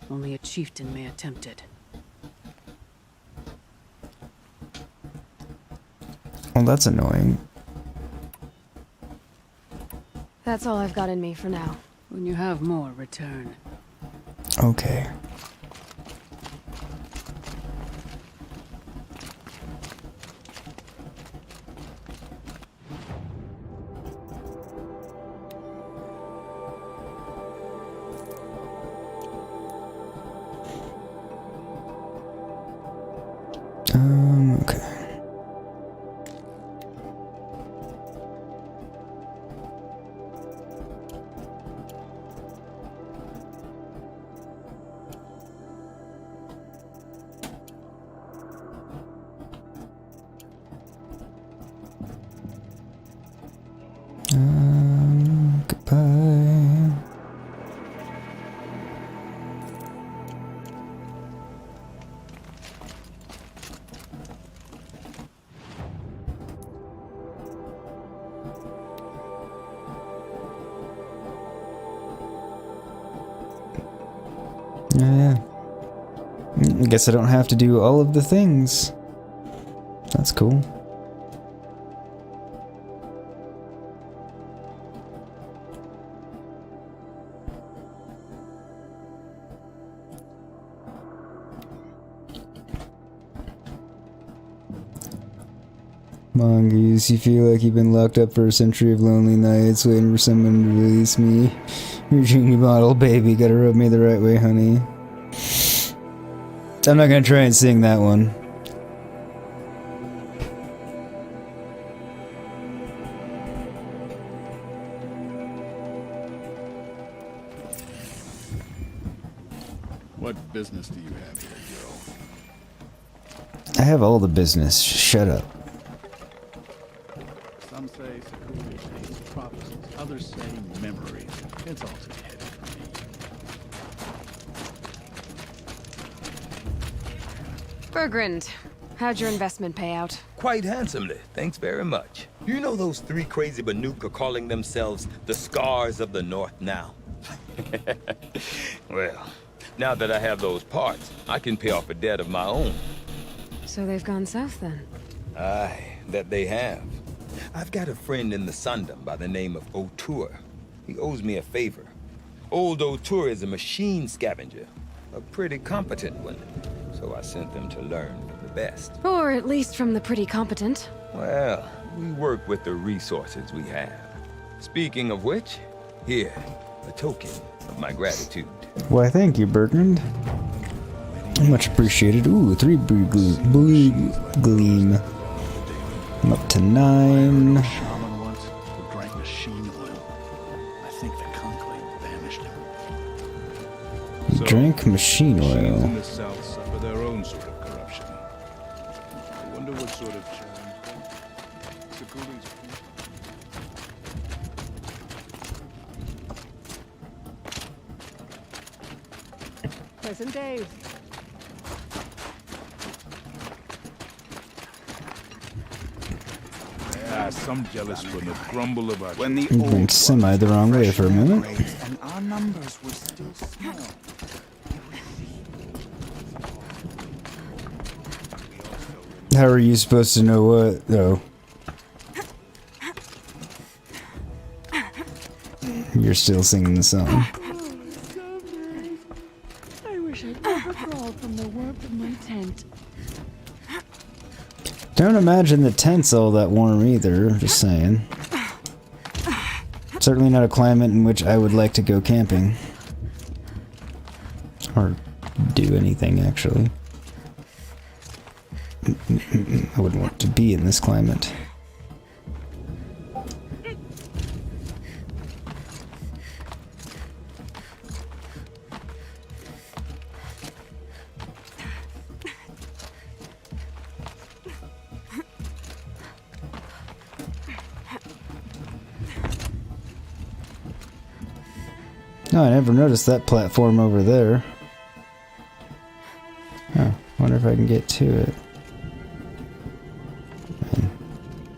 only a chieftain may attempt it. Well, that's annoying. That's all I've got in me for now. When you have more, return. Okay. Okay. Goodbye. Yeah. I guess I don't have to do all of the things. That's cool. Mongoose, you feel like you've been locked up for a century of lonely nights waiting for someone to release me. Your genie bottle, baby, gotta rub me the right way, honey. I'm not gonna try and sing that one. What business do you have here, Joe? I have all the business. Shut up. Some say Sakuli contains prophecies, others say memories. It's all too heavy for me. Bergrand, how'd your investment pay out? Quite handsomely, thanks very much. You know those three crazy Banuk are calling themselves the Scars of the North now? Well, now that I have those parts, I can pay off a debt of my own. So they've gone south then? Aye, that they have. I've got a friend in the Sundom by the name of O'Toole. He owes me a favor. Old O'Toole is a machine scavenger, a pretty competent one. So I sent them to learn from the best. Or at least from the pretty competent. Well, we work with the resources we have. Speaking of which, here, a token of my gratitude. Why, thank you, Bertrand. Much appreciated. Ooh, 3 blue gleam. I'm up to 9. Shaman once who drank machine oil. I think the conclave banished him. You drank machine oil. In the south suffer their own sort of corruption. I wonder what sort of challenge Sakuli's. Pleasant days. Ah, some jealous for the grumble about I went semi the wrong way for a minute. And our numbers were still small. How are you supposed to know what, though? You're still singing the song. I wish I'd never crawled from the warmth of my tent. Don't imagine the tent's all that warm either, just saying. Certainly not a climate in which I would like to go camping. Or do anything, actually. I wouldn't want to be in this climate. No, I never noticed that platform over there. Oh, wonder if I can get to it.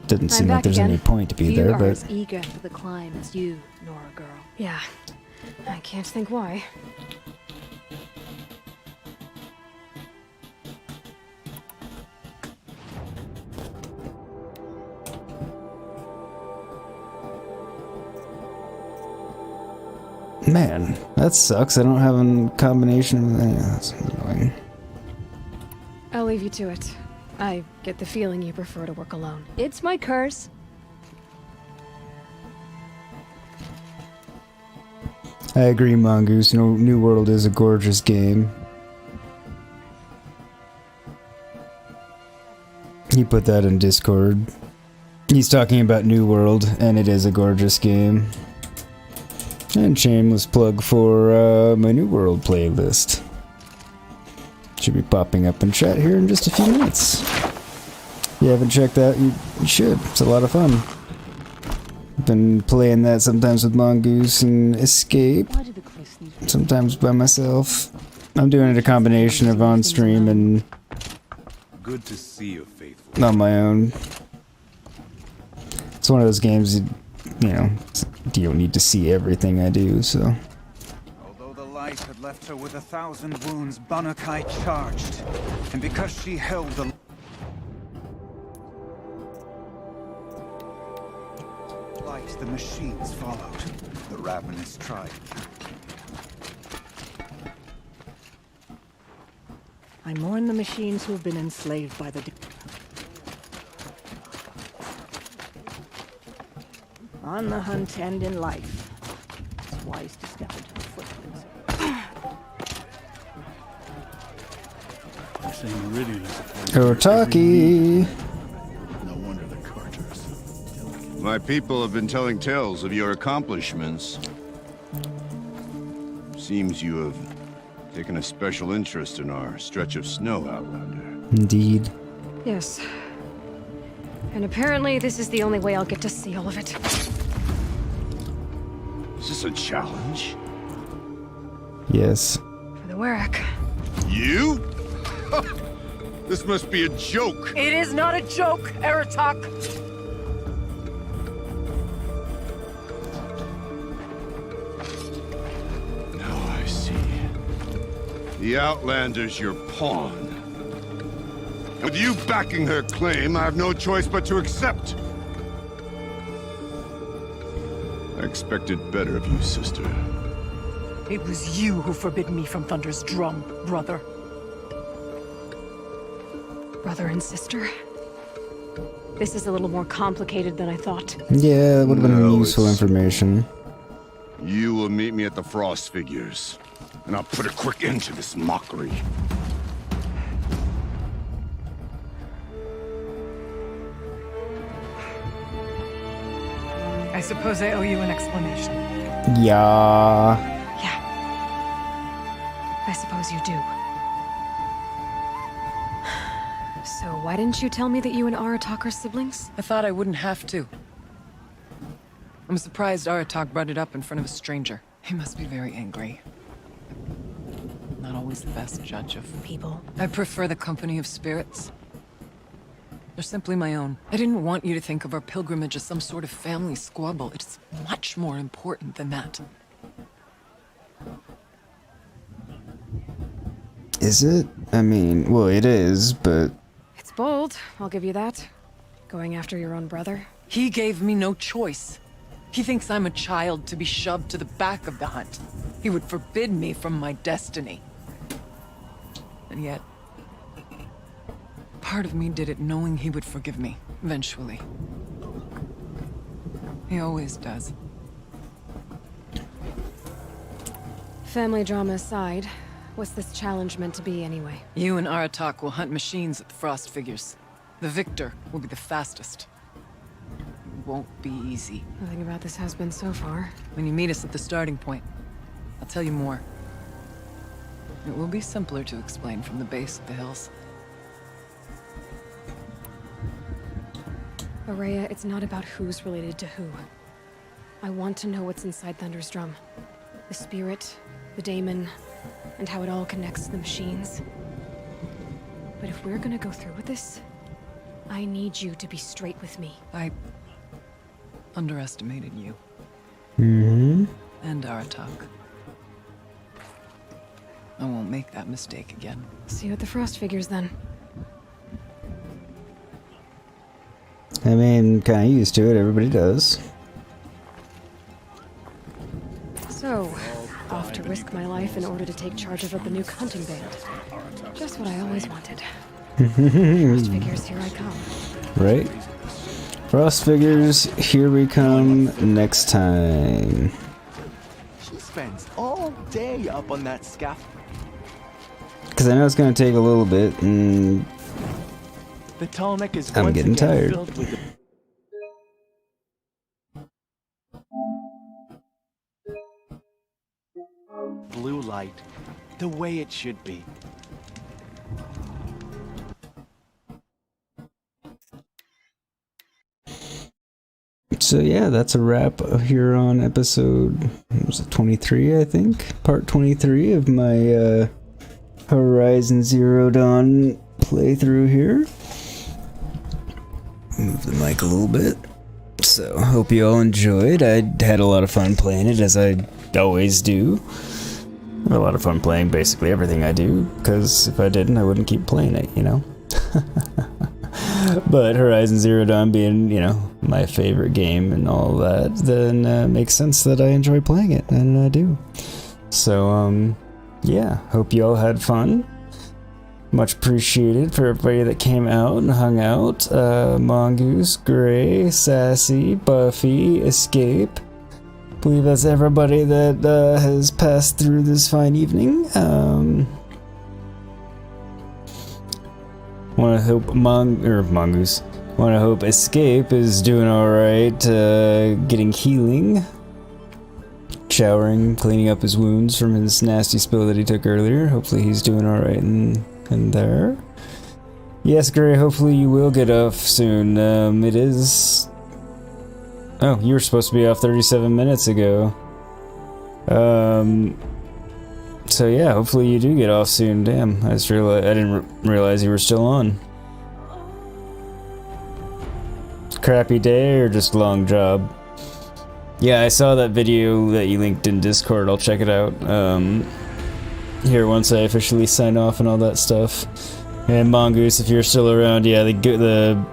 Doesn't seem like there's any point to be there, but... You are as eager for the climb as you, Nora girl. Yeah, I can't think why. Man, that sucks. I don't have a combination of... Yeah, that's annoying. I'll leave you to it. I get the feeling you prefer to work alone. It's my curse. I agree, Mongoose. No, New World is a gorgeous game. He put that in Discord. He's talking about New World, and it is a gorgeous game. And shameless plug for my New World playlist. Should be popping up in chat here in just a few minutes. If you haven't checked that, you should. It's a lot of fun. Been playing that sometimes with Mongoose and Escape, sometimes by myself. I'm doing it a combination of on stream and Good to see you, faithful. on my own. It's one of those games you know, you don't need to see everything I do, so. Although the light had left her with 1,000 wounds, Banuk charged, and because she held the light, the machines followed. The ravenous tribe. I mourn the machines who have been enslaved by the... On the hunt and in life, it's wise to step into the footprints. They're saying Meridian is a place Otaki! No wonder the Carters. My people have been telling tales of your accomplishments. Seems you have taken a special interest in our stretch of snow, Outlander. Indeed. Yes. And apparently this is the only way I'll get to see all of it. Is this a challenge? Yes. For the Werak. You? This must be a joke. It is not a joke, Aratak! Now I see. The Outlander's your pawn. And with you backing her claim, I have no choice but to accept. I expected better of you, sister. It was you who forbid me from Thunder's drum, brother. Brother and sister? This is a little more complicated than I thought. Yeah, it would have been No, useful it's- information. You will meet me at the Frost Figures, and I'll put a quick end to this mockery. I suppose I owe you an explanation. Yeah. I suppose you do. So why didn't you tell me that you and Aratak are siblings? I thought I wouldn't have to. I'm surprised Aratak brought it up in front of a stranger. He must be very angry. Not always the best judge of people. I prefer the company of spirits. They're simply my own. I didn't want you to think of our pilgrimage as some sort of family squabble. It's much more important than that. Is it? I mean, well, it is, but... It's bold, I'll give you that. Going after your own brother. He gave me no choice. He thinks I'm a child to be shoved to the back of the hunt. He would forbid me from my destiny. And yet, part of me did it knowing he would forgive me, eventually. He always does. Family drama aside, what's this challenge meant to be anyway? You and Aratak will hunt machines at the Frost Figures. The victor will be the fastest. It won't be easy. Nothing about this has been so far. When you meet us at the starting point, I'll tell you more. It will be simpler to explain from the base of the hills. Araya, it's not about who's related to who. I want to know what's inside Thunder's drum. The spirit, the daemon, and how it all connects to the machines. But if we're gonna go through with this, I need you to be straight with me. I underestimated you. Mm-hmm. And Aratak. I won't make that mistake again. See you at the Frost Figures then. I mean, kinda used to it, everybody does. So, risk my life in order to take charge of a Banuk hunting band. Just what I always wanted. Frost figures, here I come. Right? Frost figures, here we come next time. She spends all day up on that scaffold. Because I know it's going to take a little bit, and The Tallneck is I'm once getting again tired. filled with blue light, the way it should be. So yeah, that's a wrap here on episode, what was it, 23, I think? Part 23 of my Horizon Zero Dawn playthrough here. Move the mic a little bit. So, hope you all enjoyed. I had a lot of fun playing it, as I always do. I have a lot of fun playing basically everything I do, because if I didn't, I wouldn't keep playing it, you know? But Horizon Zero Dawn being, you know, my favorite game and all that, then makes sense that I enjoy playing it, and I do. So, yeah, hope you all had fun. Much appreciated for everybody that came out and hung out. Mongoose, Gray, Sassy, Buffy, Escape. I believe that's everybody that has passed through this fine evening. Want to hope Mongoose. Want to hope Escape is doing all right, getting healing, showering, cleaning up his wounds from his nasty spill that he took earlier. Hopefully he's doing all right in there. Yes, Gray. Hopefully you will get off soon. It is. Oh, you were supposed to be off 37 minutes ago. So yeah, hopefully you do get off soon. Damn, I didn't realize you were still on. Crappy day or just long job? Yeah, I saw that video that you linked in Discord. I'll check it out. Here once I officially sign off and all that stuff. And Mongoose, if you're still around, yeah, the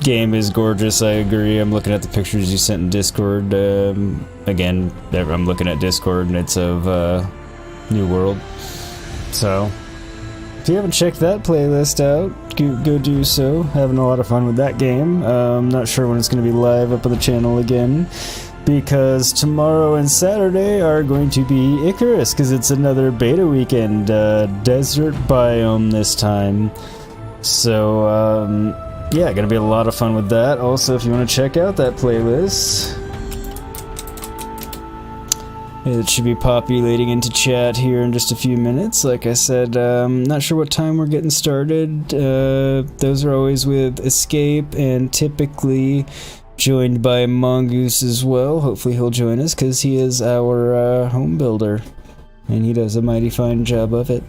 game is gorgeous. I agree. I'm looking at the pictures you sent in Discord. Again, I'm looking at Discord and it's of New World. So, if you haven't checked that playlist out, go do so. Having a lot of fun with that game. Not sure when it's going to be live up on the channel again, because tomorrow and Saturday are going to be Icarus, because it's another beta weekend. Desert biome this time. So, yeah, gonna be a lot of fun with that. Also, if you want to check out that playlist, it should be populating into chat here in just a few minutes. Like I said, not sure what time we're getting started. Those are always with Escape and typically joined by Mongoose as well. Hopefully he'll join us because he is our home builder and he does a mighty fine job of it.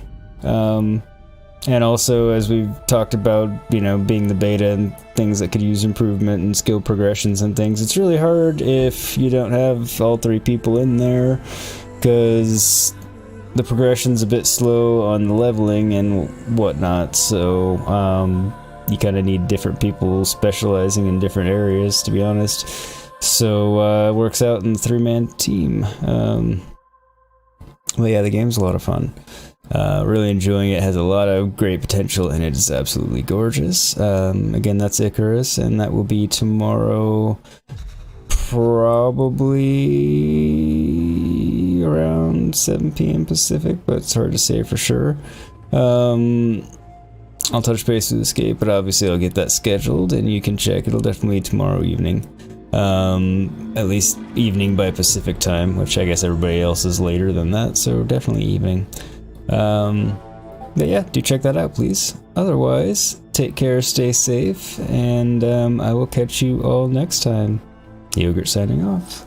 And also, as we've talked about, you know, being the beta and things that could use improvement and skill progressions and things, it's really hard if you don't have all three people in there, because the progression's a bit slow on the leveling and whatnot, so you kind of need different people specializing in different areas, to be honest. So it works out in the three-man team. Well, yeah, the game's a lot of fun. Really enjoying it. Has a lot of great potential and it is absolutely gorgeous. Again, that's Icarus, and that will be tomorrow, probably around 7 p.m. Pacific, but it's hard to say for sure. I'll touch base with Escape, but obviously I'll get that scheduled and you can check. It'll definitely be tomorrow evening. At least evening by Pacific time, which I guess everybody else is later than that, so definitely evening. But yeah, do check that out, please. Otherwise, take care, stay safe, and I will catch you all next time. Yogurt signing off.